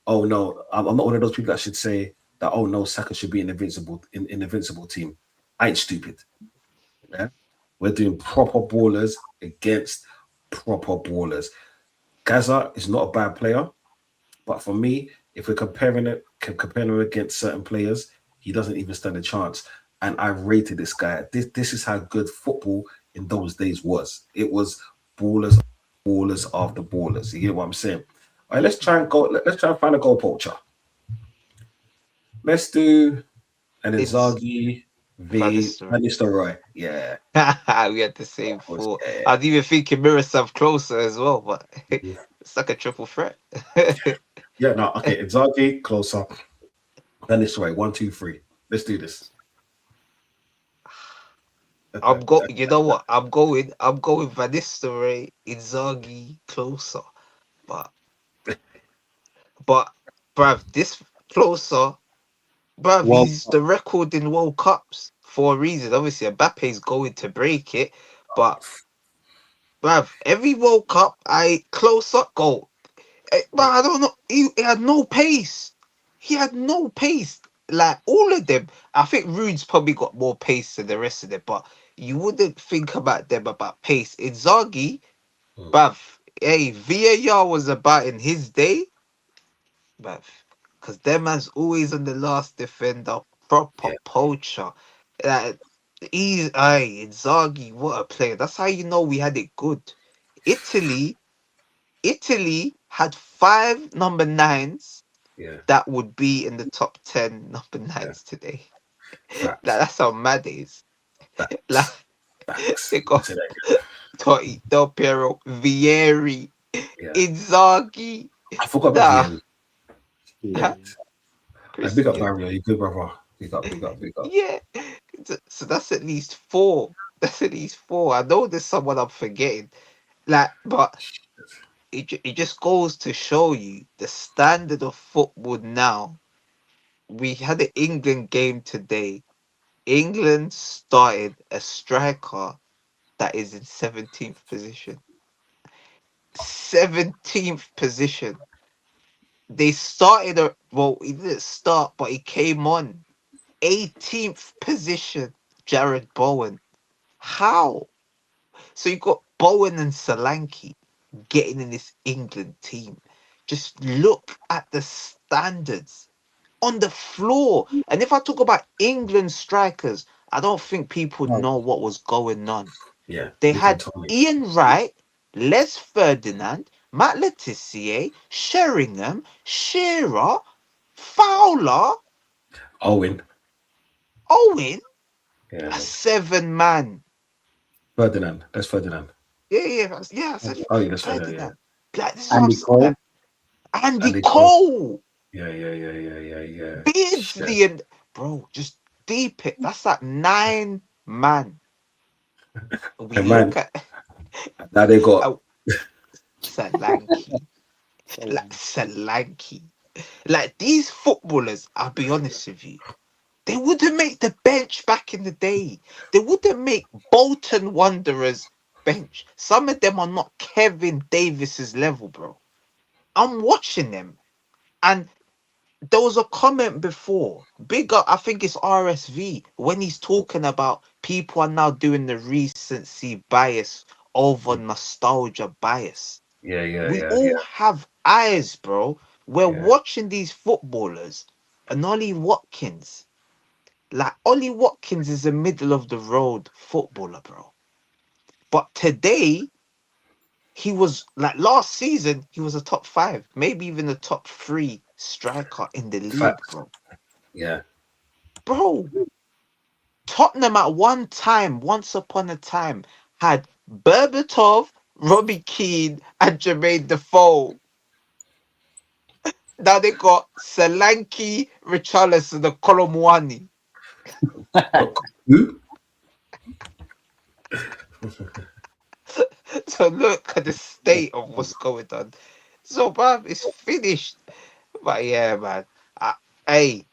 Oh no, I'm not one of those people that should say that. Oh no, Saka should be an invincible team. I ain't stupid. Yeah, we're doing proper ballers against proper ballers. Gaza is not a bad player, but for me, if we're comparing him against certain players, he doesn't even stand a chance. And I rated this guy. This is how good football in those days was. It was ballers, ballers after ballers. You get what I'm saying? All right, let's try and go. Let's try and find a goal poacher. Let's do an It's Inzaghi Van Nistelrooy. Yeah. We had the same Of course, thought. yeah. I was even thinking Miroslav closer as well, but Yeah. it's like a triple threat. Yeah, no, okay. Inzaghi, closer. Van Nistelrooy, 1, 2, 3. Let's do this. You know what? I'm going Van Nistelrooy, Inzaghi, closer. But, but, bruv, this closer, bruv, Well, he's the record in World Cups for a reason. Obviously, Mbappe's going to break it, but, bruv, every World Cup, close up goal. But I don't know. He had no pace. He had no pace. Like all of them. I think Rude's probably got more pace than the rest of them, but you wouldn't think about them about pace. Inzaghi, Mm. bruv, hey, VAR was about in his day, bruv. Because them man's always on the last defender, proper Yeah, poacher. Like, Inzaghi, what a player. That's how you know we had it good. Italy Italy had 5 number 9s yeah, that would be in the top 10 number yeah. nines today. Like, Facts. that's how mad it is. Like, Facts. Facts. they Let me got say that Totti, Del Piero, Vieri, again. Yeah. Inzaghi, I forgot about nah, Vieira. yeah. huh? Shit. And big up Christian. Mario, you good brother. Big up, big up, big up. Yeah. So that's at least 4. That's at least 4. I know there's someone I'm forgetting. Like, but it just goes to show you the standard of football now. We had an England game today. England started a striker that is in 17th position. 17th position. They started well, he didn't start, but he came on. 18th position, Jared Bowen. How? So you got Bowen and Solanke getting in this England team. Just look at the standards on the floor. And if I talk about England strikers, I don't think people Oh, know what was going on. Yeah, They Luke and had Tony. Ian Wright, Les Ferdinand, Matt Letitia, Sheringham, Shearer, Fowler, Owen. Owen, Yeah, a man. 7 man. Ferdinand. That's Ferdinand. Yeah. I said Oh, yeah, that's Ferdinand. Yeah. Ferdinand. Like this is what I'm Andy saying. Cole. Like, Andy Andy Cole. Cole, Yeah. Shit. Beardsley, and bro, just deep it. That's like 9 man. We And man, look at now they got oh, Solanke, So, like Solanke. Like these footballers, I'll be honest with you, they wouldn't make the bench back in the day. They wouldn't make Bolton Wanderers bench. Some of them are not Kevin Davis's level, bro. I'm watching them, and there was a comment before. Big up, I think it's RSV, when he's talking about people are now doing the recency bias over nostalgia bias. We all have eyes, bro. We're yeah. watching these footballers, and Ollie Watkins. Like Ollie Watkins is a middle of the road footballer, bro. But today, he was like last season, he was a top 5, maybe even a top 3 striker in the league, Facts. bro. Yeah. Bro, Tottenham at one time, once upon a time, had Berbatov, Robbie Keane, and Jermaine Defoe. Now they got Solanke, Richarlison, and Kolomwani. Who? So look at the state of what's going on. So, bruv, it's finished. But yeah, man. I, hey,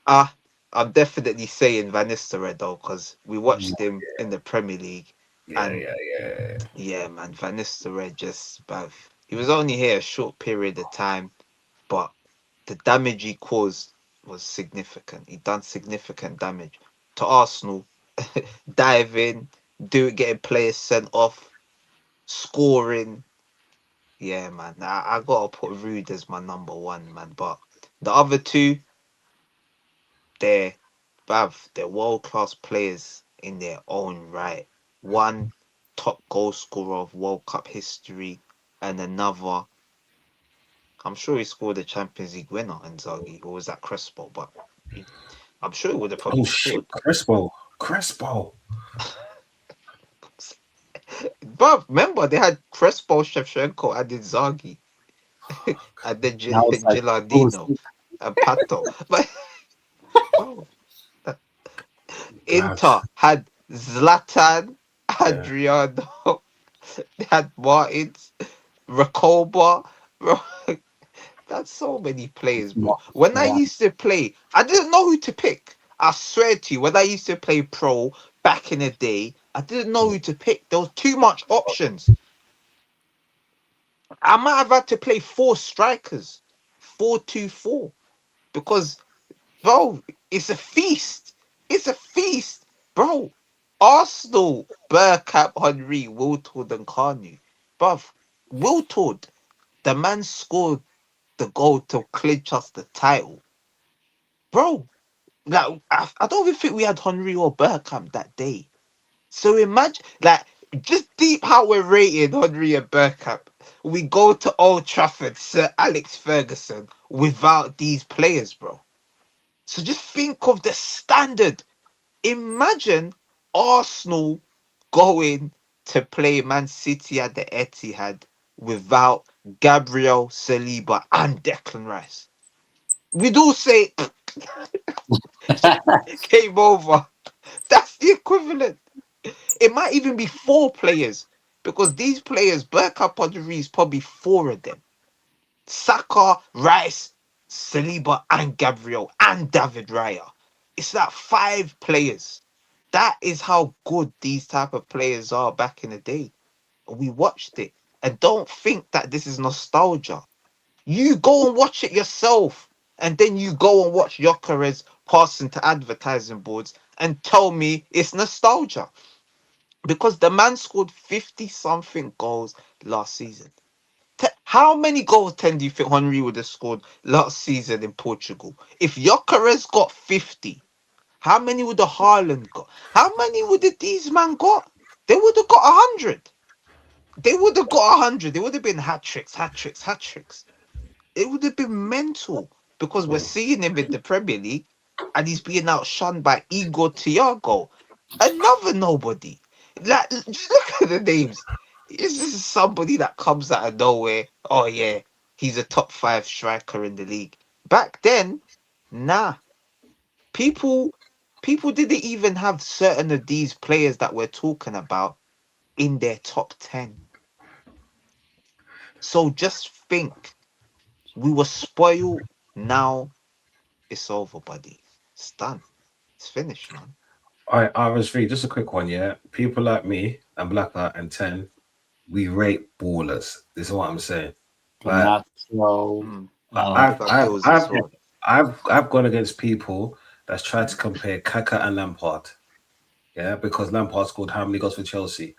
uh, I'm definitely saying Van Nistelrooy though, because we watched him in the Premier League, and Yeah. yeah, man, Van Nistelrooy just, bruv, he was only here a short period of time, but the damage he caused was significant. He done significant damage to Arsenal. Diving, getting players sent off, scoring. Yeah, man. I gotta put Rude as my number 1, man. But the other two, they're they're world class players in their own right. One top goal scorer of World Cup history, and another, I'm sure he scored the Champions League winner, Inzaghi, or was that Crespo? But he, I'm sure he would have probably Oh shit, scored. Crespo. But remember, they had Crespo, Shevchenko, and Inzaghi, and then Now it's like, oh, Gilardino and Pato. But bro, Lad. Inter had Zlatan, Yeah. Adriano, they had Martins, Rakoba. Bro, that's so many players, bro. When I yeah. used to play, I didn't know who to pick. I swear to you, when I used to play pro back in the day, I didn't know who to pick. There was too much options. I might have had to play 4 strikers, 4-2-4, because bro, it's a feast. It's a feast, bro. Arsenal, Bergkamp, Henry, Wiltord, and Carney. Bruv, Wiltord, the man scored the goal to clinch us the title. Bro, like, I don't even think we had Henry or Bergkamp that day. So imagine, like, just deep how we're rating Henry and Bergkamp. We go to Old Trafford, Sir Alex Ferguson, without these players, bro. So just think of the standard. Imagine Arsenal going to play Man City at the Etihad without Gabriel, Saliba, and Declan Rice. We'd all say game over. That's the equivalent. It might even be 4 players because these players, Bergkamp, Podri, is probably 4 of them. Saka, Rice, Saliba, and Gabriel, and David Raya. It's like 5 players. That is how good these type of players are back in the day. We watched it. And don't think that this is nostalgia. You go and watch it yourself. And then you go and watch Jokeres passing to advertising boards and tell me it's nostalgia. Because the man scored 50 something goals last season. How many goals 10 do you think Henry would have scored last season in Portugal? If Jokeres got 50, how many would the Haaland got? How many would these man got? They would have got 100. They would have got 100. They would have been hat tricks, hat tricks, hat tricks. It would have been mental because we're seeing him in the Premier League and he's being outshunned by Igor Thiago, another nobody. Like, just look at the names. It's just somebody that comes out of nowhere. Oh yeah, he's a top 5 striker in the league. Back then, nah. People, people didn't even have certain of these players that we're talking about in their top 10. So just think, we were spoiled. Now it's over, buddy. It's done. It's finished, man. All right, RSV, just a quick one, yeah. People like me and Blacker and 10, we rate ballers. This is what I'm saying. Like Garnacho. Mm. Uh, I've That I've kills it I've as well. I've gone against people that's tried to compare Kaka and Lampard. Yeah, because Lampard scored how many goals for Chelsea?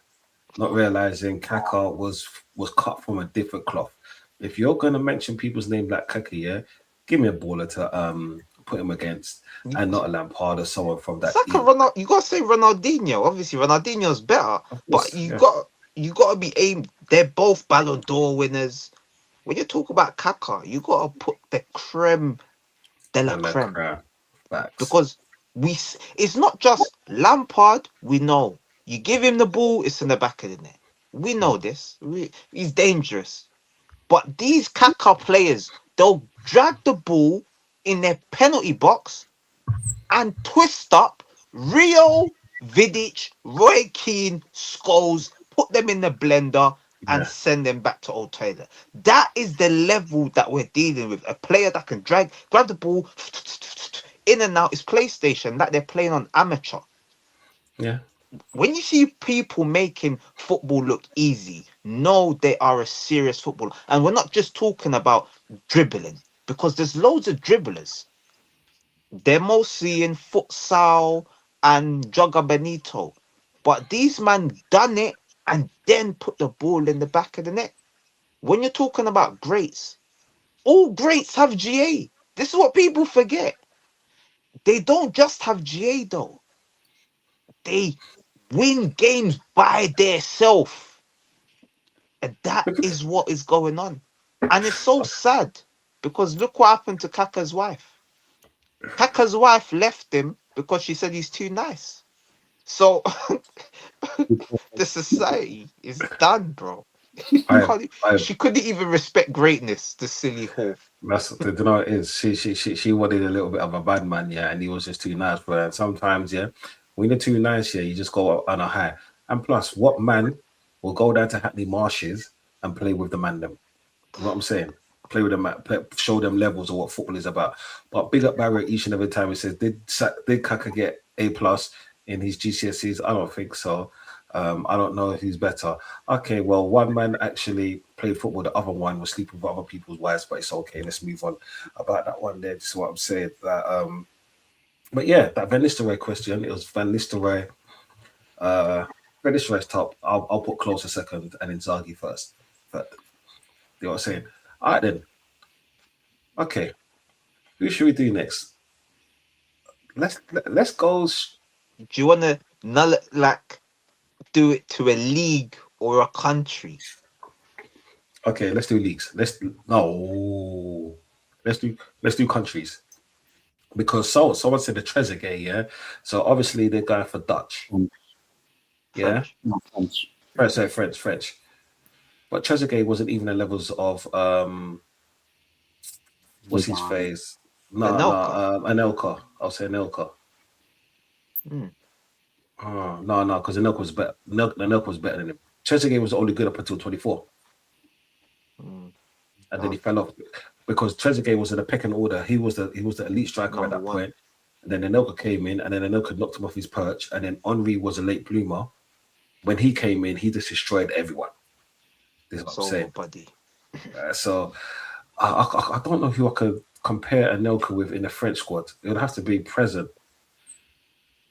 Not realizing Kaka was cut from a different cloth. If you're gonna mention people's name like Kaka, yeah, give me a baller to put him against You, and not a Lampard or someone from that Saka, ilk. Ronald, you gotta say Ronaldinho. Obviously, Ronaldinho's better, Of but course, yeah. you gotta be aimed. They're both Ballon d'Or winners. When you talk about Kaka, you gotta put the creme de la And that creme crap. Facts. because it's not just Lampard. We know you give him the ball, it's in the back of the net. We know this. He's dangerous. But these Kaka players, they'll drag the ball in their penalty box and twist up Rio, Vidic, Roy Keane, Scholes, put them in the blender and Yeah. send them back to Old Taylor. That is the level that we're dealing with. A player that can grab the ball in and out. It's PlayStation that they're playing on amateur. Yeah. When you see people making football look easy, know they are a serious footballer. And we're not just talking about dribbling because there's loads of dribblers. They're mostly in futsal and Joga Benito. But these man done it and then put the ball in the back of the net. When you're talking about greats, all greats have GA. This is what people forget. They don't just have GA though. They win games by themselves. And that Because is what is going on. And it's so sad because look what happened to Kaka's wife. Kaka's wife left him because she said he's too nice. So the society is done, bro. You I, can't, I, she couldn't even respect greatness, the silly whore. that's the you know it is. She wanted a little bit of a bad man, yeah, and he was just too nice for her. And sometimes, yeah, when you're too nice, yeah, you just go on a high. And plus, what man will go down to Hackney Marshes and play with the man them? You know what I'm saying? Play with them, show them levels of what football is about. But big up Barry each and every time he says, did Kaka get A plus in his GCSEs? I don't think so. I don't know who's better. Okay, well, one man actually played football, the other one was sleeping with other people's wives, but it's okay. Let's move on about that one there. This is what I'm saying. But yeah, that Van Nistelrooy question, it was Van Nistelrooy. Van Nistelrooy's top. I'll put Closer second and then Zagi first. But, you know what I'm saying? All right, then. Okay, who should we do next? Let's go. Do you want to like do it to a league or a country? Okay, let's do leagues. No, let's do countries because someone said the Trezeguet, yeah. So obviously they're going for Dutch, yeah. French. Not French. French. But Trezeguet wasn't even the levels of what's his Design. face? No, Anelka. Anelka. I'll say Anelka. Hmm. No, because Anelka was better. Anelka was better than him. Trezeguet was only good up until 24. Hmm. And then he fell off because Trezeguet was in the pecking order. He was the elite striker at Number that one. point. And then Anelka came in, and then Anelka knocked him off his perch. And then Henri was a late bloomer. When he came in, he just destroyed everyone. This is what It's I'm over, saying. buddy. So I don't know who I could compare Anelka with in the French squad. It would have to be present.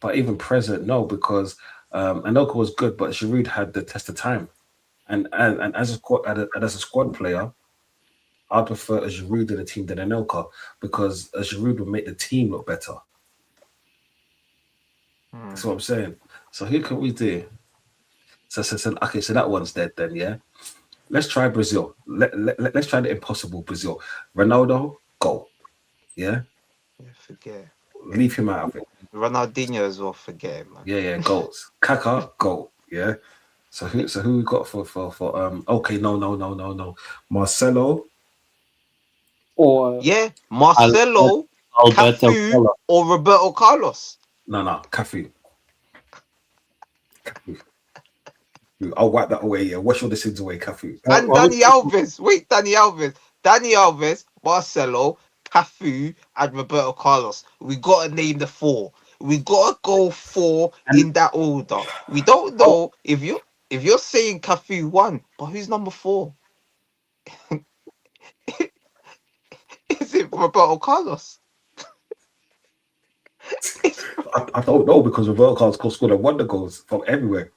But even present, no, because Anelka was good, but Giroud had the test of time. And as a squad player, I prefer a Giroud in the team than Anelka because a Giroud would make the team look better. That's what I'm saying. So who can we do? So okay, so that one's dead then, yeah. Let's try Brazil. Let's try the impossible Brazil. Ronaldo, go. Yeah. Yeah, forget. Leave him out of it. Ronaldinho as well, forget it, man. Yeah, goals. Kaká, go. Yeah. So who we got for okay, no. Marcelo. Or Yeah, Marcelo, Alberto Cafu, Carlos. or Roberto Carlos. No, Cafu. I'll wipe that away. Yeah, wash all the sins away, Cafu. And Dani Alves. Wait, Dani Alves, Marcelo, Cafu, and Roberto Carlos. We gotta name the four. We gotta go four in that order. We don't know if you're saying Cafu one, but who's number four? Is it Roberto Carlos? I don't know because Roberto Carlos scored a wonder goals from everywhere.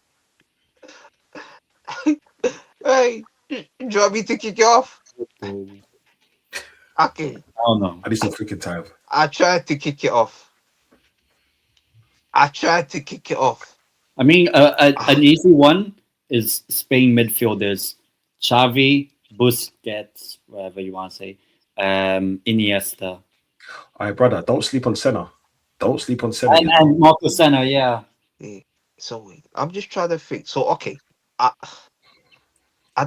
Hey, do you want me to kick it off? Okay. I don't know. I need some freaking time. I tried to kick it off. I mean, an easy one is Spain midfielders: Xavi, Busquets, whatever you want to say, Iniesta, All right, brother, don't sleep on Senna. Don't sleep on Senna. and Marco Senna. Yeah. So I'm just trying to think. So okay, I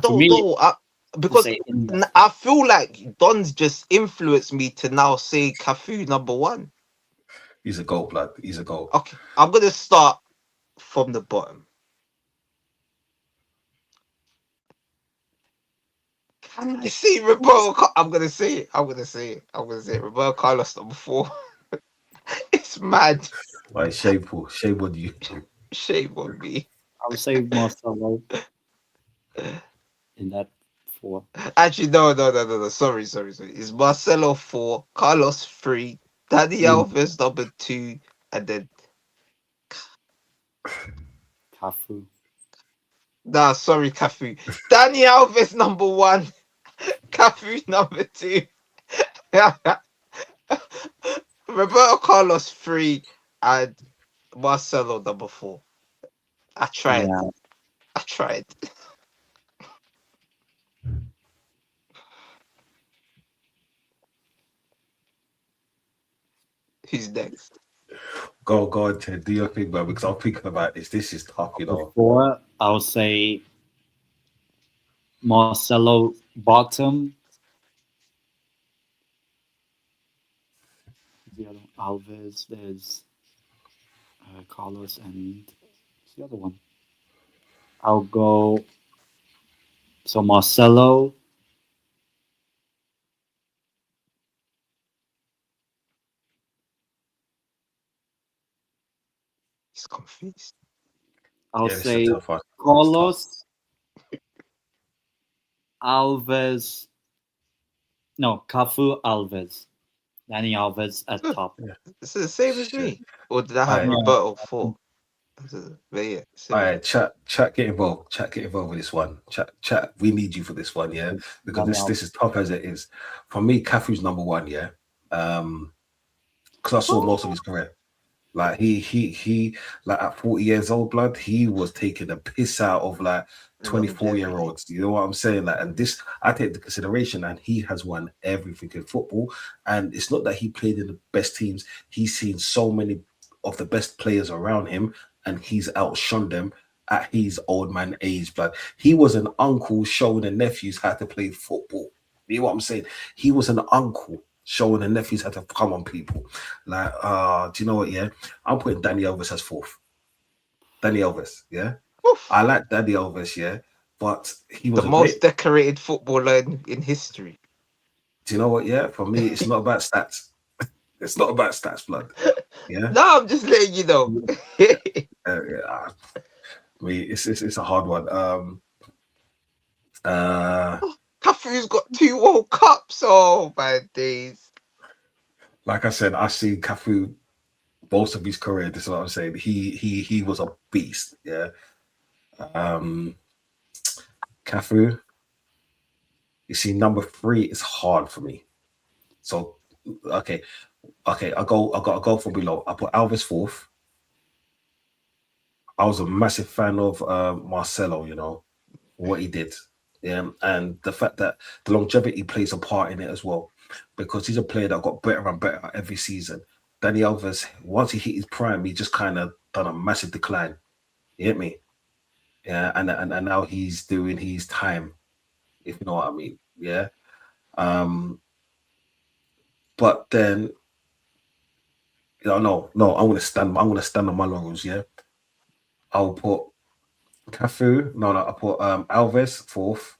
don't me, know. Because say I feel like Don's just influenced me to now say Cafu number one. He's a goal, blood. He's a goal. Okay, I'm gonna start from the bottom. Can I say Roberto? I'm gonna say it. Roberto Carlos number four. It's mad. Like shame on you. Shame on me. I would say Marcelo in that four. Actually, no. Sorry. It's Marcelo 4, Carlos 3, Dani Alves number 2, and then Cafu. nah, sorry, Cafu. Dani Alves number 1, Cafu number 2. Roberto Carlos 3 and Marcelo number 4. I tried. Yeah. I tried. Who's next? Go on, Ted. Do your thing, man. Because I'm thinking about this. This is tough, you know. Before, I'll say Marcelo bottom. The other Alves. There's Carlos and what's the other one? I'll go. So Marcelo. He's confused. I'll Yeah, this is a say tough one. It's tough. Carlos, Alves. No, Cafu, Alves. Danny Alves at Huh. top. This is the same as Shit. me. Or did I have Aye. Roberto 4? But yeah, All similar. right, chat, get involved. Chat, get involved with this one. Chat. We need you for this one, yeah, because this is tough as it is. For me, Cafu's number one, yeah. Because I saw most of his career. Like he like at 40 years old, blood, he was taking the piss out of like 24-year-olds. You know what I'm saying? Like, and this I take the consideration, and he has won everything in football. And it's not that he played in the best teams, he's seen so many of the best players around him, and he's outshone them at his old man age, blood. He was an uncle showing the nephews how to play football. You know what I'm saying? He was an uncle showing the nephews how to come on people. Like, do you know what? Yeah, I'm putting Danny Elvis as fourth. Danny Elvis, yeah. Oof. I like Danny Elvis, yeah, but he was The a most great. decorated footballer in history. Do you know what? Yeah, for me, it's not about stats. It's not about stats, blood. Yeah, No, I'm just letting you know. yeah. Me, it's a hard one. Cafu's got 2 World Cups. Oh my days. Like I said, I see Cafu most of his career. This is what I'm saying. He was a beast. Yeah. Cafu. You see, number 3 is hard for me. So, okay, I gotta go from below. I put Alvis fourth. I was a massive fan of Marcelo. You know what he did, yeah, and the fact that the longevity plays a part in it as well, because he's a player that got better and better every season. Danny Alves, once he hit his prime, he just kind of done a massive decline. You hit me? Yeah, and now he's doing his time, if you know what I mean. Yeah. But then no, I'm gonna stand on my laurels, yeah. I'll put Cafu, no, I put Alves fourth,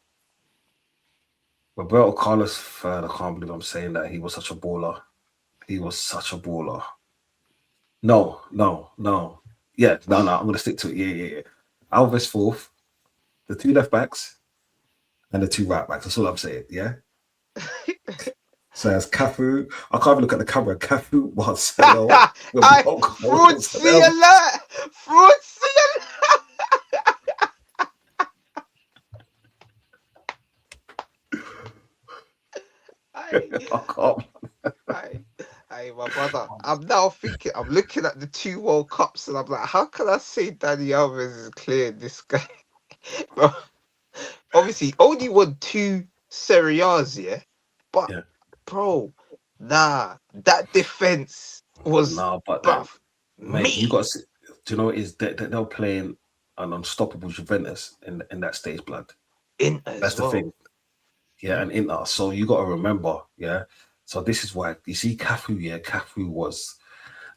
Roberto Carlos third. I can't believe I'm saying that. He was such a baller. He was such a baller. No. Yeah, no, I'm gonna stick to it. Yeah. Alves fourth, the 2 left backs, and the 2 right backs. That's all I'm saying, yeah. So as Cafu, I can't even look at the camera. Cafu, Marcelo, Fruitsy alert! Fruitsy alert! I can't. Hey, my brother. I'm now thinking. I'm looking at the 2 World Cups, and I'm like, how can I say Danny Alves is clear? This guy, bro. Obviously, only won 2 Serie A's, yeah. But, Yeah. bro, nah, that defense was No, but then, buff. mate, you got to. Do you know what it is that they're playing an unstoppable Juventus in that stage, blood. in That's as the well. thing. Yeah, and Inter. So you got to remember, yeah. So this is why you see Cafu. Yeah, Cafu was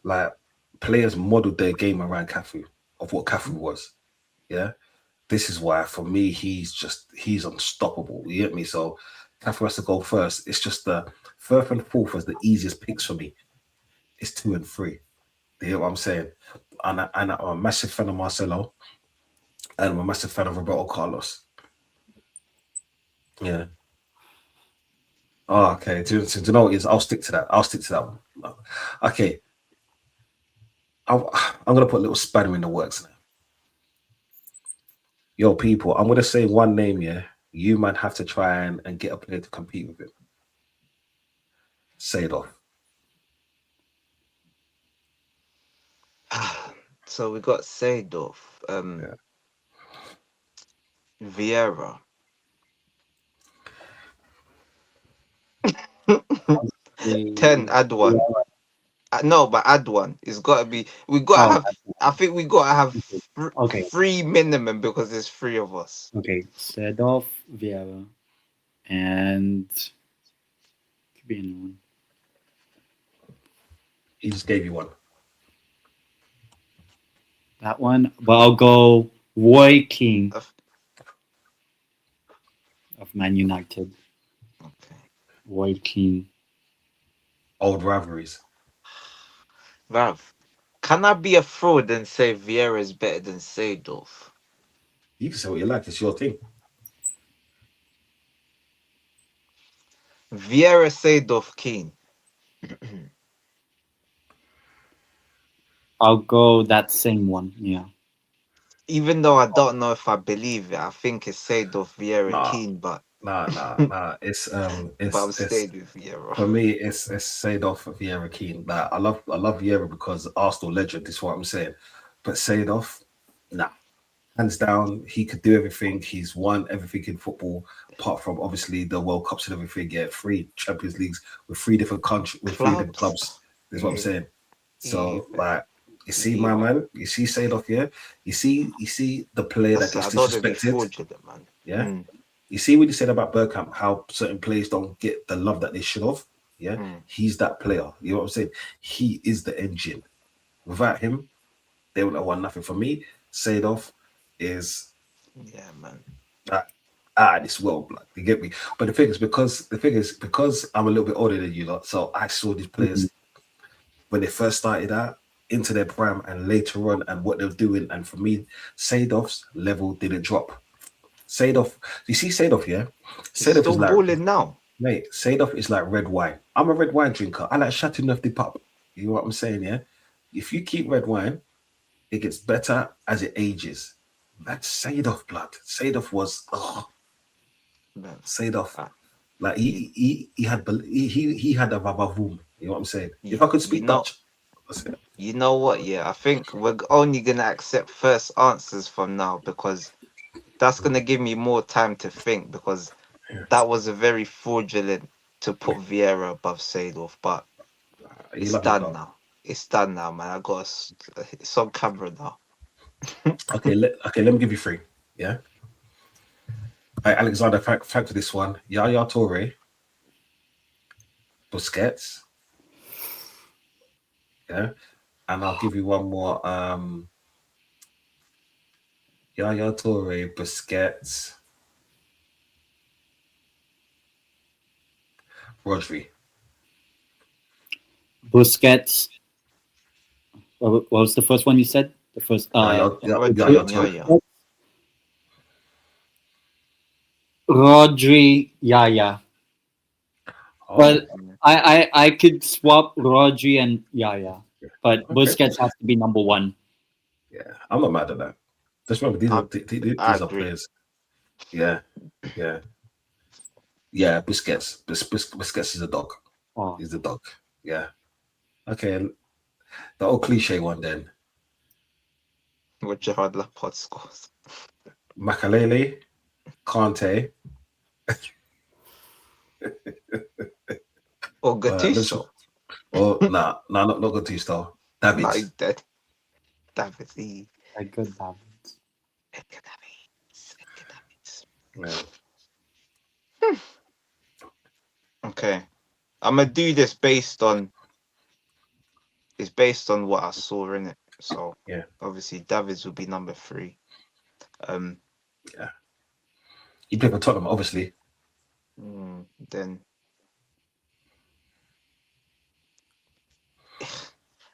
like players modeled their game around Cafu of what Cafu was. Yeah, this is why for me he's unstoppable. You get me? So Cafu has to go first. It's just the third and fourth is the easiest picks for me. It's 2 and 3. You hear what I'm saying? And I'm a massive fan of Marcelo, and I'm a massive fan of Roberto Carlos. Yeah. Oh, okay. Do you know what it is? I'll stick to that. I'll stick to that one. Okay. I'm gonna put a little spanner in the works now. Yo, people, I'm gonna say one name, yeah. You might have to try and get a player to compete with him. Say it off. So we got Seedorf, Yeah. Vieira. 10, add 1. No, but add one. It's got to be. We got to Oh, have. I think we got to have okay. three minimum because there's three of us. Okay. Seedorf, Vieira, and could be anyone. He just gave you one. That one. But I'll go Roy Keane Of- of Man United. Okay. Roy Keane. Old rivalries. Rav, can I be a fraud and say Vieira is better than Seedorf? You can say what you like. It's your thing. Vieira, Seedorf, Keane. I'll go that same one. Yeah. Even though I don't know if I believe it, I think it's Seedorf, Vieira, Nah, Keane, but nah. It's I'm it's staying with Vieira. for me. It's Seedorf, Vieira, Keane. Like I love Vieira because Arsenal legend. Is what I'm saying. But Seedorf, nah. Hands down, he could do everything. He's won everything in football, apart from obviously the World Cups and everything. Yeah, 3 Champions Leagues with 3 different countries, with 3 different Clubs. clubs. Is what I'm Yeah, saying. So, yeah, like, you see, yeah, my man. man, you see Seedorf here. You see the player that That's gets I don't want to be disrespected. fraudulent, man. Yeah. Mm, You see what you said about Bergkamp, how certain players don't get the love that they should have. Yeah. mm. He's that player. You know what I'm saying? He is the engine. Without him, they would have won nothing. For me, Seedorf is Yeah, man. this world, blood. You get me? But the thing is, because I'm a little bit older than you lot, so I saw these players when they first started out into their prime and later on and what they're doing. And for me, Seedorf's level didn't drop. Seedorf, you see Seedorf, yeah? He's Seedorf still is like, balling now. mate, Seedorf is like red wine. I'm a red wine drinker. I like shutting off the pub. You know what I'm saying, yeah? If you keep red wine, it gets better as it ages. That's Seedorf, blood. Seedorf was, Man. Seedorf. Ah, Like you, he had he had a vavavoom. You know what I'm saying? If you, I could you speak know, Dutch, that's it. you know what? Yeah, I think we're only gonna accept first answers from now because that's gonna give me more time to think because Yeah. that was a very fraudulent to put Vieira above Seedorf, but You it's love your done club. now. It's done now, man. I got it's on camera now. Okay, let me give you 3. Yeah. Hey, Alexander, thank for this one. Yaya Toure, Busquets. Yeah. And I'll give you one more. Yaya Toure, Busquets, Rodri. Busquets. What was the first one you said? The first. Yaya Rodri and Toure. Yaya. Rodri. Yaya. Oh, But I could swap Rodri and Yaya. But okay. Busquets has to be number 1. Yeah, I'm not mad at that. Just remember, I these are agree. players. Yeah, yeah. Yeah, Busquets is a dog. Oh. He's the dog. Yeah. Okay. The old cliche one then. What Gerard Laporte scores. Makalele, Kante. Or Let's. Gattuso. Oh, not Gattuso. No, he's Davids. dead. David E. A good David. Edgar Davids. Edgar Davids. Yeah. Okay. I'm gonna do this based on what I saw in it. So Yeah. obviously Davids will be number 3. Yeah. He played for Tottenham, obviously. Then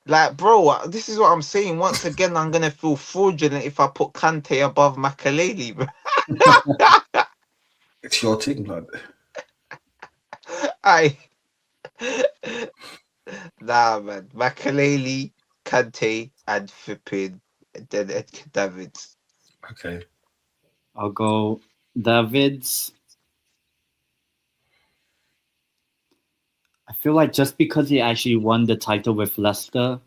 like bro, this is what I'm saying. Once again, I'm gonna feel fraudulent if I put Kante above Makaleli, bro. It's your team, blood. I nah man. Makaleli, Kante, and flipping then Edgar Davids. Okay. I'll go Davids. I feel like just because he actually won the title with Leicester,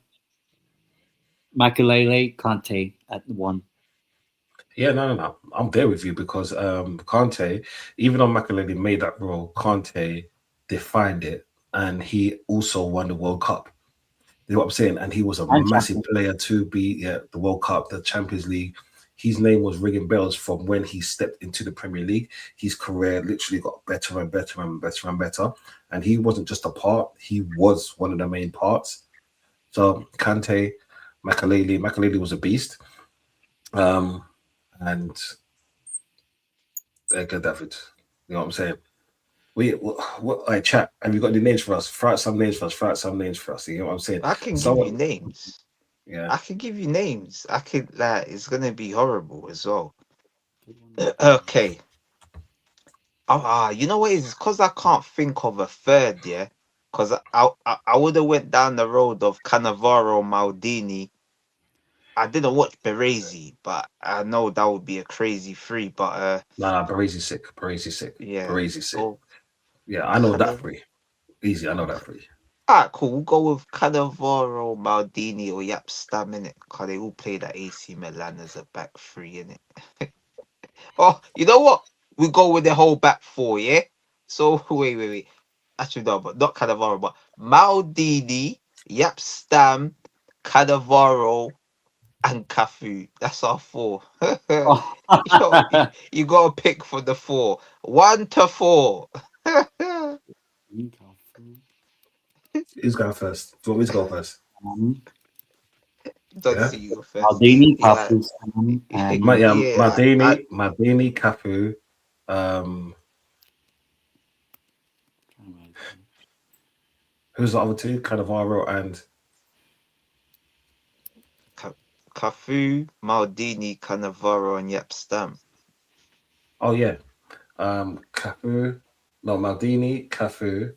Makelele, Kante at 1. Yeah, no. I'm there with you because Kante, even though Makaleli made that role, Kante defined it, and he also won the World Cup. You know what I'm saying? And he was a And massive Champions. player to be the World Cup, the Champions League. His name was ringing bells from when he stepped into the Premier League. His career literally got better and better and better and better. And he wasn't just a part, he was one of the main parts. So Kante, Makaleli was a beast. And Edgar David. You know what I'm saying? What chat, have you got any names for us? Throw out some names for us. You know what I'm saying? I can give Someone, you names. yeah. I can give you names. I could it's gonna be horrible as well. Okay. You know what it is? Because I can't think of a third, yeah. Because I would have went down the road of Cannavaro, Maldini. I didn't watch Berezi, but I know that would be a crazy three. But Nah, Baresi's sick. yeah, Baresi's sick. go Yeah, I know that three. Easy, I know that three. Alright, cool. We'll go with Cannavaro, Maldini, or Yap Stam in it. Because they all played at AC Milan as a back three in it. Oh, you know what? We go with the whole back four, yeah? So wait. Actually no, but not Cannavaro, but Maldini, Yap Stam, Cannavaro, and Cafu. That's our four. Yo, you gotta pick for the four. 1 to 4. Who's going first? Do you want me to go first? Don't Yeah. see you go first. Maldini, Yeah. Cafu, and Maldini, Cafu. Who's the other two? Cannavaro and Cafu, Maldini, Cannavaro, and Yap Stam. oh yeah, Cafu. No, Maldini, Cafu.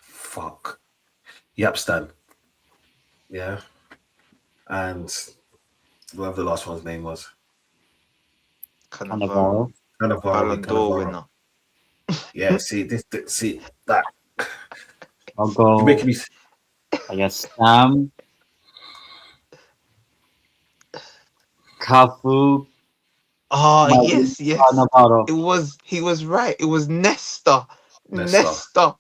Fuck. Yapstan. Yeah. And whatever the last one's name was. Cannavaro. Ballon d'Or winner. Yeah, see that. I'll go. You're making me. I guess Sam, Cafu. Oh yes. Cannavaro. He was right. It was Nesta. Nesta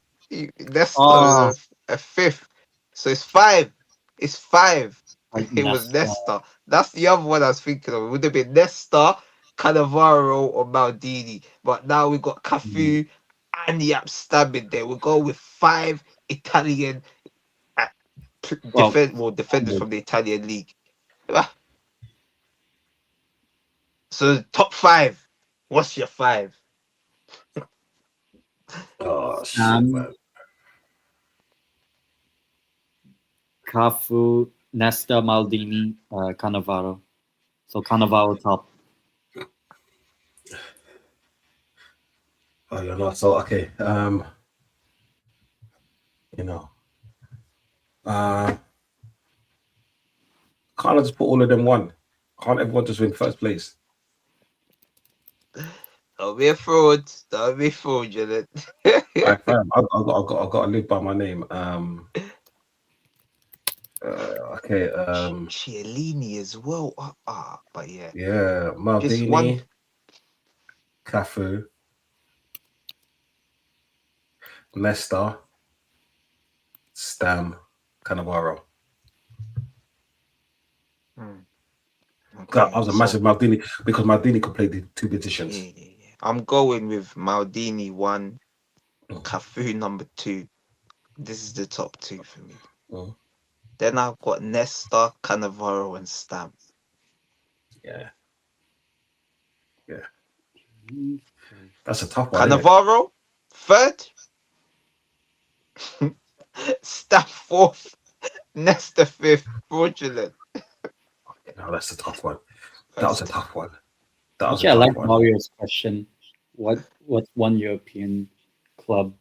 Oh. is a fifth. So it's 5. It's 5. Like It was Nesta. Nesta. That's the other one I was thinking of. It would have been Nesta, Cannavaro, or Maldini. But now we got Cafu and Yap Stam there. We'll go with 5 Italian defenders from the Italian league. So top 5. What's your 5? Oh shit, man. Cafu, Nesta, Maldini, Cannavaro. So Cannavaro top. Oh, you're not so okay. You know. Can't I just put all of them one? Can't everyone just win first place? Don't be a fraud. Don't be fraudulent. I've got to live by my name. Okay. Chiellini as well. But yeah. Yeah, Just one. Maldini, Cafu, Nesta, Stam, Cannavaro. Okay, I was a massive Maldini because Maldini could play the two positions. Yeah. I'm going with Maldini 1, Cafu number 2. This is the top 2 for me. Then I've got Nesta, Cannavaro, and Stam. Yeah. That's a tough one. Cannavaro, 3rd. Stam 4th. Nesta 5th. Fraudulent. No, that's a tough one. That was a tough one. Actually, I like Mario's question. What's one European club?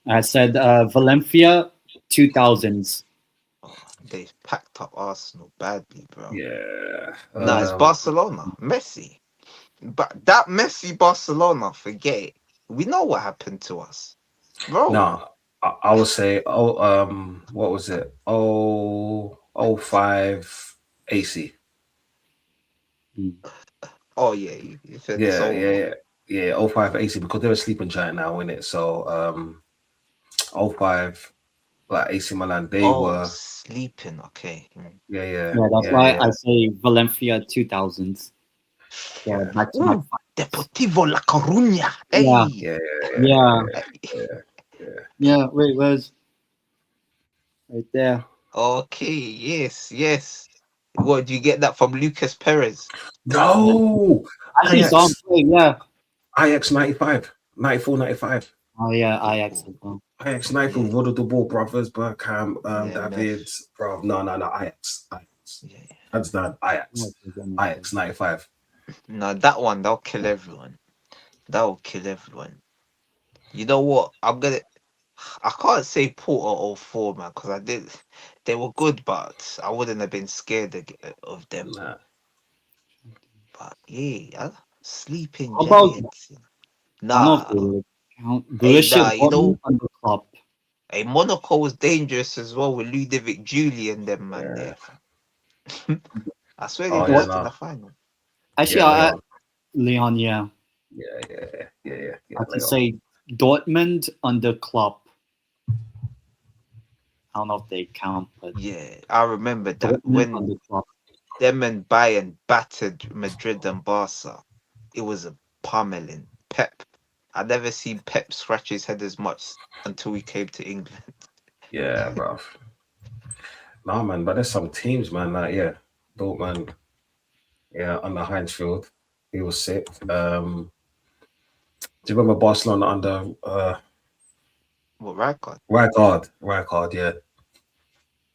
I said Valencia 2000s. They packed up Arsenal badly, bro. Yeah. No, it's Barcelona. Messi. But that Messi Barcelona, forget it. We know what happened to us. Bro. No, I would say, what was it? 05 AC. Oh, yeah. You said it's over. Yeah. Yeah, 05 AC because they're a sleeping giant now, innit? So 05, like AC Milan, they were sleeping. Okay. yeah, Yeah, that's why I say Valencia 2000s. Yeah, back to my Ooh, Deportivo La Coruña. Hey. Yeah. yeah. Yeah, wait, where's right there? Okay, yes. What, do you get that from Lucas Perez? No, Actually saw him Ajax, play, yeah. Ajax 95, 94, 95. Oh yeah, Ajax as well. Ajax 94, Rodo de Boer brothers, Bergkamp, Yeah, David, bro. No, Ajax. Yeah. Hands down, Ajax. Ajax 95. No, that'll kill everyone. That'll kill everyone. You know what? I can't say Porter or 4, man, because they were good, but I wouldn't have been scared of them. Nah. But yeah, sleeping How about- giants. I don't know if Nah, they would count Hey, Borussia nah, you know- Dortmund on the club. hey, Monaco was dangerous as well with Ludovic Julie and them man Yeah. there. I swear they Oh, lost yeah, in no. the final. Actually, Yeah, Leon, yeah. Yeah. I could Leon. say Dortmund on the club. I don't know if they count, but Yeah, I remember that Dortmund on when the club. them and Bayern battered Madrid and Barca. It was a pummeling. Pep. I never seen Pep scratch his head as much until he came to England. Yeah, bro. Nah, man, but there's some teams, man. Like, yeah, Dortmund, yeah, under Heinz he was sick. Do you remember Barcelona under What record? Rijkaard, yeah.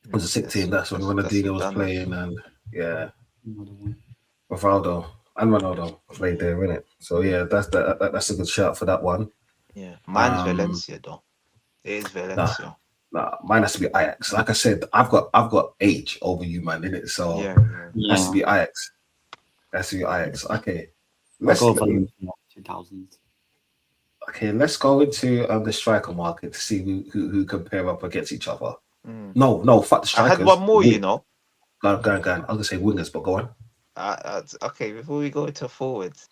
It was a sick team. That's when that's Ronaldinho was done. playing, and yeah, Another one. Rivaldo and Ronaldo played there, innit? So yeah, that's a good shout for that one. Yeah, mine's Um, Valencia though. It is Valencia. Nah, mine has to be Ajax. Like I said, I've got age over you, man, innit? So Yeah. it has to be Ajax. Has to be Ajax. Okay. I'll go Valencia 2000s. Okay, let's go into the striker market to see who compare up against each other. Mm. No, fuck the I strikers. had one more, you know. Go on. I was gonna say wingers, but go on. Okay, before we go into forwards,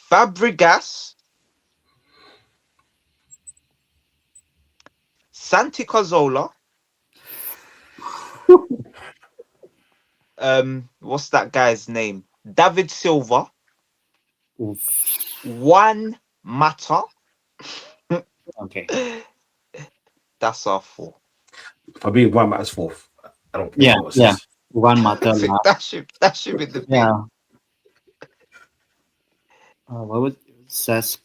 Fabregas, Santi Cazorla. What's that guy's name? David Silva. Oof. Juan Mata. Okay. That's our 4. For me, one matters fourth. I don't care. Yeah. Juan Mata. that should be the thing. Yeah. What was Cesc?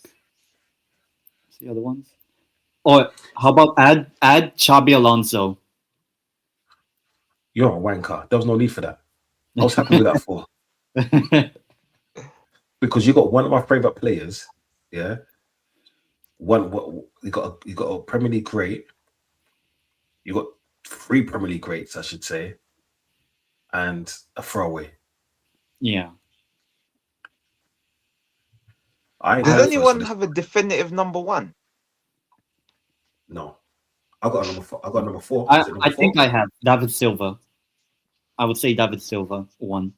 What's the other ones? Or how about add Xabi Alonso? You're a wanker. There was no need for that. I was happy with that 4 because you got one of my favorite players. Yeah. You got a Premier League great. You got 3 Premier League greats, I should say, and a throwaway. Yeah. Does anyone have a definitive number 1? No. I got number 4. I think I have David Silva. I would say David Silva 1.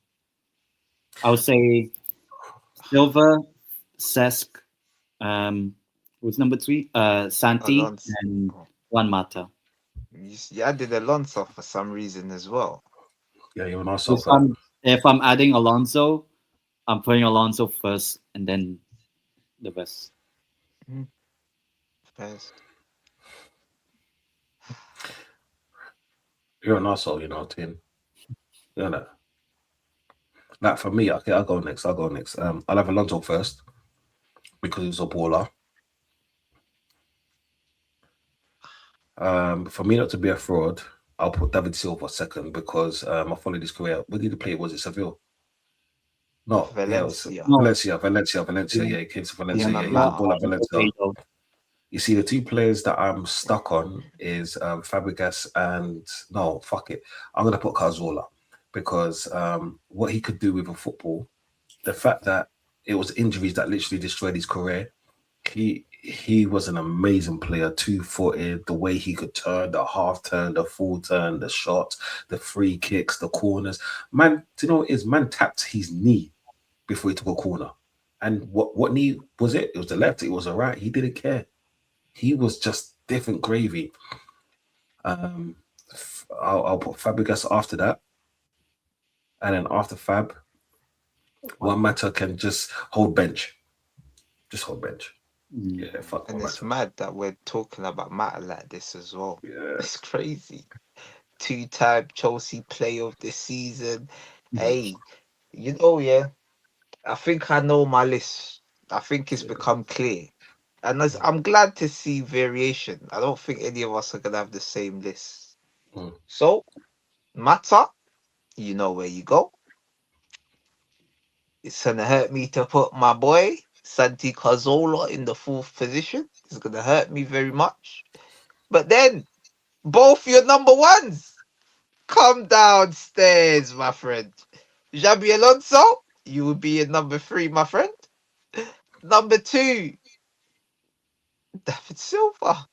I would say Silva, Cesc, who's number 3? Santi Alonso. and Juan Mata. You added Alonso for some reason as well. Yeah, you're an also. If I'm adding Alonso, I'm putting Alonso first and then the rest. First. You're an arsehole, you know, Tim. You know. Like for me, okay, I'll go next. I'll have Alonso first because he's a baller. For me not to be a fraud, I'll put David Silva second because I followed his career. Where did he play? Was it Seville? No, Valencia. Yeah, Valencia. Yeah, he came to Valencia. Yeah, he was a baller at Valencia. You see, the 2 players that I'm stuck on is Fabregas and no, fuck it. I'm gonna put Cazorla because what he could do with a football, the fact that it was injuries that literally destroyed his career. He was an amazing player, 2-footed, the way he could turn, the half turn, the full turn, the shots, the free kicks, the corners. Man, do you know what it is? Man tapped his knee before he took a corner. And what knee was it? It was the left. It was the right. He didn't care. He was just different gravy. I'll put Fabregas after that, and then after Fab, Juan Mata can just hold bench. Just hold bench. Yeah, fuck And Juan it's Mata. mad that we're talking about Matter like this as well. Yeah. It's crazy. 2-time Chelsea player of the season. Hey, yeah, I think I know my list. I think it's become clear. And I'm glad to see variation. I don't think any of us are going to have the same list. Mm. So, Mata, you know where you go. It's going to hurt me to put my boy, Santi Cazorla, in the 4th position. It's going to hurt me very much. But then, both your number ones, come downstairs, my friend. Xabi Alonso, you will be in number 3, my friend. Number 2, David Silva.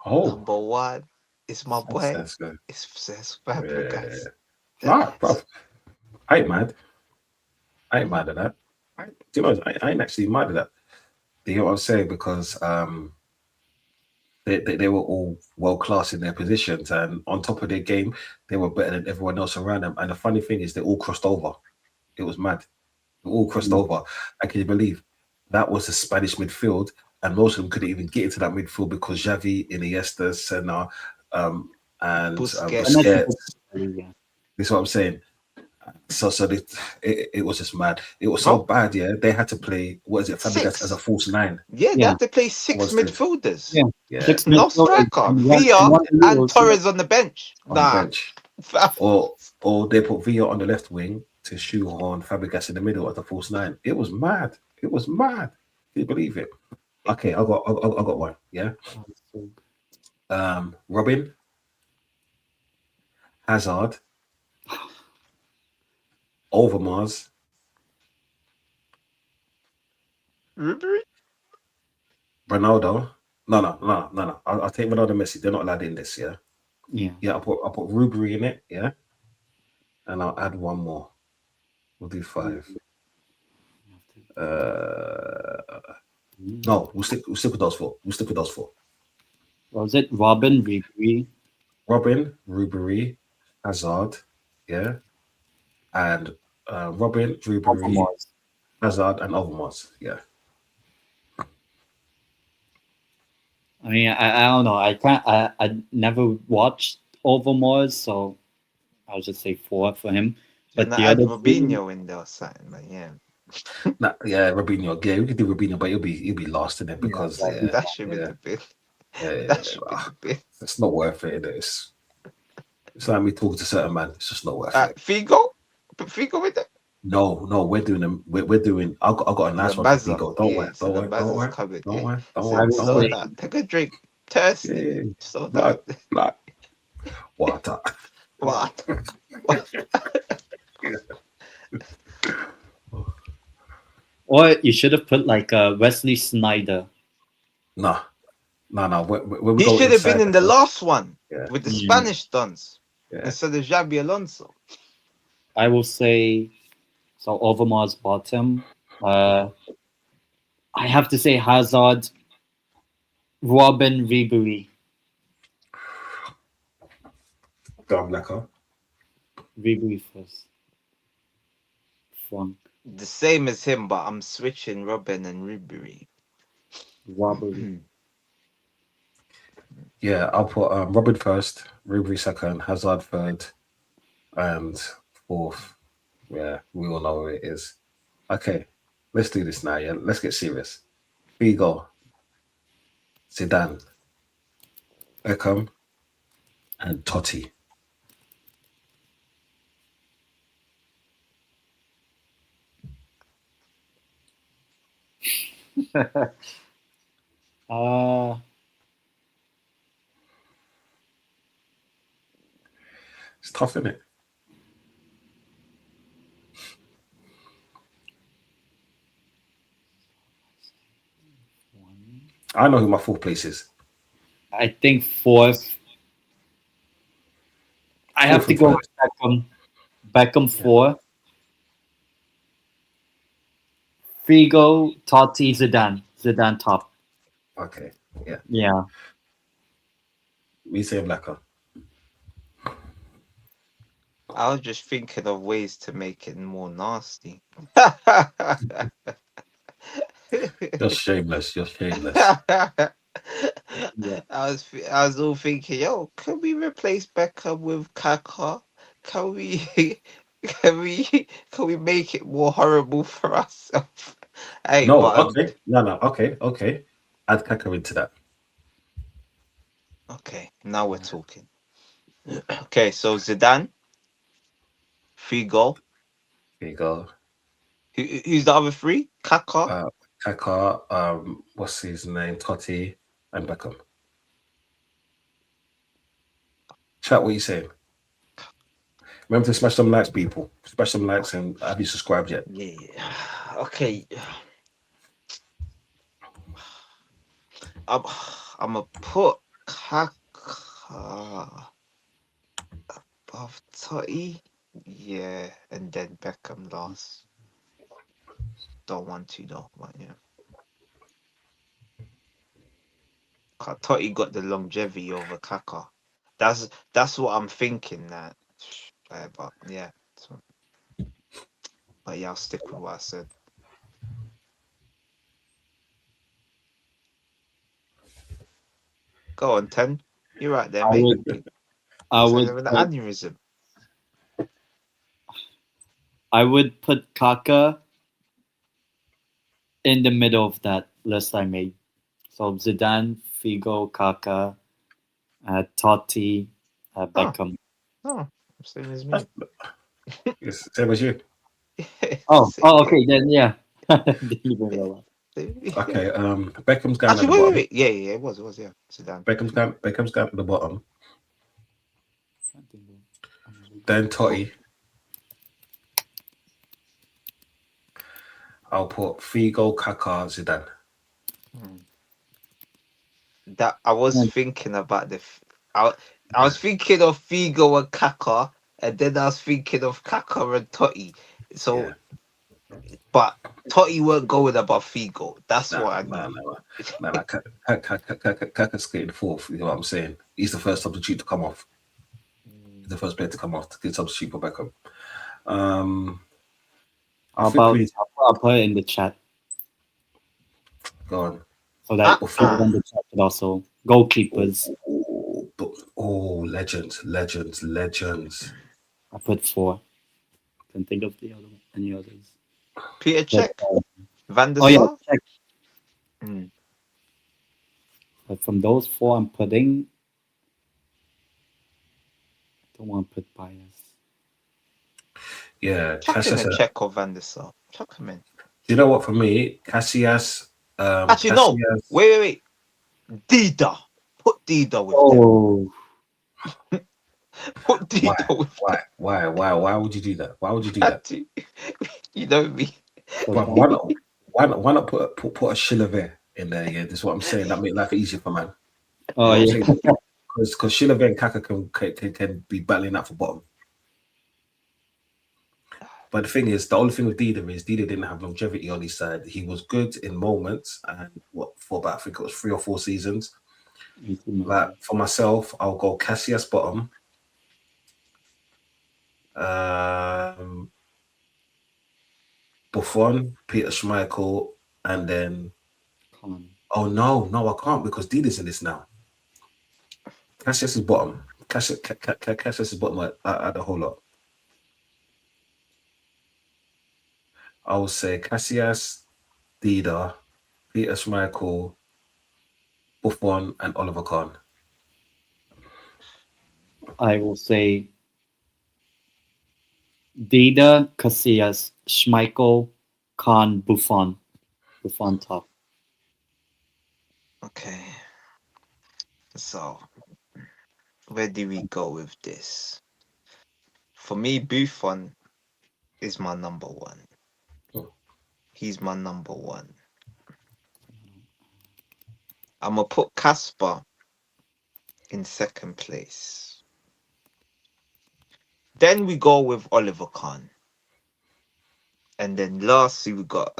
Oh, Number 1 is my boy. that's good. It's Cesc Fabregas. Nah, bro. I ain't mad. I ain't mad at that. I ain't actually mad at that. You know what I'm saying? Because they were all world class in their positions, and on top of their game, they were better than everyone else around them. And the funny thing is, they all crossed over. It was mad. They all crossed over. And can you believe that was the Spanish midfield? And most of them couldn't even get into that midfield because Xavi, Iniesta, Senna, and Busquets. Busquets. This is what I'm saying. So it was just mad. It was so bad, yeah. They had to play, what is it, Fabregas as a false 9. Yeah, they had to play 6 midfielders. Yeah. No striker. Villa and Torres on the bench. On the bench. Or they put Villa on the left wing to shoehorn Fabregas in the middle as a false 9. It was mad. It was mad. Can you believe it? Okay, I got one. Yeah. Robin, Hazard, Overmars, Ribery? Ronaldo. No. I'll take Ronaldo, Messi. They're not allowed in this. Yeah. Yeah. I'll put Ribery in it. Yeah. And I'll add one more. We'll do 5. No, we'll stick with those 4. We'll stick with those 4. Was it Robin, Ribery? Robin, Ribery, Hazard, yeah, and Robin, Ribery, Hazard, and Overmars, yeah. I mean, I don't know. I never watched Overmars, so I'll just say 4 for him. But the other Robinho in there or something, but yeah. Yeah, Robinho. Yeah, we could do Robinho, but he'll be last in it because that should be the bit. That should be the bit. It's not worth it. It's like me talking to certain man. It's just not worth it. Figo, put Figo with it. No, we're doing them. We're doing. I got a nice one. Figo. Don't worry. Don't worry. Take a drink. Thirsty. So like water. Water. Or you should have put like Wesley Sneijder. No. He should have been in the last one with the Spanish dons instead of Xabi Alonso. I will say, so Overmars bottom. I have to say Hazard, Robin, Ribery. Go Blacker. Ribery first. Frank. The same as him, but I'm switching Robin and Ribery. Robbery. Yeah, I'll put Robin first, Ribery second, Hazard third, and 4th. Yeah, we all know where it is. Okay, let's do this now. Yeah, let's get serious. Figo, Zidane, Beckham, and Totti. It's tough, isn't it? I know who my 4th place is. I think 4th. I have to go with Beckham. Beckham 4. Figo, Totti, Zidane. Zidane top. Okay. Yeah. Yeah. We say Blacker. I was just thinking of ways to make it more nasty. You're shameless. You're shameless. I Yeah. I was all thinking, yo, can we replace Beckham with Kaka? Can we can we make it more horrible for ourselves? Hey, No. but Okay. No. Okay. Okay. Add Kaka into that. okay, now we're talking. Okay, so Zidane, Figo. Here you go. Who's the other three? Kaka. Uh, Kaka. What's his name? Totti and Beckham. Chat. What you saying? Remember to smash some likes, people. Smash some likes, and have you subscribed yet? Yeah. Okay. I'm I'm gonna put Kaka above Totti. Yeah, and then Beckham last. Don't want to though, but yeah. Totti got the longevity over Kaka. That's what I'm thinking that. But yeah. So, but yeah, I'll stick with what I said. Go on, 10. You're right there, I mate. would. I It's would. an aneurysm. I would put Kaka in the middle of that list I made. So Zidane, Figo, Kaka, Totti, Beckham. Oh, same as me. It's same as you. Oh, Same. okay, then yeah. Didn't even realize. Okay. Beckham's going Actually, at the bottom. wait. Yeah, it was, yeah. Zidane. Beckham's going at the bottom. Then Totti. I'll put Figo, Kaka, Zidane. That I was thinking about I was thinking of Figo and Kaka, and then I was thinking of Kaka and Totti. So, but Totti weren't going above Figo. That's what I knew. Kaka's skating fourth. You know what I'm saying? He's the first substitute to come off. He's the first player to come off to get substitute for Beckham. I'll put it in the chat Go on. so that people in the chat could also goalkeepers. Legends. I put 4. Can't think of any others. Peter Cech, Van der Oh yeah, Sar. check. But from those 4, I'm putting. I don't want to put bias. Yeah, Chuck him in Casillas. Cech or Van der Sar. Chuck him in. You know what? For me, Casillas. Actually, no. Wait. Dida. Put Dida with Oh, them. Put Dida with them. Why would you do that? Why would you do that? You know me. Why not put a Chilavert in there? Yeah, this is what I'm saying. That make life easier for man. oh yeah. Because Chilavert and Kaka can be battling out for bottom. But the thing is, the only thing with Dida is Dida didn't have longevity on his side. He was good in moments, and for about I think it was 3 or 4 seasons. Like for myself, I'll go Casillas bottom. Buffon, Peter Schmeichel, and then oh no, I can't because Dida's in this now. Casillas is bottom. Casillas is bottom at the whole lot. I would say Casillas, Dida, Peter Schmeichel, Buffon, and Oliver Kahn. I will say Dida, Casillas, Schmeichel, Kahn, Buffon top. Okay. So, where do we go with this? For me, Buffon is my number 1. He's my number 1. I'm going to put Casper in second place. Then we go with Oliver Kahn. And then lastly, we got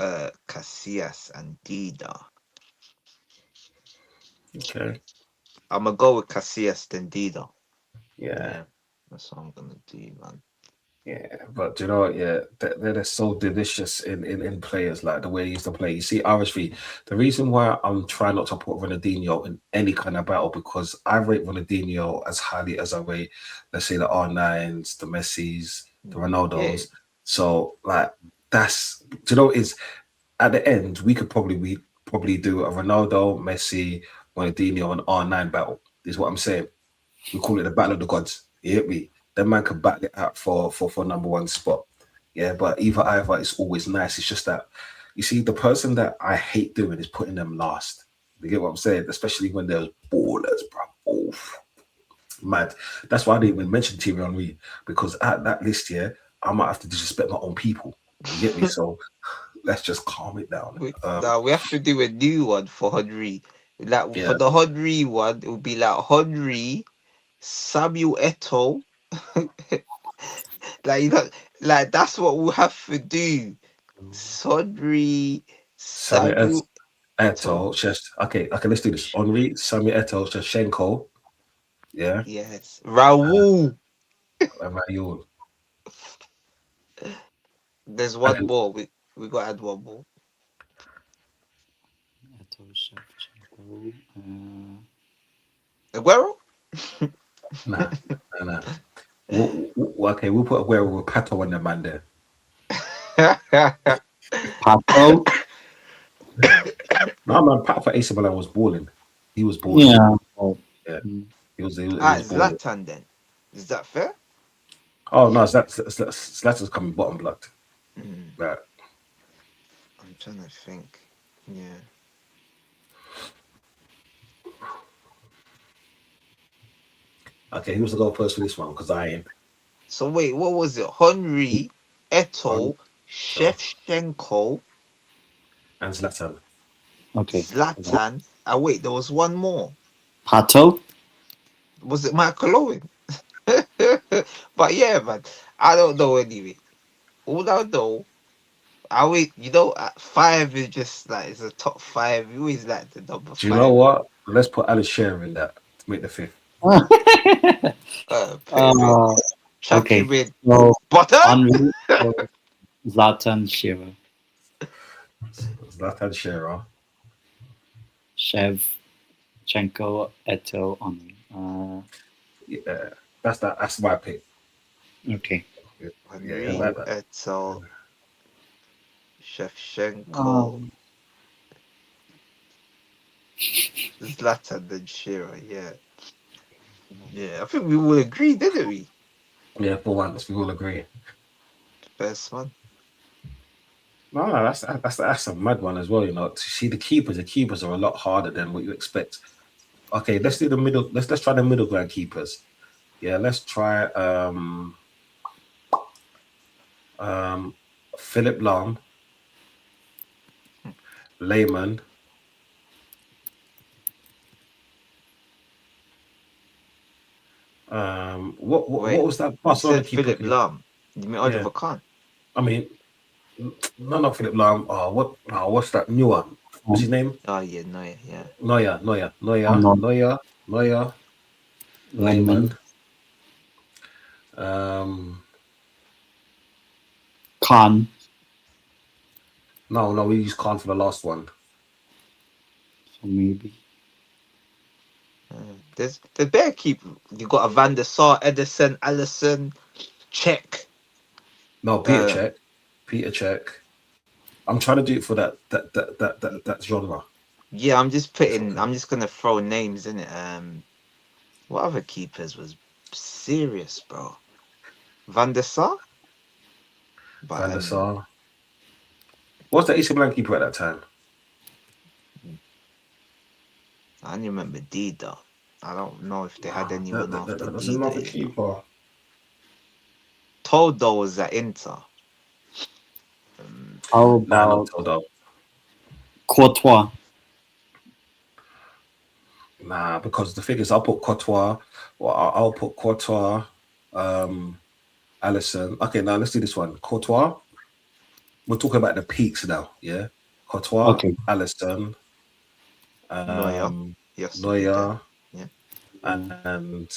Casillas and Dida. Okay. I'm gonna go with Casillas then Dida. Yeah. That's what I'm gonna do, man. Yeah, but you know what? Yeah, they're so delicious in players, like the way he used to play. You see, RSV, the reason why I'm trying not to put Ronaldinho in any kind of battle because I rate Ronaldinho as highly as I rate, let's say, the R9s, the Messis, the Ronaldos. Yeah. So, like, that's, do you know, is at the end, we probably do a Ronaldo, Messi, Ronaldinho, and R9 battle, is what I'm saying. We call it the battle of the gods. You hit me? That man could battle it out for number one spot. Yeah, but either it's always nice. It's just that you see, the person that I hate doing is putting them last. You get what I'm saying? Especially when there's ballers, bro. Oof. Mad. That's why I didn't even mention Thierry Henry, because at that list here, I might have to disrespect my own people. You get me? So let's just calm it down. Now we have to do a new one for Henry. Like for Yeah. the Henry one, it would be like Henry, Samuel Eto'o. Like you know, like that's what we'll have to do. Henry, Samuel Samuel Eto'o. Eto'o, okay, let's do this. Henri, Samuel Eto'o, Shevchenko, yeah, Yes, Raul. and Raul. There's one Okay, more. We got to add one more. Eto'o, Shevchenko, Aguero. nah. We'll put Aguero with Pato on the man there. Pato. No, man, Pato for AC Milan was balling. He was balling. Yeah. Oh, Yeah. mm. He was balling. Zlatan then. Is that fair? Oh, no, Zlatan's coming bottom blocked. Right. I'm trying to think. Yeah. Okay, who's to go first for this one? Because I ain't. So wait, what was it? Henry, Eto'o, Shevchenko, And Zlatan. Okay. Zlatan. Wait, there was one more. Pato. Was it Michael Owen? But yeah, man, I don't know anyway. All I know, at 5 is just like it's a top 5. You always like the number Do you know 5. what? Let's put Alan Shearer in that to make the fifth. Put him in. Chuck Okay. him in. So Butter? Henry, Zlatan, Shearer, Zlatan Shearer. Shevchenko, Eto'o, Henry. Yeah, that's my pick. Okay. Henry, I like that. Eto'o, Shevchenko, Zlatan, then Shearer. Yeah. Yeah, I think we all agree, didn't we? Yeah, for once, we all agree. First one. No, that's a mad one as well. You know, to see the keepers are a lot harder than what you expect. Okay, let's do the middle. Let's try the middle ground keepers. Yeah, let's try Philip Lahm, Lehman. What was that You Barcelona said keeper? Philip Lahm. You mean Oliver Kahn? I mean, no, not Philip Lahm. What's that new one? What's his name? Oh yeah, Neuer, yeah. Neuer, Lehman. Khan. No, we used Khan for the last one. So maybe. There's the bear keeper. You got a Van der Sar, Edison, Allison, Czech. No, Peter Cech. I'm trying to do it for that genre. Yeah, I'm just gonna throw names in it. What other keepers was serious, bro? Van der Sar? Van der Sar. What's the AC Milan keeper at that time? I only remember Dida. I don't know if they had anyone after That's Dida. another keeper. Todo was at Inter. How Nah, about not Todo. Courtois? Nah, because the thing is, I'll put Courtois. I'll put Courtois. Allison. Okay, now let's do this one. Courtois. we're talking about the peaks now. Yeah, Courtois, Okay. Alisson, Neuer. Yes, to be there. Neuer, Yeah. and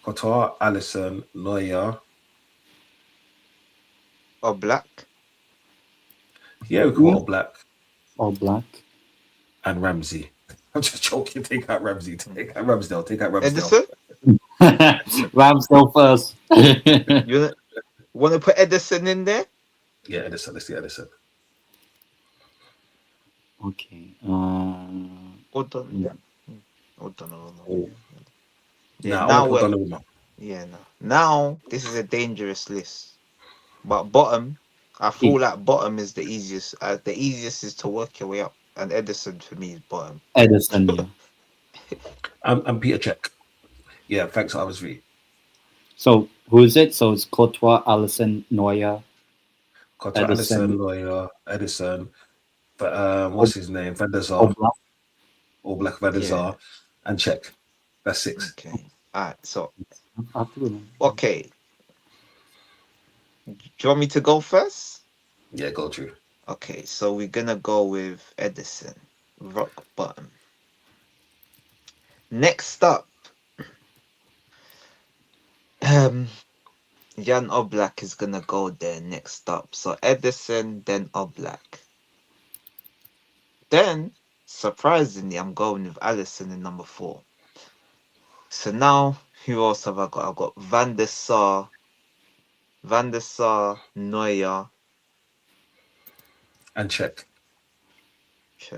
Courtois, Alisson, Neuer. Or Black. Yeah, we call Black All black. and Ramsey. I'm just joking. Take out Ramsey. Take out Ramsdale. Take out Ramsdale. Edison. Ramsdale first. You want to put Edison in there? Yeah, Edison. Let's see Edison. Okay. Hold on. Yeah. Hold on. Oh. Yeah, Nah, I now want to put we're Donnarumma. yeah, no. Now this is a dangerous list. But bottom, I feel Peak. like bottom is the easiest. The easiest is to work your way up, and Edison for me is bottom. Edison, yeah. I'm Peter Cech. Yeah, thanks, RSV. So who is it? So it's Courtois, Alisson, Neuer, Courtois, Edison, Alisson, Neuer, Edison. But what's his name? Van der Sar, Oblak. All Black Van der Yeah. Sar, and Cech. That's 6. Okay. Alright. So Absolutely. okay. Do you want me to go first? Yeah, go through. Okay. So we're gonna go with Edison, rock bottom. Next up, Jan Oblak is gonna go there next up. So Edison, then Oblak. Then, surprisingly, I'm going with Alisson in number 4. So now, who else have I got? I've got Van der Sar, Neuer, And Cech.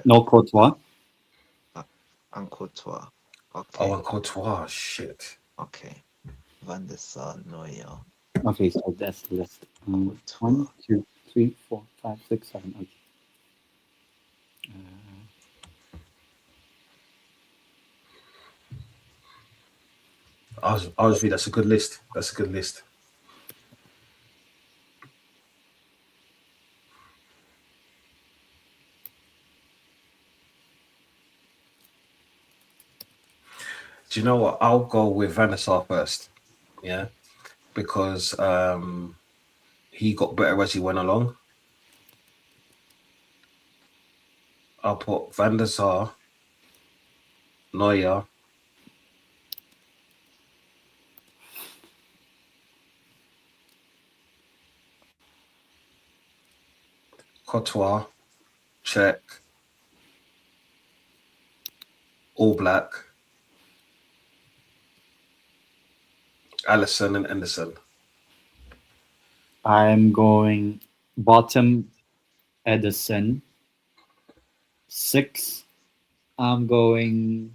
No Courtois. and Courtois. Okay. Oh, and Courtois. Shit. Okay. Van der Sar, Neuer. Okay, so that's the list. 1, 2, 3, 4, 5, 6, 7. Okay. RSV, that's a good list. That's a good list. Do you know what? I'll go with Van der Sar first. Yeah, because he got better as he went along. I'll put Van der Sar, Neuer, Courtois, Cech, All Black, Alisson, and Anderson. I'm going bottom Edison. 6. I'm going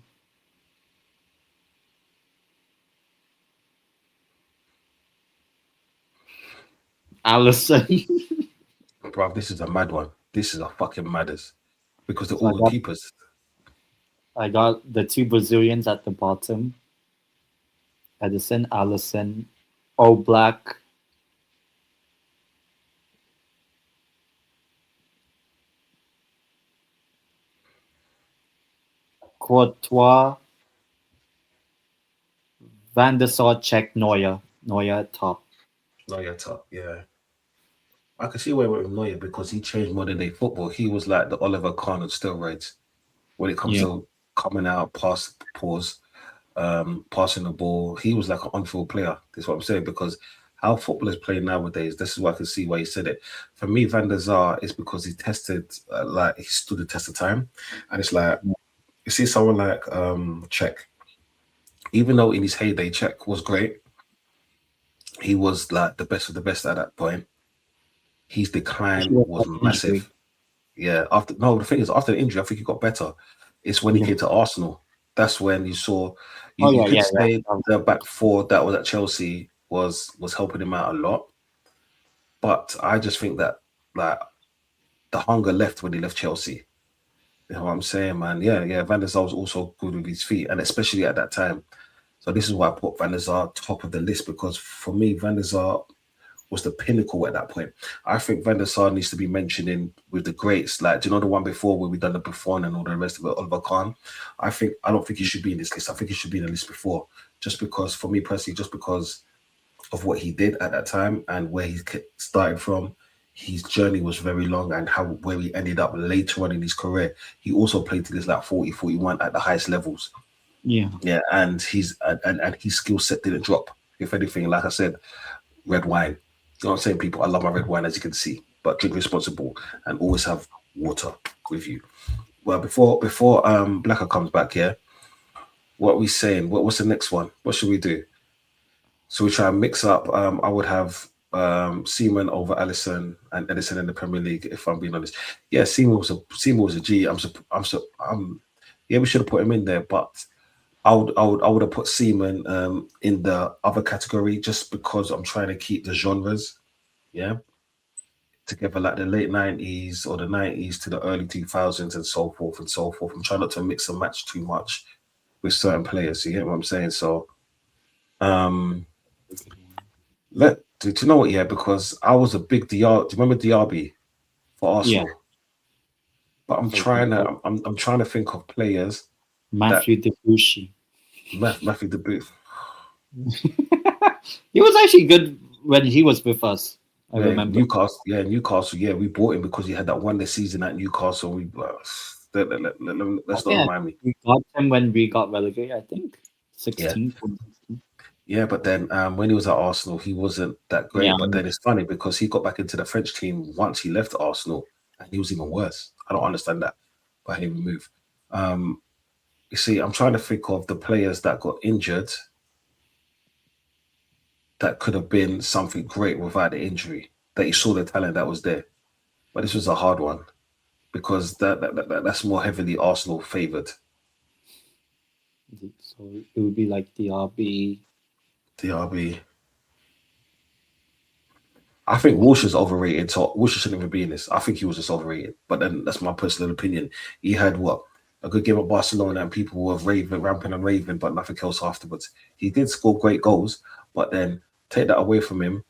Alisson. Bro, this is a mad one. This is a fucking madders because they're So I all got- keepers. I got the 2 Brazilians at the bottom. Edison, Alisson, Oblak, Courtois, Van der Sar, Cech, Neuer. Neuer top. Neuer top, yeah. I can see where we're with Neuer because he changed modern day football. He was like the Oliver Kahn on steroids when it comes Yeah. to coming out, passing the ball. He was like an on-field player. That's what I'm saying because how footballers play nowadays. This is why I can see why he said it. For me, Van der Sar is because he tested, he stood the test of time, and it's like you see someone like Cech. Even though in his heyday, Cech was great, he was like the best of the best at that point. His decline was massive. Yeah, the thing is, after the injury, I think he got better. It's when he came to Arsenal. That's when you saw. You could say the back 4 that was at Chelsea was helping him out a lot. But I just think that like the hunger left when he left Chelsea. You know what I'm saying, man? Yeah. Van der Sar was also good with his feet, and especially at that time. So this is why I put Van der Sar top of the list because for me, Van der Sar was the pinnacle at that point. I think Van der Sar needs to be mentioning with the greats. Like, do you know the one before where we done the Buffon and all the rest of it, Oliver Kahn? I don't think he should be in this list. I think he should be in the list before, just because for me personally, just because of what he did at that time and where he started from. his journey was very long and how where he ended up later on in his career. He also played till he's like 40, 41 at the highest levels. Yeah. Yeah, and his skill set didn't drop. If anything, like I said, red wine. You know what I'm saying, people? I love my red wine, as you can see, but drink responsible and always have water with you. Well, before Blacker comes back, yeah. What are we saying? What's the next one? What should we do? So we try and mix up. I would have Seaman over Allison and Edison in the Premier League. If I'm being honest, yeah, Seaman was a G. Yeah, we should have put him in there, but I would have put Seaman in the other category just because I'm trying to keep the genres, yeah, together, like the late 90s or the 90s to the early 2000s and so forth and so forth. I'm trying not to mix and match too much with certain players. You get what I'm saying? So, do you know what? Yeah, because I was a big DR. Do you remember DRB for Arsenal? Yeah. But I'm trying to think of players. Matthew Debussy. Matthew Debussy. He was actually good when he was with us. I remember. Newcastle. Yeah, we bought him because he had that one season at Newcastle. Let's not remind me. We got him when we got relegated, I think. 16. Yeah, but then when he was at Arsenal, he wasn't that great. Yeah. But then it's funny because he got back into the French team once he left Arsenal, and he was even worse. I don't understand that, but he moved. You see, I'm trying to think of the players that got injured that could have been something great without the injury, that you saw the talent that was there. But this was a hard one because that's more heavily Arsenal favoured. So it would be like DRB. I think Walsh is overrated. So Walsh shouldn't even be in this. I think he was just overrated. But then that's my personal opinion. He had a good game at Barcelona and people were ramping and raving, but nothing else afterwards. He did score great goals, but then take that away from him.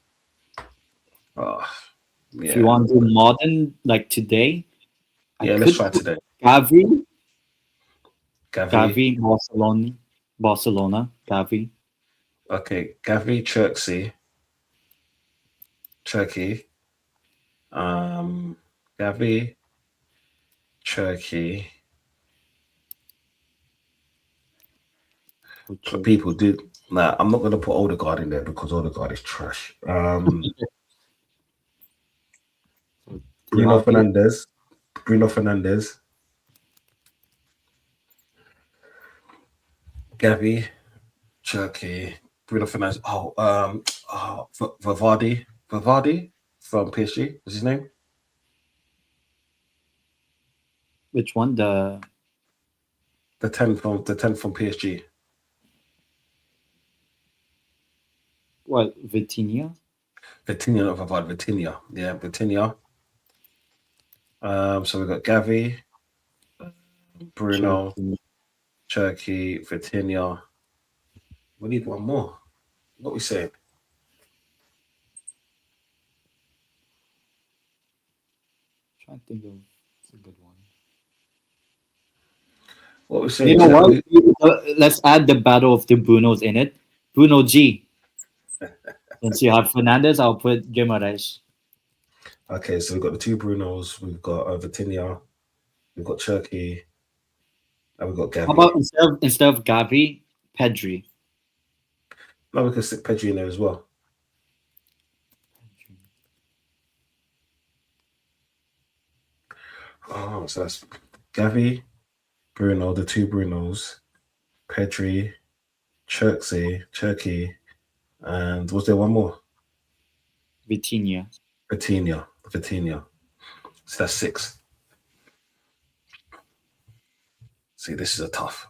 If you want to do modern, like today, let's try today. Gavi, Barcelona, Gavi. Okay, Gavi, Cherky. Gavi, Cherky. People did. Nah, I'm not going to put Odegaard in there because Odegaard is trash. Bruno Fernandes. Gavi, Cherky, Bruno Fernandes. Vardy from PSG. What's his name? Which one? The 10 from PSG. What? Vitinha, not Vardy. Vitinha. Yeah, Vitinha. So we got Gavi, Bruno, Cherky, Vitinha. We need one more. What we saying? Trying to think of a good one. What we saying? You know what? Let's add the battle of the Brunos in it. Bruno G. Since you have Fernandez, I'll put Guimaraes. Okay, so we've got the two Brunos. We've got Vitinha. We've got Cherky. And we've got Gavi. How about instead of Gavi, Pedri? No, we can stick Pedri in there as well. Oh, so that's Gavi, Bruno, the two Brunos, Pedri, Cherky, and was there one more? Vitinha. So that's 6. See, this is a tough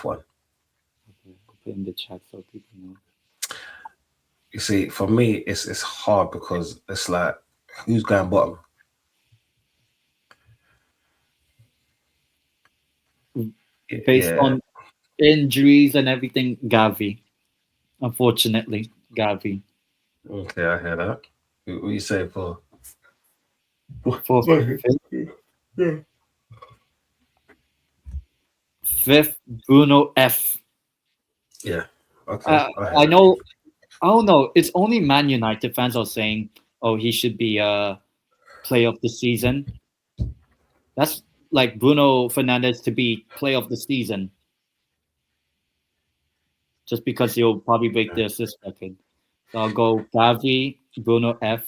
one. Okay, I'll put in the chat so people know. You see, for me, it's hard because it's like, who's going bottom? Based on injuries and everything, Gavi. Unfortunately, Gavi. Okay, I hear that. What you say for? Fifth, Bruno F. Yeah. Okay. I know. I don't know. It's only Man United fans are saying, "Oh, he should be player of the season. That's like Bruno Fernandes to be player of the season. Just because he'll probably break the assist record. So I'll go Gavi, Bruno F,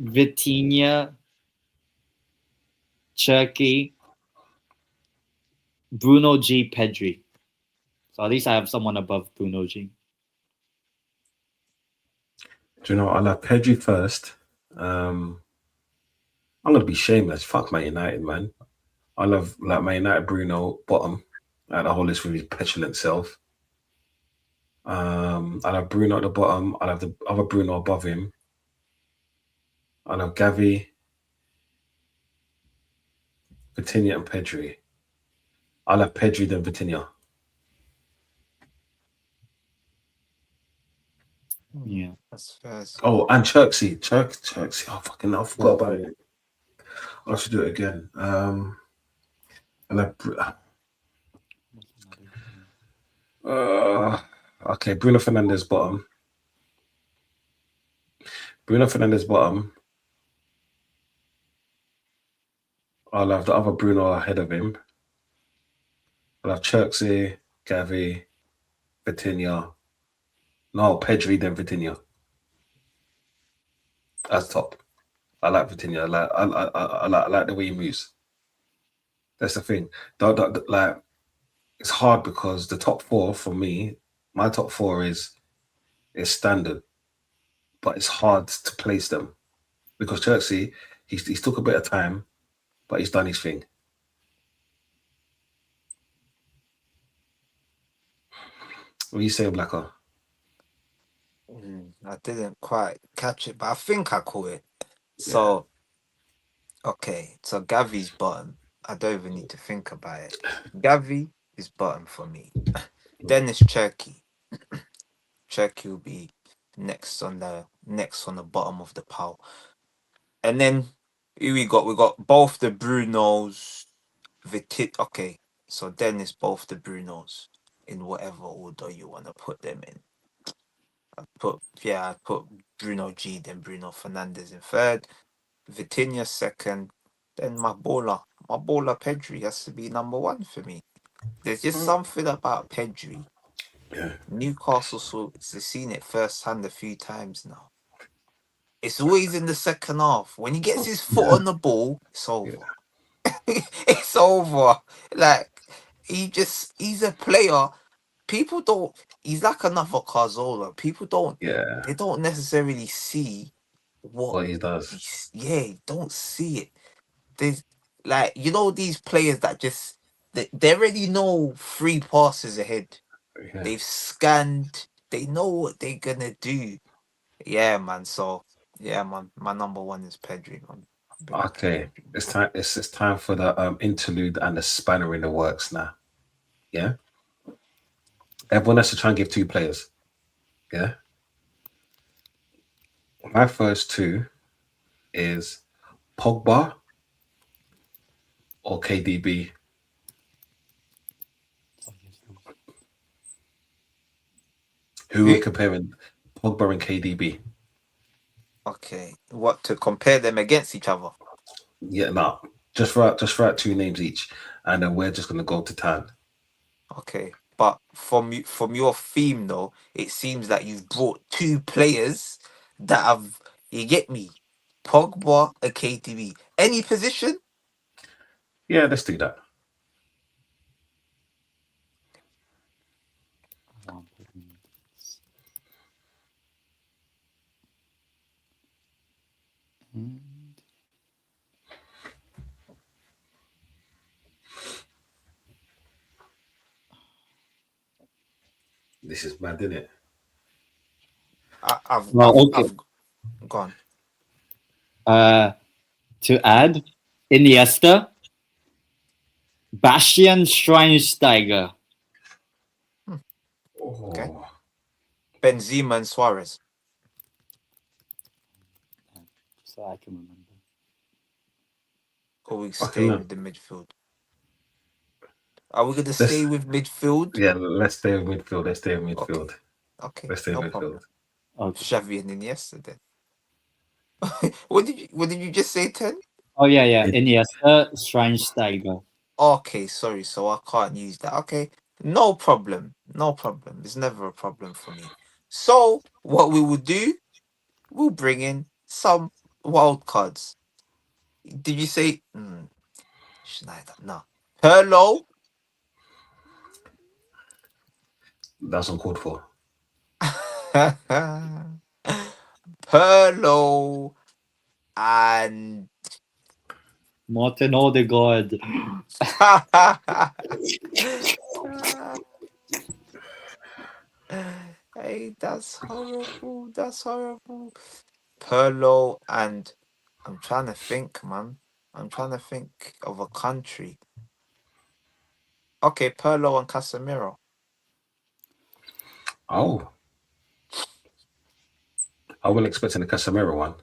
Vitinha, Cherky, Bruno G, Pedri. So at least I have someone above Bruno G. Do you know what? I'll have Pedri first. I'm gonna be shameless. Fuck Man United, man. I love like Man United Bruno bottom. Like the whole list with his petulant self. I'll have Bruno at the bottom. I'll have the other Bruno above him. I'll have Gavi, Vitinha, and Pedri. I'll have Pedri then Vitinha. Yeah. That's first. Oh, and Cherksey. Cherksey. Oh, fucking hell, I forgot about it. I should do it again. And okay, Bruno Fernandes bottom. Bruno Fernandes bottom. I'll have the other Bruno ahead of him. I'll have Cherksey, Gavi, Vitinha. No, Pedri then Vitinha. That's top. I like Vitinha. I like the way he moves. That's the thing. Like, it's hard because the top four for me, my top four is standard, but it's hard to place them because Cherksey, he's took a bit of time, but he's done his thing. What do you say, Blacker? I didn't quite catch it, but I think I caught it. So, okay, so Gavi's bottom. I don't even need to think about it. Gavi is bottom for me. Then it's Cherky. Cherky will be next on the bottom of the pile. And then here we got both the Brunos. Okay, so then it's both the Brunos in whatever order you want to put them in. I put Bruno G, then Bruno Fernandes in third, Vitinha second, then my baller Pedri has to be number one for me. There's just something about Pedri. Yeah. Newcastle, they've seen it firsthand a few times now. It's always in the second half. When he gets his foot on the ball, it's over. It's over. Like, he's a player. People don't, he's like another Carzola. People don't, they don't necessarily see what he does. You don't see it. There's, like, you know, these players that just, they already know 3 passes ahead. Yeah. They've scanned, they know what they're gonna do. Yeah, man. So, yeah, man, my number one is Pedri, man. Okay, it's time. It's time for the interlude and the spanner in the works now. Yeah, everyone has to try and give 2 players. Yeah, my first 2 is Pogba or KDB. Who are we comparing? Pogba and KDB. Okay, what, to compare them against each other? Yeah, no, just write 2 names each, and then we're just gonna go to town. Okay, but from your theme though, it seems that you've brought 2 players that have, you get me, Pogba and KDB. Any position? Yeah, let's do that. This is mad, isn't it? I've gone. To add, Iniesta, Bastian Schweinsteiger. Okay. Benzema and Suarez. So I can remember. Or we stay with the midfield. Are we going to stay with midfield? Yeah, let's stay with midfield. Okay. Let's stay with midfield. Okay. Xavi and Iniesta then. What did you just say, 10? Oh yeah. Iniesta, Schweinsteiger. Okay, sorry, so I can't use that. Okay, no problem. No problem. It's never a problem for me. So what we will do, we'll bring in some wild cards. Did you say Schneider? No. Perlo. That's uncalled for. Perlo and Martin Odegaard. hey, that's horrible. That's horrible. Perlo and I'm trying to think, man. I'm trying to think of a country. Okay, Perlo and Casemiro. Oh, I wasn't expecting the Casemiro one.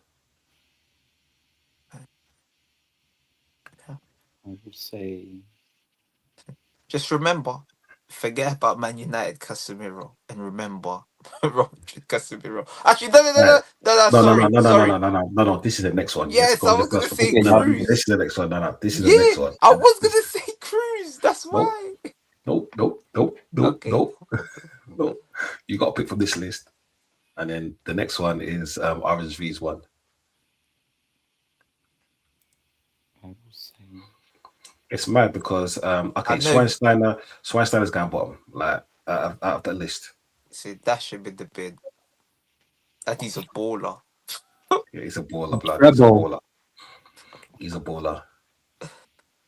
I would say Just remember, forget about Man United Casemiro and remember Rodri Casemiro. Actually, no, No, no, no, sorry, no, no, no, sorry. no, no, no, no. This is the next one. Let's Yes, go I with was the gonna first one. say okay. Now, This Cruz. is the next one. No, no, this is the Yeah, next one. I was gonna say Cruz. That's Nope, why. nope, Okay. nope. You got to pick from this list, and then the next one is RSV's one. I would say It's mad because I okay, know. Schweinsteiner's going bottom, like out of the list. See, that should be the bid. And he's a baller. Yeah, he's a baller, blood. He's a treble. baller. He's a baller.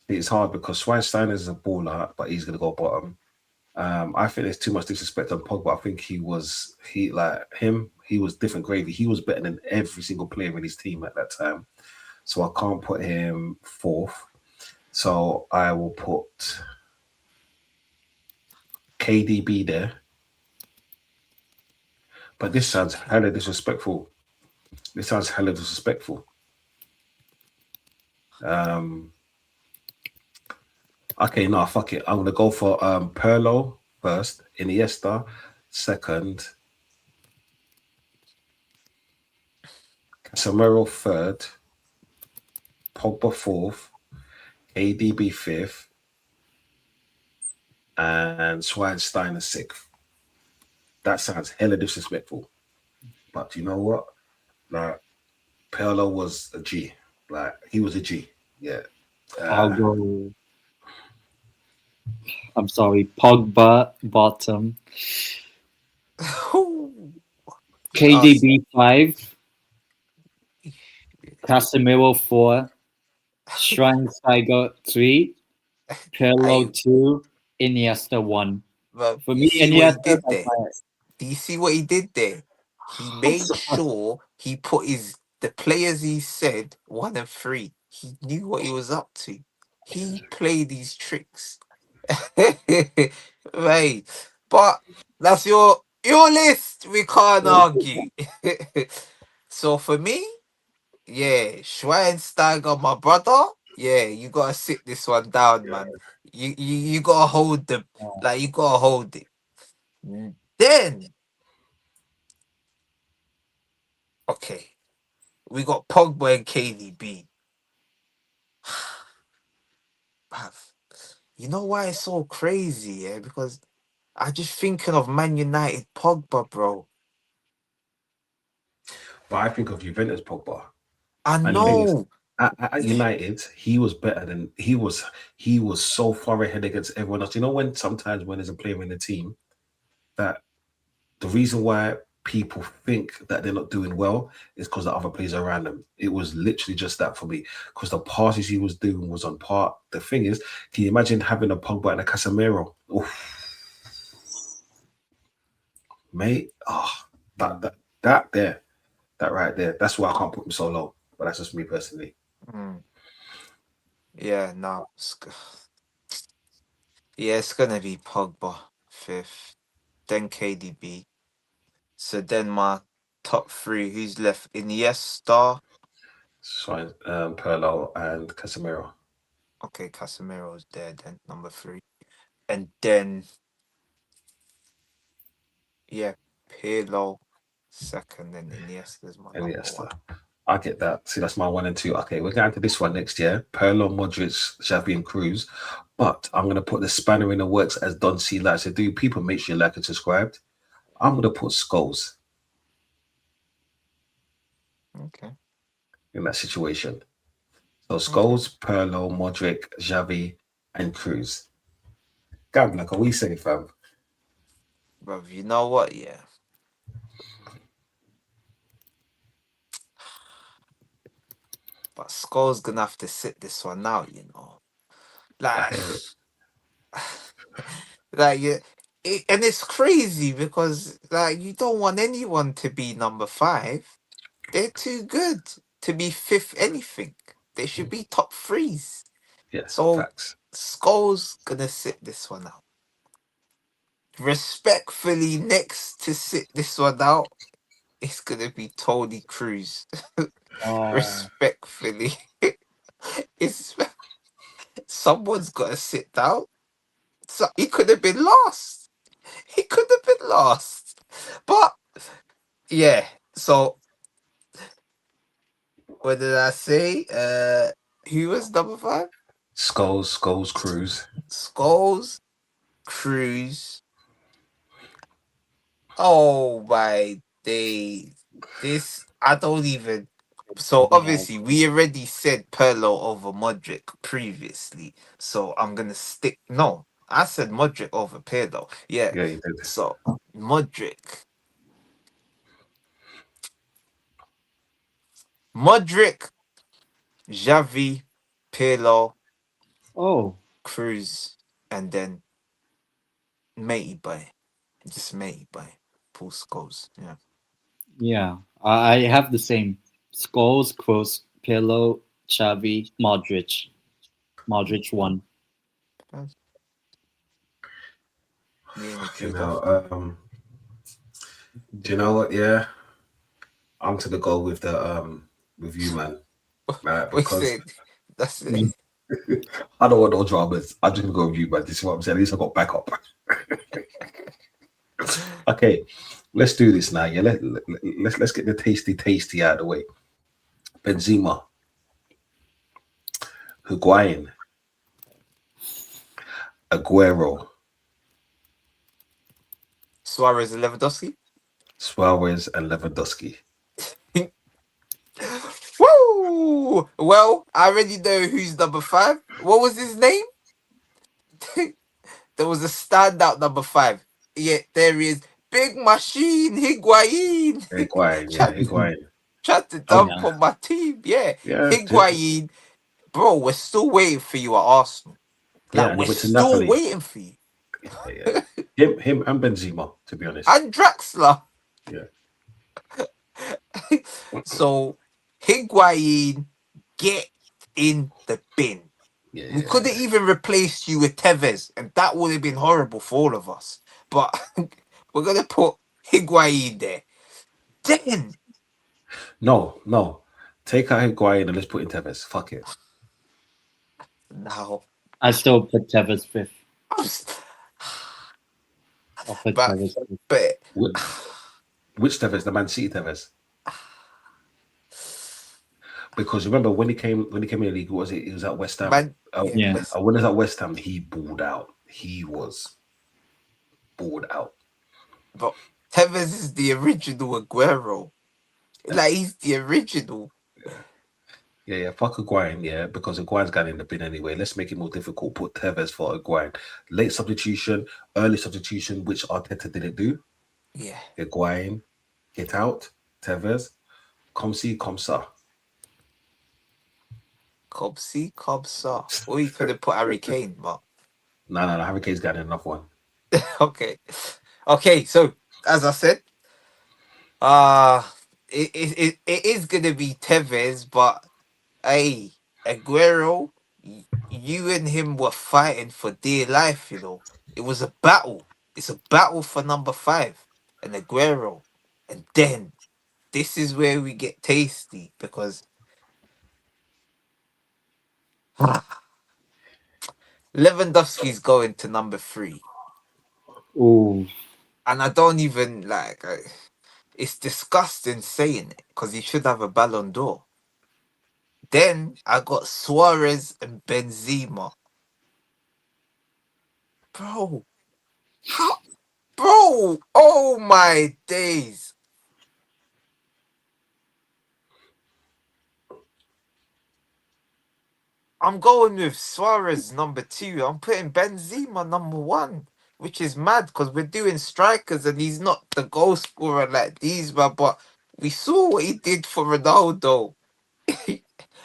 It's hard because Schweinsteiner is a baller, but he's gonna go bottom. I think there's too much disrespect on Pogba. I think he was different gravy. He was better than every single player in his team at that time. So I can't put him fourth. So I will put KDB there. But this sounds hella disrespectful. This sounds hella disrespectful. Okay, no, fuck it. I'm gonna go for Perlo first, Iniesta second, Casemiro third, Pogba fourth, ADB fifth, and Schweinsteiger sixth. That sounds hella disrespectful. But you know what? Like Perlo was a G. Like he was a G. Yeah. I'll go. I'm sorry, Pogba bottom, KDB 5, Casemiro 4, Schweinsteiger 3, Pirlo I 2, Iniesta 1. but For you me, see what he Iniesta, did there? Do you see what he did there? He made sure he put the players he said 1 and 3. He knew what he was up to. He played these tricks. Right. But that's your list. We can't argue. So for me, yeah, Schweinsteiger, my brother. Yeah, you gotta sit this one down, man. You gotta hold the like you gotta hold it. Then okay, we got Pogba and KDB. Bruv, you know why it's so crazy, yeah? Because I just thinking of Man United Pogba, bro. But I think of Juventus Pogba. I And the thing is, know. at United, he was better than he was so far ahead against everyone else. You know when sometimes when there's a player in the team that the reason why people think that they're not doing well is because the other players around them. It was literally just that for me. Because the passes he was doing was on par. The thing is, can you imagine having a Pogba and a Casemiro? Oof. Mate, that right there. That's why I can't put him so low. But that's just me personally. Mm, yeah, no. Yeah, it's gonna be Pogba 5th, then KDB. So then my top 3, who's left? Iniesta. So Perlo and Casemiro. Okay, Casemiro's there then, number 3. And then yeah, Pirlo 2nd, and Iniesta's my number Iniesta. 1. I get that. See, that's my 1 and 2. Okay, we're going to this one next year. Pirlo, Modric, Xavi, and Cruz. But I'm going to put the spanner in the works as Don C likes to do. People, make sure you like and subscribed. I'm going to put Scholes Okay. in that situation. So Okay. Scholes, Pirlo, Modric, Xavi, and Cruz. Gambler, can we say, fam? Bro, you know what? Yeah. But Skull's gonna have to sit this one out, you know. I Like, hear it. like yeah, and it's crazy because like you don't want anyone to be number 5. They're too good to be 5th anything. They should be top 3s. Yes, So facts. Skull's gonna sit this one out. Respectfully, next to sit this one out, it's gonna be Tony Cruz. Oh, Respectfully, it's someone's gotta sit down. So he could have been lost. He could have been lost. But yeah, so what did I say? Who was number 5? Scholes, Cruz. Scholes, Cruz. Oh my days. This I don't even. So yeah. obviously we already said Perlo over Modric previously. So I'm gonna stick. No, I said Modric over Perlo. Yeah. Yeah, you did. So Modric, Xavi, Pirlo, Oh, Cruz, and then matey by. Just matey by. Full scores. Yeah. yeah. I have the same. Scholes, Kroos, Pirlo, Xavi, Modric. Modric won. Me and You agreed know, off. do you know what? Yeah, I'm gonna go with you, man. We Because said that's it. I don't want no dramas. I'm just gonna go with you, man. This is what I'm saying. At least I got backup. Okay, let's do this now. Yeah, let's get the tasty out of the way. Benzema, Higuain, Aguero, Suarez and Lewandowski. Suarez, and Lewandowski. Woo! Well, I already know who's number 5. What was his name? There was a standout number 5. Yeah, there he is. Big machine, Higuain. Higuain, yeah, Higuain. Tried to Oh, dump on my team. Yeah, yeah, Higuain. Bro, we're still waiting for you at Arsenal. yeah, Like, and we're he went to still Napoli. waiting for you. Yeah, yeah. Him, and Benzema, to be honest. And Draxler. Yeah. So, Higuain, get in the bin. Yeah, We yeah, could have yeah. even replaced you with Tevez, and that would have been horrible for all of us. But we're gonna put Higuain there. Then No. Take out Higuain and let's put in Tevez. Fuck it. now, I still put Tevez 5th. I'm st- I'll put but Tevez 5th. but Which Tevez? The Man City Tevez. Because remember when he came in the league, what was it? He was at West Ham. man, Yeah. When he was at West Ham, he balled out. He was balled out. but Tevez is the original Aguero. Like he's the original. Yeah. Fuck Aguain, yeah, because Aguain's going in the bin anyway. Let's make it more difficult. Put Tevez for Aguain. Late substitution, early substitution, which Arteta didn't do. Yeah. Aguain, get out. Tevez, come see, come sir. Cobsa. Or you could have put Harry Kane, but No. Harry Kane's got enough one. okay. Okay, so as I said, it is gonna be Tevez, but hey, Aguero, you and him were fighting for dear life, you know. It was a battle. It's a battle for number 5 and Aguero. And then this is where we get tasty because Lewandowski's going to number 3. Ooh. And I don't even like It's disgusting saying it because he should have a Ballon d'Or. Then I got Suarez and Benzema. Bro, how? Bro, oh my days. I'm going with Suarez number 2. I'm putting Benzema number 1, which is mad because we're doing strikers and he's not the goal scorer like these, but we saw what he did for Ronaldo.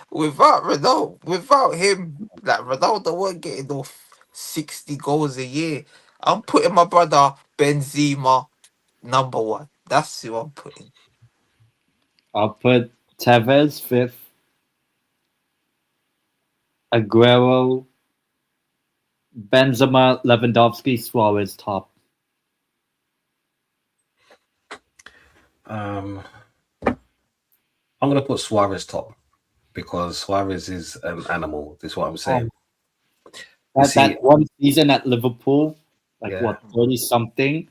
Without him, like Ronaldo weren't getting off 60 goals a year. I'm putting my brother Benzema number 1. That's who I'm putting. I'll put Tevez 5th, Aguero, Benzema, Lewandowski, Suarez top. I'm gonna put Suarez top because Suarez is an animal. This is what I'm saying. That one season at Liverpool, like Yeah. what, 30 something?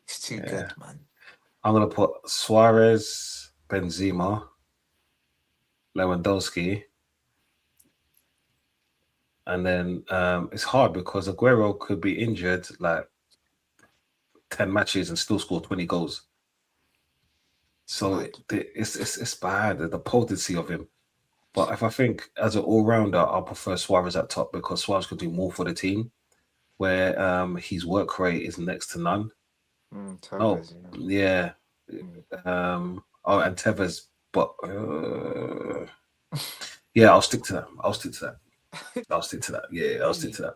It's too good, man. I'm gonna put Suarez, Benzema, Lewandowski, and then it's hard because Aguero could be injured like 10 matches and still score 20 goals. So it's bad, the potency of him. But if I think as an all-rounder, I'll prefer Suarez at top because Suarez could do more for the team, where his work rate is next to none. Tevez, Yeah. And Tevez, but yeah, I'll stick to that. Yeah, I'll stick to that.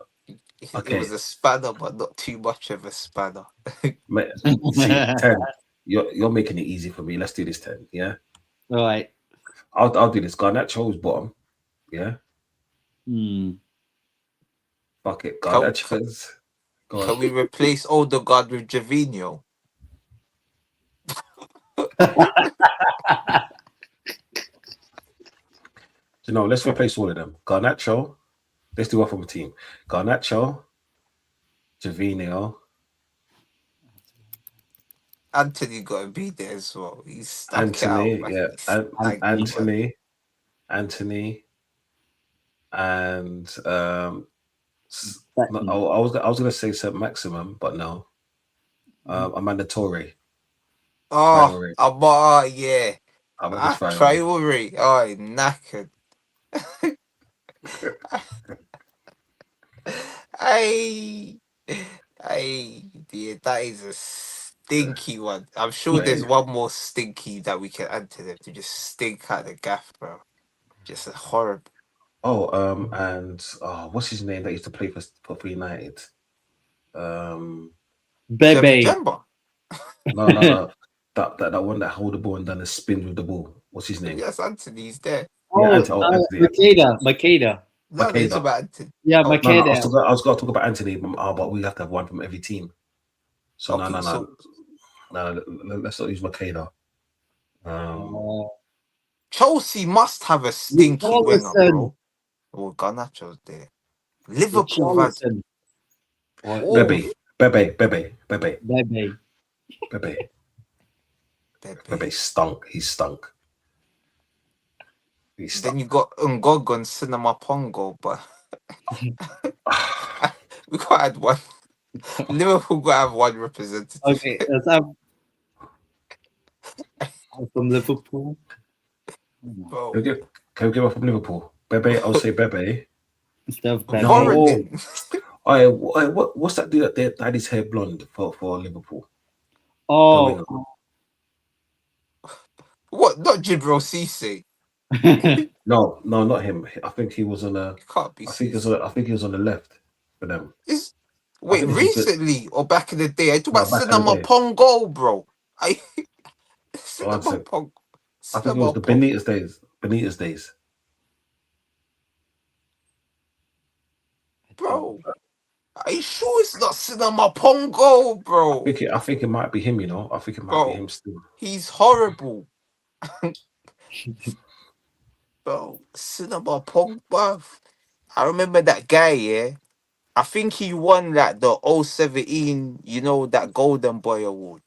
Okay. It was a spanner, but not too much of a spanner. See, 10. You're making it easy for me. Let's do this 10. Yeah. All right. I'll do this. Garnacho is bottom. Yeah. Fuck it. Garnacho's. Can we replace Odegaard with Javinho? Let's replace all of them. Garnacho. Let's do one from a team. Garnacho, Javinho. Anthony got to be there as well. He's stuck Anthony, out. yeah. Anthony, and I was gonna say St. Maximum, but no. Amanda Torre. Oh, yeah. Traore. Traore. Oh, knackered. Dear, that is a stinky one. I'm sure there's one more stinky that we can add to them to just stink out the gaff, bro. Just horrible. Oh, and what's his name that used to play for United? Bebe. No. That one that hold the ball and then a spin with the ball. What's his name? Yes, Anthony's there. Anthony. Makeda. No, it's about Anthony. Yeah, Makeda. I was going to talk about Anthony, but we have to have one from every team. So okay, no, let's not use Makeda. Chelsea must have a stinky winger, bro. Oh, Garnacho's there. Liverpool has Bebe stunk. He stunk. Then you got Ngogo and Cinema Pongo, but we got to add one. Liverpool got to have one representative. Okay, let's have from Liverpool. Can we give up from Liverpool? Bebe, I'll say Bebe. Instead of Bebe. What's that dude that dyed his hair blonde for Liverpool? Oh. What? Not Jibril Cisse? No, not him. I think he was on a. Can't be. I think he was on the left for them. Wait, recently or back in the day? I talk about Cinema Pongo, bro. Cinema Pongo. I think it was the Benitez days. Bro, are you sure it's not Cinema Pongo, bro? I think it might be him. I think it might be him still. He's horrible. Bro, Cinema Pongo. I remember that guy. Yeah, I think he won like the 017, that Golden Boy award.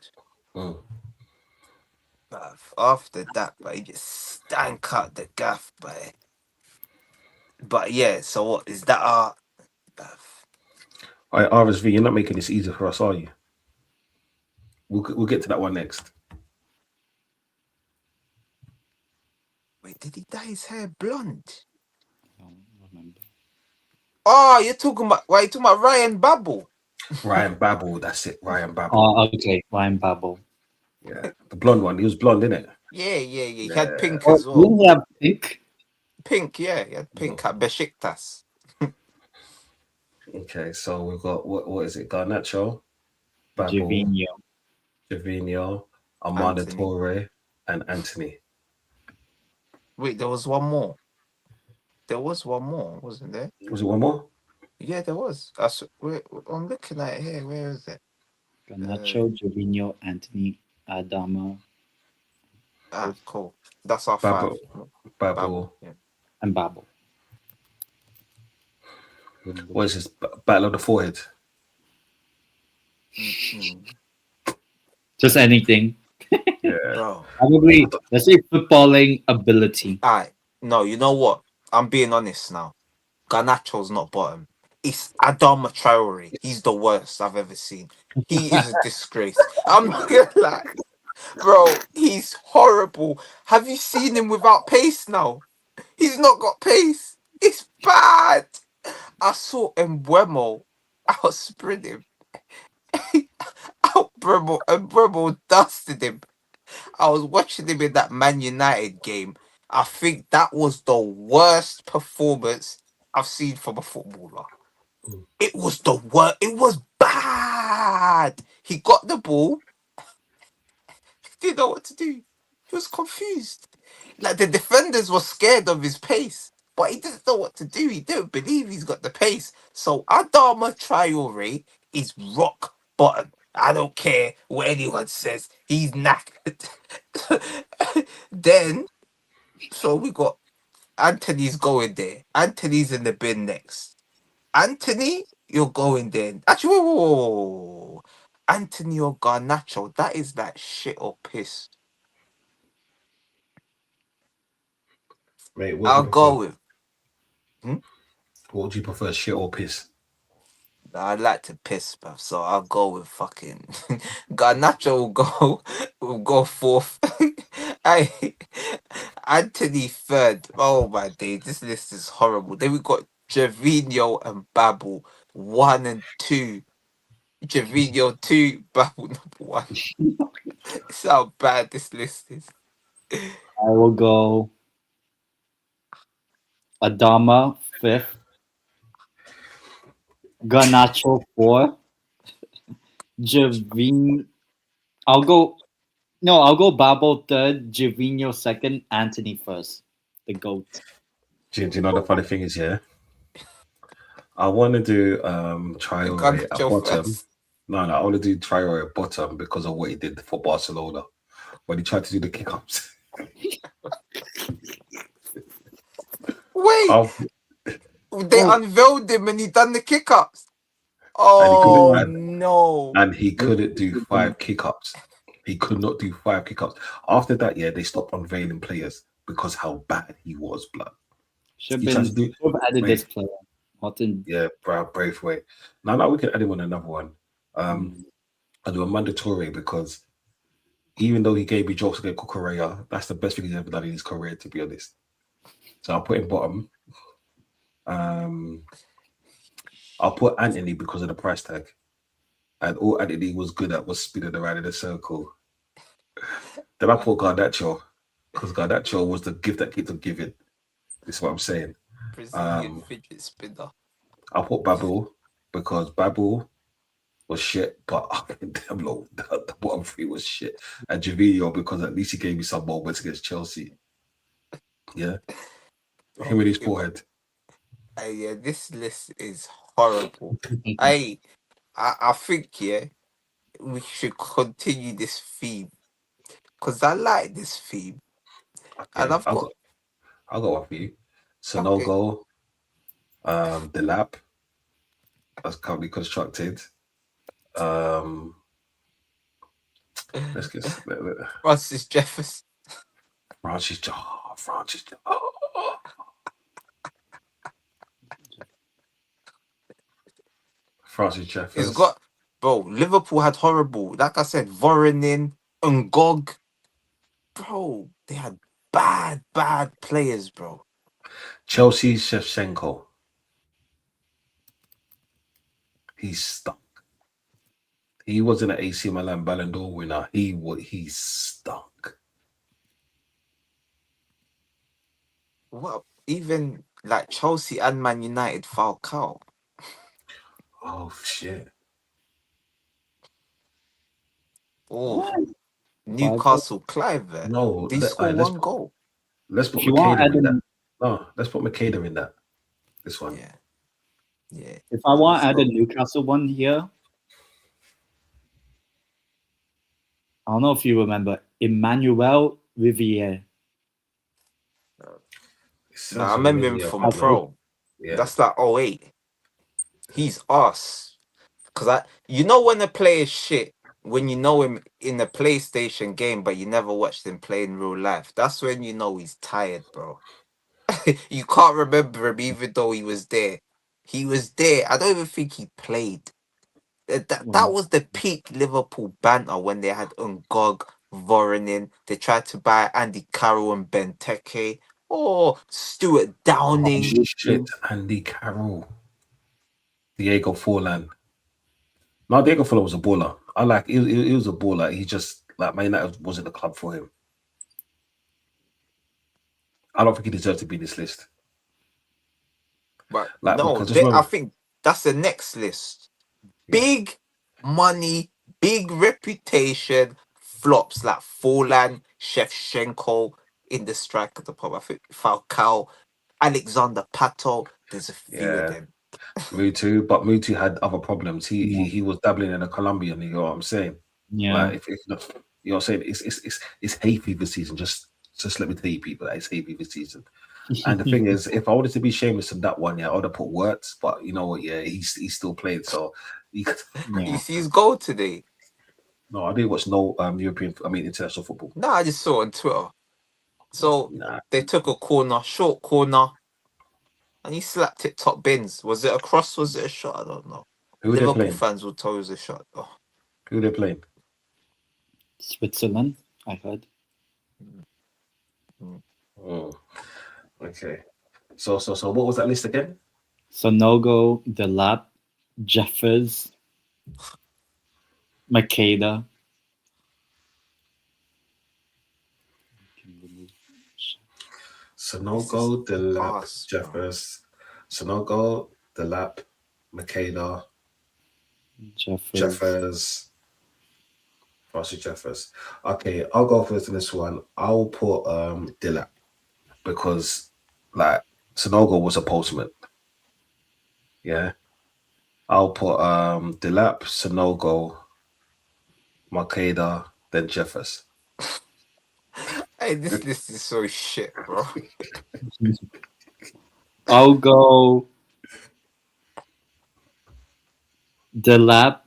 After that, but he just stank out the gaff, but yeah. So what is that? Bruv. All right, RSV, you're not making this easy for us, are you? We'll get to that one next. Wait, did he dye his hair blonde? I don't remember. Oh, you're talking about Ryan Babel. Ryan Babel, that's it. Ryan Babel. Oh, okay. Ryan Babel. Yeah, the blonde one. He was blonde, innit? Yeah. He had pink Oh, as well. didn't he have pink? Pink, yeah, he had pink at Besiktas. Okay, so we've got what is it? Garnacho, Babel, Gervinho. Amanda Anthony. Torre, and Anthony. Wait, there was one more. There was one more, wasn't there? Was it one more? Yeah, there was. I'm looking at it here. Where is it? Garnacho, Gervinho, Anthony, Adama, Cool. That's our Babel. five. Babel. Yeah. and Babel. What is this? Battle of the Forehead. Just anything. Yeah. Bro. Probably, let's say footballing ability. Alright. No, you know what? I'm being honest now. Garnacho's not bottom. It's Adama Traore. He's the worst I've ever seen. He is a disgrace. I'm not gonna lie. Bro, he's horrible. Have you seen him without pace now? He's not got pace. It's bad. I saw Mbeumo. I was sprinting. Mbeumo dusted him. I was watching him in that Man United game. I think that was the worst performance I've seen from a footballer. It was the worst. It was bad. He got the ball. He didn't know what to do. He was confused. Like the defenders were scared of his pace, but he didn't know what to do. He didn't believe he's got the pace. So Adama Traore is rock bottom. I don't care what anyone says. He's knackered. Then, so we got Anthony's going there. Anthony's in the bin next. Anthony, you're going there. Actually, whoa. Anthony or Garnacho, that is like shit or piss. Mate, I'll go with. What would you prefer, shit or piss? I'd like to piss, bruv, so I'll go with fucking Garnacho will go fourth. Anthony third. Oh my day, this list is horrible. Then we got Gervinho and Babel 1 and 2. Gervinho 2, Babel number 1. It's how bad this list is. I will go Adama 5th, Garnacho 4, Gervinho. I'll go Babel 3rd, Gervinho 2nd, Anthony 1st. The GOAT. Do you know the funny thing is, yeah? I want to do Traore at Garnacho bottom. first. No, I want to do Traore at bottom because of what he did for Barcelona when he tried to do the kick-ups. Wait, they unveiled him and he done the kick-ups. Oh no! And he couldn't do 5 kick-ups. He could not do 5 kick-ups. After that, yeah, they stopped unveiling players because how bad he was, blood. Should He have tried to do- added Wait. this player. Martin. Yeah, Braithwaite. Now we can add him on another one. I'll do a mandatory because even though he gave me jokes against Kukureya, that's the best thing he's ever done in his career, to be honest. So I'll put him bottom. I'll put Anthony because of the price tag. And all Anthony was good at was spinning around in a circle. Then I put Garnacho because Garnacho was the gift that keeps on giving. This is what I'm saying. Brazilian fidget spinner. I'll put Babel because Babel was shit, but damn low, the bottom 3 was shit. And Gervinho because at least he gave me some moments against Chelsea. Yeah. Him with his forehead. Yeah, this list is horrible. I think we should continue this theme because I like this theme, and I've got one for you. Sonogo, the lab that's currently constructed. Let's get Francis Jefferson. Francis. Francis It's Jeffers. got, bro. Liverpool had horrible, like I said, Voronin, Ngog. Bro, they had bad players, bro. Chelsea Shevchenko. He's stuck. He wasn't an AC Milan Ballon d'Or winner. He's stuck. Well, even like Chelsea and Man United, Falcao. Oh shit. Oh, What? Newcastle, Clive. No, They score let's one goal. put If you want Makeda in Adam, that. No, let's put Makeda in that. This one. Yeah, yeah. if I want to add a Let's go. Newcastle one here, I don't know if you remember Emmanuel Riviere. Nah, I remember him from Pro. Yeah. That's like 08. He's us. Cause you know when a player's shit, when you know him in a PlayStation game, but you never watched him play in real life. That's when you know he's tired, bro. You can't remember him even though he was there. He was there. I don't even think he played. That was the peak Liverpool banter when they had Ngog, Voronin. They tried to buy Andy Carroll and Benteke. Oh, Stuart Downing. Oh, shit, Andy Carroll. Diego Forlan. No, Diego Forlan was a baller. He was a baller. He just like Man United wasn't the club for him. I don't think he deserved to be in this list. But Like, no, because just I remember, think that's the next list. Yeah. Big money, big reputation, flops like Forlan, Shevchenko in the strike of the pub. I think Falcao, Alexander Pato. There's a few of them. Mutu, but Mutu had other problems. He was dabbling in a Colombian. You know what I'm saying? Yeah. Like if not, you know what I'm saying? It's hay fever season. Just let me tell you, people, that it's hay fever season. And the thing is, if I wanted to be shameless in that one, yeah, I would have put Words. But you know what? Yeah, he's still playing. So You see his goal today? No, I didn't watch international football. No, I just saw it on Twitter. So Nah. they took a corner, short corner, and he slapped it top bins. Was it a cross? Was it a shot? I don't know. Who they Liverpool playing? fans will tell you it was a shot. Oh. Who they playing? Switzerland, I heard. Oh, okay. So what was that list again? Sonogo, Delap, Jeffers, Makeda. Sonogo, Delap, us, Jeffers. Sonogo, Delap, Makeda, Jeffers. Francis Jeffers. Okay, I'll go first in this one. I'll put Delap because like Sonogo was a postman. Yeah. I'll put Delap, Sonogo, Makeda, then Jeffers. Hey, this list is so shit, bro. I'll go Delap,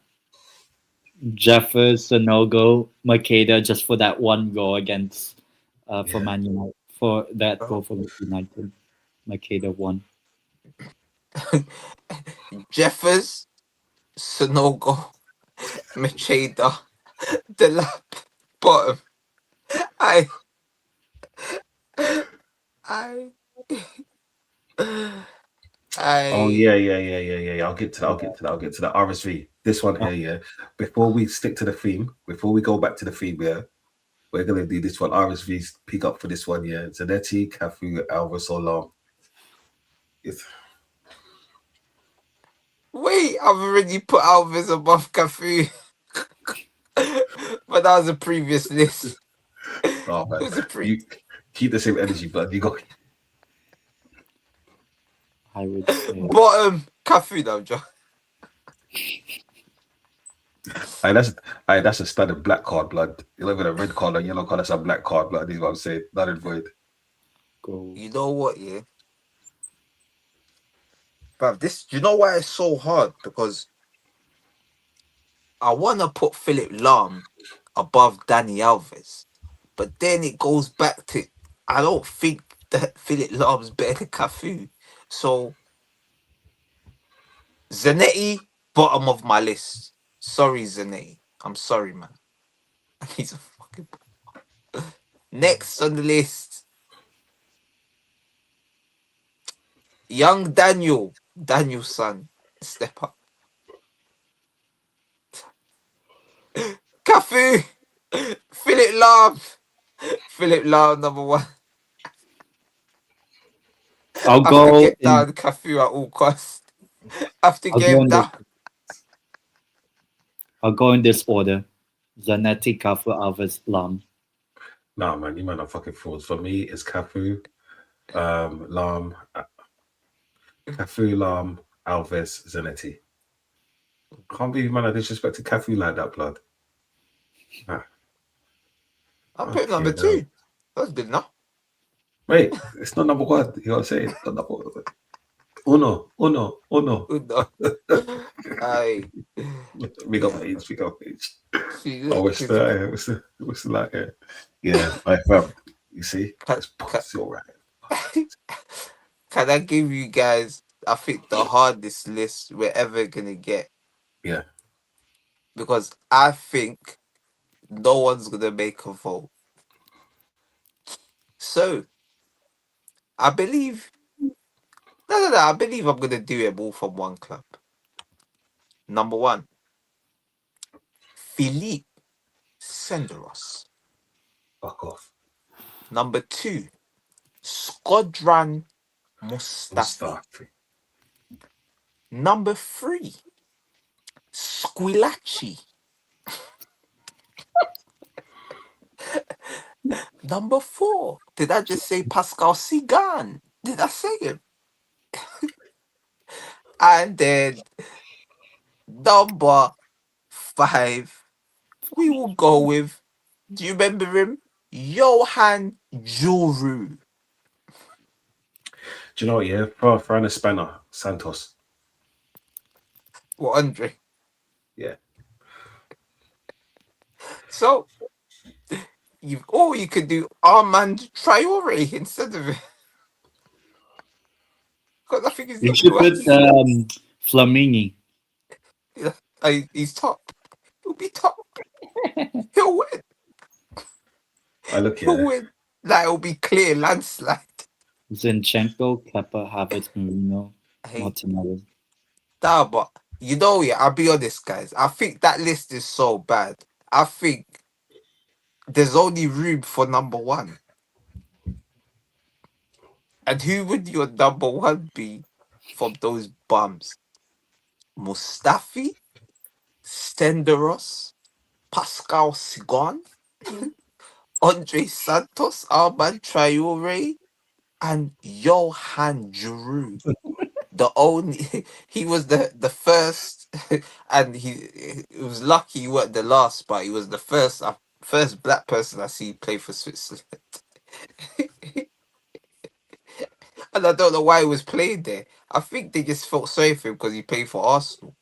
Jeffers, Sonogo, Makeda just for that one goal against for Man United. For that goal for United. Makeda won. Jeffers, Sonogo, Macheda, Delap, bottom. Oh yeah. I'll get to that. RSV. This one here, yeah. Before we stick to the theme, before we go back to the theme, yeah, we're gonna do this one. RSV pick up for this one, yeah. Zanetti, Cafu, Alves, Olam. Wait, I've already put Alves above Cafu. But that was a previous list. Oh man, you keep the same energy, but you got. I would say Bottom Cafu now, John. That's a standard black card, blood. You're not even a red card or yellow card. That's a black card, blood. This is what I'm saying. Not in void. go. You know what, yeah? But do you know why it's so hard? Because I want to put Philip Lahm above Danny Alves. But then it goes back to I don't think that Philip Lahm's better than Cafu. So Zanetti, bottom of my list. Sorry, Zanetti. I'm sorry, man. He's a fucking. Next on the list, young Daniel's son, step up. Cafu, Philip Lahm, number one. I'll I have to go get in. down Cafu at all costs. I have to I'll get go him in down. I'll go in this order: Zanetti, Cafu, Alves, Lam. Nah, man, you man are fucking fools. For me, it's Cafu, Lam, Alves, Zanetti. Can't believe man I disrespected Cafu like that, blood. Nah. I'm putting number Okay, no. 2. That's good enough. Wait, it's not number one. You know what I'm saying? It's not number one. Uno. Good enough. Aye. We got age. See, Oh, look, we're still like it. Yeah, my fam. You see, it's all right. Can I give you guys, I think, the hardest list we're ever going to get? Yeah. Because I think no one's going to make a vote. So, I believe... No. I believe I'm going to do it all from one club. Number 1, Philippe Senderos. Fuck off. Number 2, Skodran Mustafi. Number 3, Squillaci. Number 4, did I just say Pascal Sigan? Did I say him? And then number 5, we will go with, do you remember him? Johan Juru. Do you know what? Yeah, for an Spanner, Santos. Well, Andre. Yeah. So you could do Armand Traore instead of it. Because I think he's You not should put Flamini. he's top. He'll be top. He'll win. I look He'll here. win. Like, it'll be clear landslide. Zinchenko, Kepa, Havertz, Marino, Hey, Martinelli. nah, but you know, yeah, I'll be honest, guys. I think that list is so bad. I think there's only room for number 1. And who would your number 1 be from those bums? Mustafi, Senderos, Pascal Sigon, Andre Santos, Armand Traore, and Johan Giroud. The only he was the first, and it was lucky he weren't the last, but he was the first black person I see play for Switzerland. And I don't know why he was playing there. I think they just felt sorry for him because he played for Arsenal.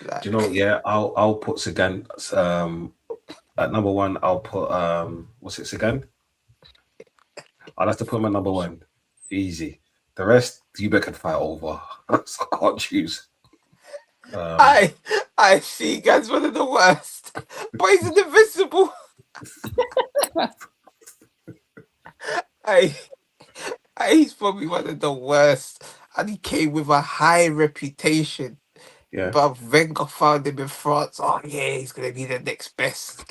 Like, Do you know? Yeah, I'll put Sagan. At number 1, I'll put what's it, Sagan? I'll have to put him at number 1. Easy. The rest, you better fight over. So I can't choose. I see guys one of the worst, but he's invisible. He's probably one of the worst, and he came with a high reputation. Yeah. But Wenger found him in France. Oh yeah, he's gonna be the next best.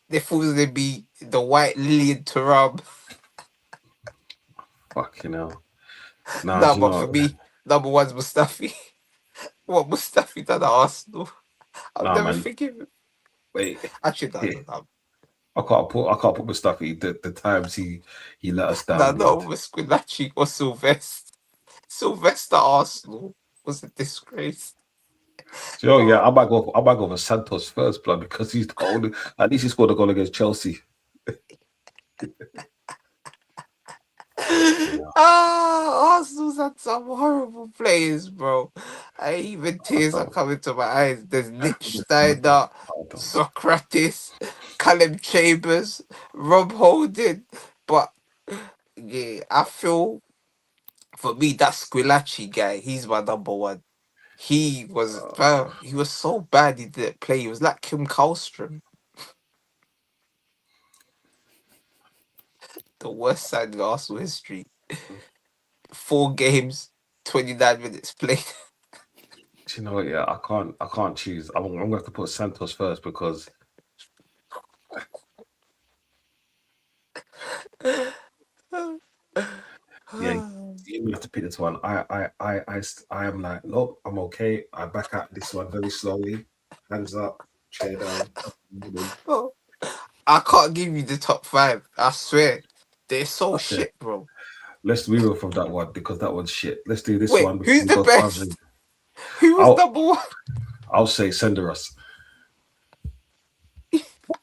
They thought he was gonna be the white Lillian Thuram. Fucking hell. Nah, No, do you but know for what? me, number 1's Mustafi. What Mustafi done at Arsenal? I'll Nah, never man. forgive him. Wait. Actually, no. I can't put Mustafi. The times he let us No, down, blood. with Squillaci or Sylvester. Sylvester Arsenal was a disgrace. So, oh, yeah, I might go for Santos first, blood, because he's the only. At least he scored a goal against Chelsea. Arsenal's had some horrible players, bro. Even tears are coming to my eyes. There's Lichtsteiner, Socrates, Callum Chambers, Rob Holding. But yeah, I feel for me that Squillaci guy, he's my number one. He was he was so bad he didn't play. He was like Kim Kallstrom, the worst side in Arsenal history. 4 games, 29 minutes played. Do you know what? Yeah, I can't choose. I'm going to have to put Santos first because yeah, you have to pick this one. I am like, nope, I'm okay. I back out this one very slowly, hands up, chair down. Oh, I can't give you the top 5. I swear. They're so Okay, shit, bro. let's move on from that one because that one's shit. Let's do this Wait, one before who's we the go to others. best? Who was I'll number 1? I'll say Senderos.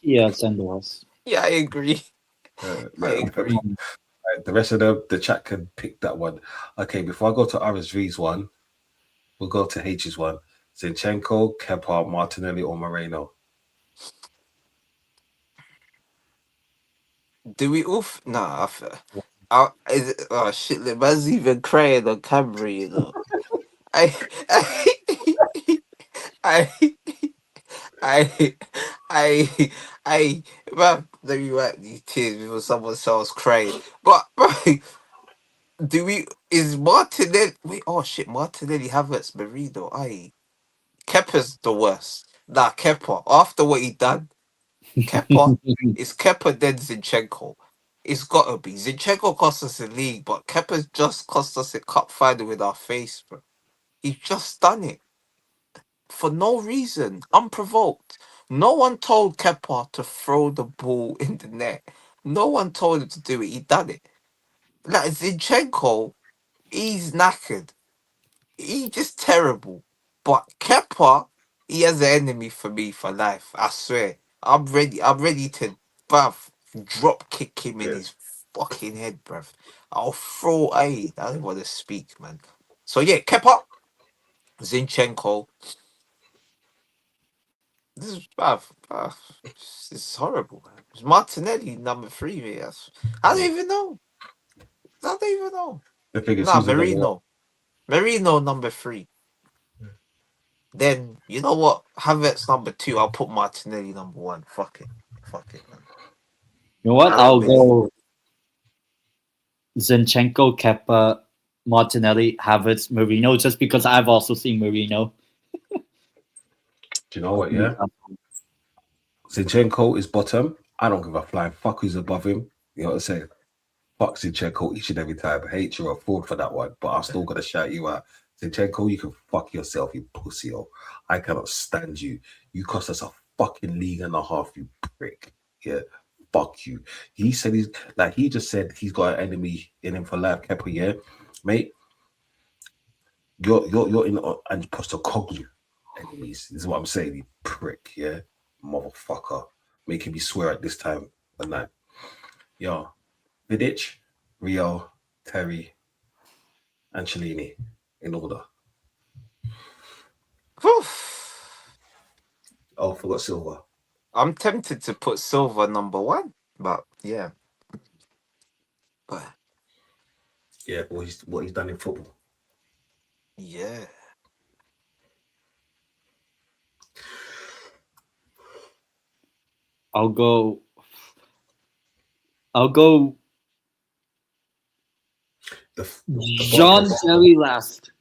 Yeah, Senderos. Yeah, I agree. I agree. The rest of the chat can pick that one. Okay, before I go to RSV's one, we'll go to H's one. Zinchenko, Kepa, Martinelli, or Moreno. Do we all? Nah, oh shit, the man's even crying on camera, you know. I, I, I, I, man, let me wipe these tears before someone else crying. But, bro, is Martinelli, wait, oh shit, Martinelli, Havertz, Marino, Kepa's the worst. Nah, Kepa, after what he done, Kepa, it's Kepa then Zinchenko. It's gotta be. Zinchenko cost us a league, but Kepa's just cost us a cup final with our face, bro. He's just done it. For no reason, unprovoked. No one told Kepa to throw the ball in the net. No one told him to do it. He done it. Like Zinchenko, he's knackered. He's just terrible. But Kepa, he has an enemy for me for life. I swear. I'm ready. I'm ready to, bruv, drop kick him in Yeah. his fucking head, bruv. I'll throw. I don't want to speak, man. So yeah, Kepa, Zinchenko. This is bruv, this is horrible, man. It's Martinelli number 3, man. I don't even know. I don't even know. The thing is, Nah, who's the number one? Marino. Marino number 3. Then you know what? Havertz number 2. I'll put Martinelli number 1. Fuck it, man. You know what? I don't I'll really- go Zinchenko, Kepa, Martinelli, Havertz, Marino, just because I've also seen Marino. Do you know what? Yeah, Zinchenko is bottom. I don't give a flying fuck who's above him. You know what I'm saying? Fuck Zinchenko each and every time. I hate you or fraud for that one, but I'm still gonna shout you out. Zinchenko, you can fuck yourself, you pussy. I cannot stand you. You cost us a fucking league and a half, you prick. Yeah, fuck you. He said he just said he's got an enemy in him for life, Kepa. Yeah, mate. You're in and Postacoglu enemies. This is what I'm saying, you prick. Yeah, motherfucker, making me swear at this time of night. Yeah. Vidic, Rio, Terry, and Cellini in order. Whew. Oh, forgot Silva. I'm tempted to put Silva number 1, but yeah. But Yeah, what he's done in football. yeah. I'll go John Terry last.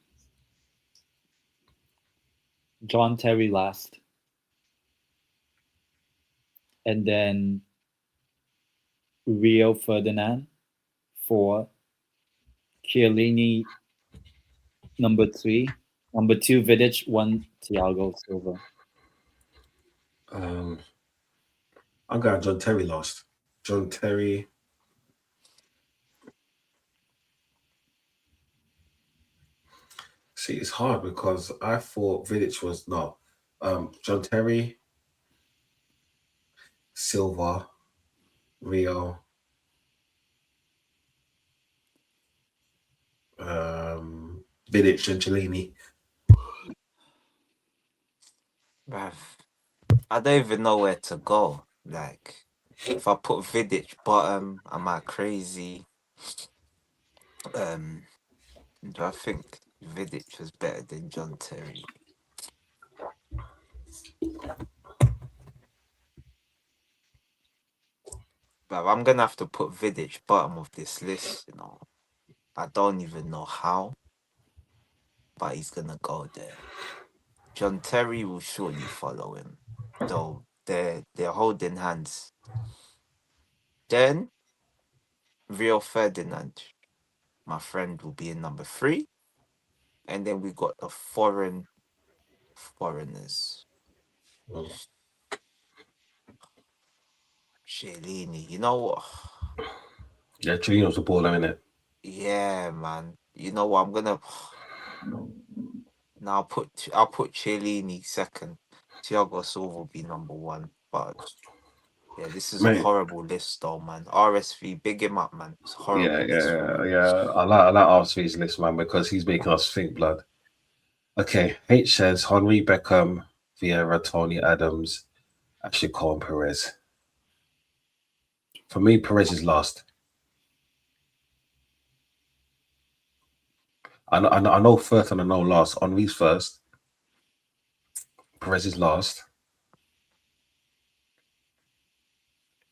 John Terry last. And then Rio Ferdinand 4. Chiellini number 3. Number 2 Vidic, 1 Thiago Silva. I'm going John Terry last. John Terry. See, it's hard because I thought Vidic was no. John Terry, Silva, Rio, Vidic and Cellini. Bruv, I don't even know where to go. Like, if I put Vidic bottom, am I crazy? Do I think Vidic was better than John Terry? But I'm gonna have to put Vidic bottom of this list, you know. I don't even know how, but he's gonna go there. John Terry will surely follow him, though they're holding hands. Then Rio Ferdinand, my friend, will be in number 3, and then we got the foreigners. Chiellini, you know what? Yeah, Chilino's a baller, innit? Yeah, man. You know what? I'm gonna. Now I'll put Chiellini second. Thiago Silva will be number 1. But yeah, this is a Mate. horrible list, though, man. RSV, big him up, man. It's a horrible Yeah, list for me. I like RSV's list, man, because he's making us think, blood. Okay, H says Henry, Beckham, Vieira, Tony Adams, Ashley Cole, and Perez. For me, Perez is last. I know first and I know last. Henry's first. Perez is last.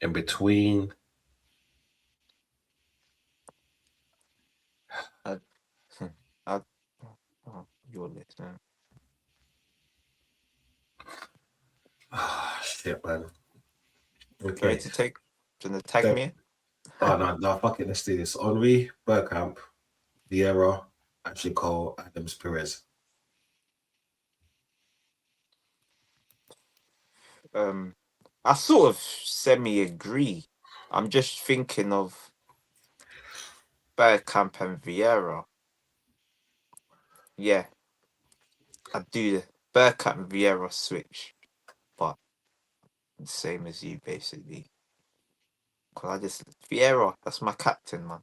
In between, I, I, oh, your list, man. shit, man. Ready Okay. to take? Gonna tag me? Oh, no, fuck it. Let's do this. Henry, Bergkamp, Vieira, Ashley Cole, Adams, Perez. I sort of semi-agree. I'm just thinking of Bergkamp and Vieira. Yeah, I do the Bergkamp and Vieira switch, but the same as you basically. Cause I just Vieira, that's my captain, man.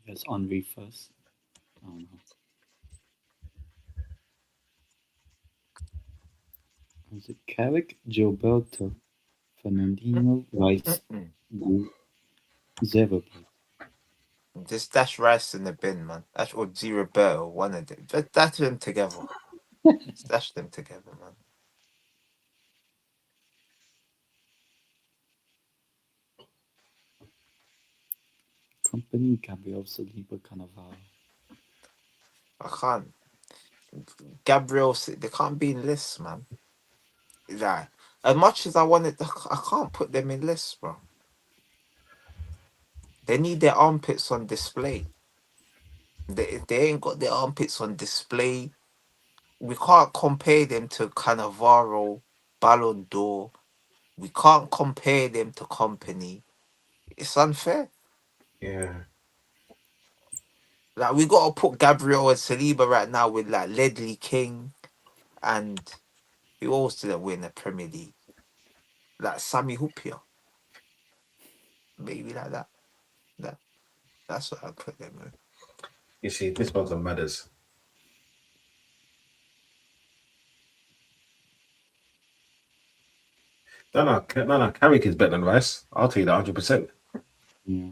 Yes, Henri first. I don't know. Was it Carrick, Gilberto, Fernandinho, Rice, Zeverberg? Just dash Rice in the bin, man. Dash or Roberto, one of them. Just dash them together. Just dash them together, man. Company, Gabriel, Saliba, Cannavaro. I can't. Gabriel, they can't be in lists, man. Like, as much as I wanted, I can't put them in lists, bro. They need their armpits on display. If they ain't got their armpits on display, we can't compare them to Cannavaro, Ballon d'Or. We can't compare them to Company. It's unfair. Yeah. Like, we gotta put Gabriel and Saliba right now with like Ledley King and who else didn't win the Premier League? Like Sammy Hupia. Maybe like that. That's what I put them in. You see, this one's on matters. No. Carrick is better than Rice. I'll tell you that 100%. Yeah.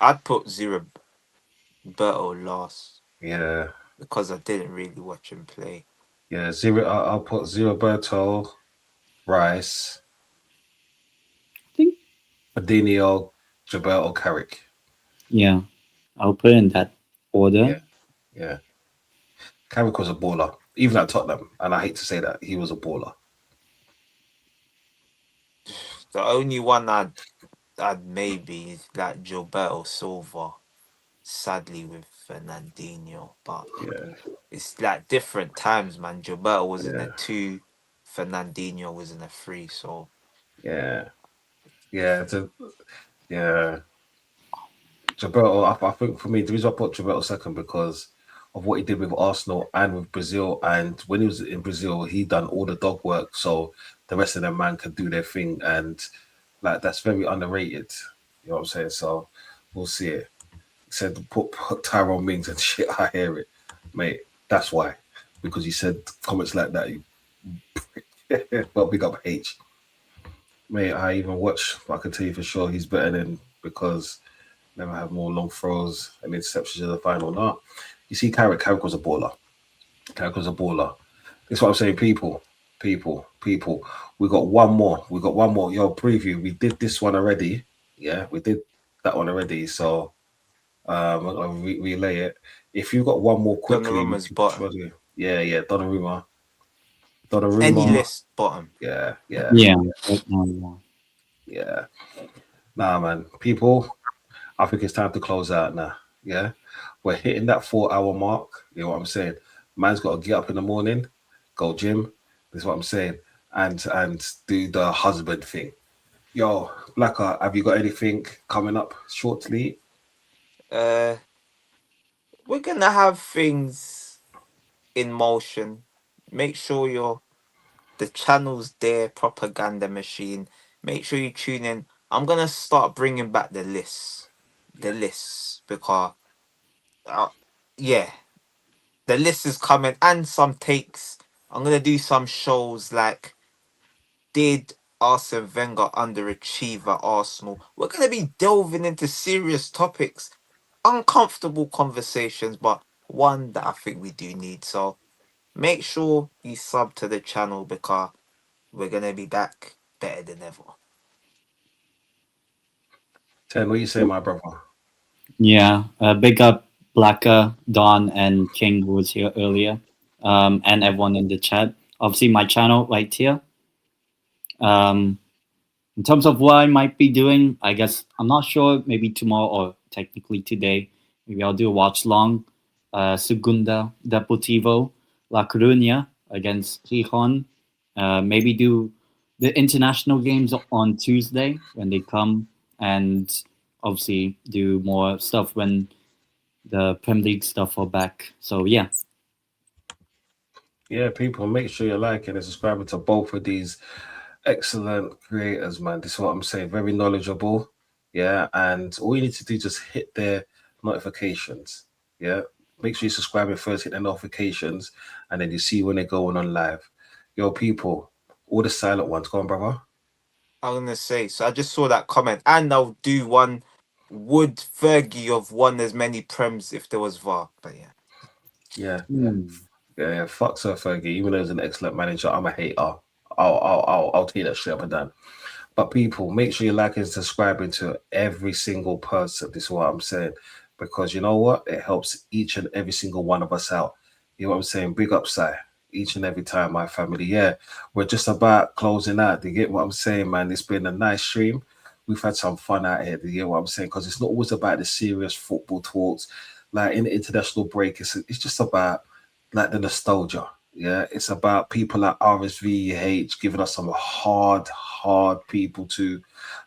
I'd put Berto last Yeah. because I didn't really watch him play. Yeah, I'll put Berto, Rice, I think, Fabinho, Gilberto, Carrick. yeah. I'll put it in that order. Yeah. Carrick was a baller, even at Tottenham, and I hate to say that he was a baller. The only one I'd maybe is like Gilberto Silva, sadly with Fernandinho, but Yeah, it's like different times, man. Gilberto was in yeah, a 2, Fernandinho was in a 3, so yeah, yeah. Yeah, Gilberto. I think for me, the reason I put Gilberto second because of what he did with Arsenal and with Brazil. And when he was in Brazil, he done all the dog work, so the rest of them man could do their thing, and like that's very underrated. You know what I'm saying? So we'll see it. He said put Tyrone Mings and shit. I hear it. mate. That's why, because you said comments like that. Well, big up H, mate. I even watch. I can tell you for sure he's better than because never have more long throws and interceptions in the final. No, you see, Carrick was a baller. Carrick was a baller. That's what I'm saying. People. We got one more. We got one more. Yo, preview. We did this one already. Yeah, we did that one already. So I'll relay it. If you got one more quickly, Donnarumma's bottom. yeah, Donnarumma, Any Donnarumma, list bottom. yeah, Yeah. Right now, yeah. yeah. Nah, man, people, I think it's time to close out now. Yeah, we're hitting that 4 hour mark. You know what I'm saying? Man's got to get up in the morning, go gym. That's what I'm saying, and do the husband thing. Yo, Blacker, have you got anything coming up shortly? Uh, we're gonna have things in motion. Make sure the channel's there, propaganda machine. Make sure you tune in. I'm gonna start bringing back the lists because, uh, yeah, the list is coming and some takes. I'm gonna do some shows like did Arsene Wenger underachieve at Arsenal? We're gonna be delving into serious topics, uncomfortable conversations, but one that I think we do need. So make sure you sub to the channel because we're gonna be back better than ever. Ten, what you say, my brother? Yeah. Big up Blacker, Don, and King who was here earlier, and everyone in the chat. Obviously, my channel right here. Um, in terms of what I might be doing, I guess I'm not sure. Maybe tomorrow or technically today, maybe I'll do a watch long. Segunda Deportivo La Coruña against Gijón. Maybe do the international games on Tuesday when they come, and obviously do more stuff when the Premier League stuff are back. So yeah. Yeah, people, make sure you're liking and subscribing to both of these excellent creators, man. This is what I'm saying. Very knowledgeable. Yeah. And all you need to do is just hit their notifications. Yeah. Make sure you subscribe and first, hit the notifications, and then you see when they're going on live. Yo, people, all the silent ones. Go on, brother. I'm gonna say, so I just saw that comment, and I'll do one. Would Fergie have won as many prems if there was VAR? But yeah, Yeah. Hmm. Yeah. Fuck Sir Fergie. Even though he's an excellent manager, I'm a hater. I'll take that straight up and down. But people, make sure you like and subscribing to every single person. This is what I'm saying. Because you know what? It helps each and every single one of us out. You know what I'm saying? Big up, Si. Each and every time, my family. Yeah, we're just about closing out. You get what I'm saying, man? It's been a nice stream. We've had some fun out here. You get what I'm saying? Because it's not always about the serious football talks. Like in the international break, it's just about like the nostalgia. Yeah, it's about people like RSVH giving us some hard people to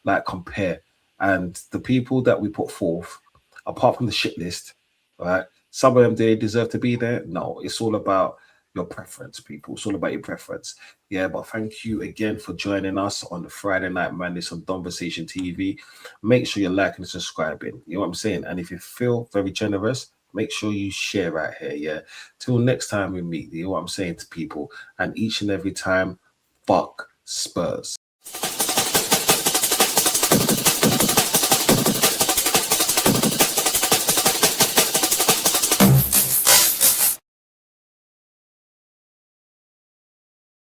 like compare. And the people that we put forth, apart from the shit list, right? Some of them they deserve to be there. No, it's all about your preference, people. It's all about your preference. Yeah, but thank you again for joining us on the Friday Night Madness on Donversation TV. Make sure you're liking and subscribing. You know what I'm saying? And if you feel very generous, make sure you share right here. Yeah. Till next time we meet, you know what I'm saying to people. And each and every time, fuck Spurs.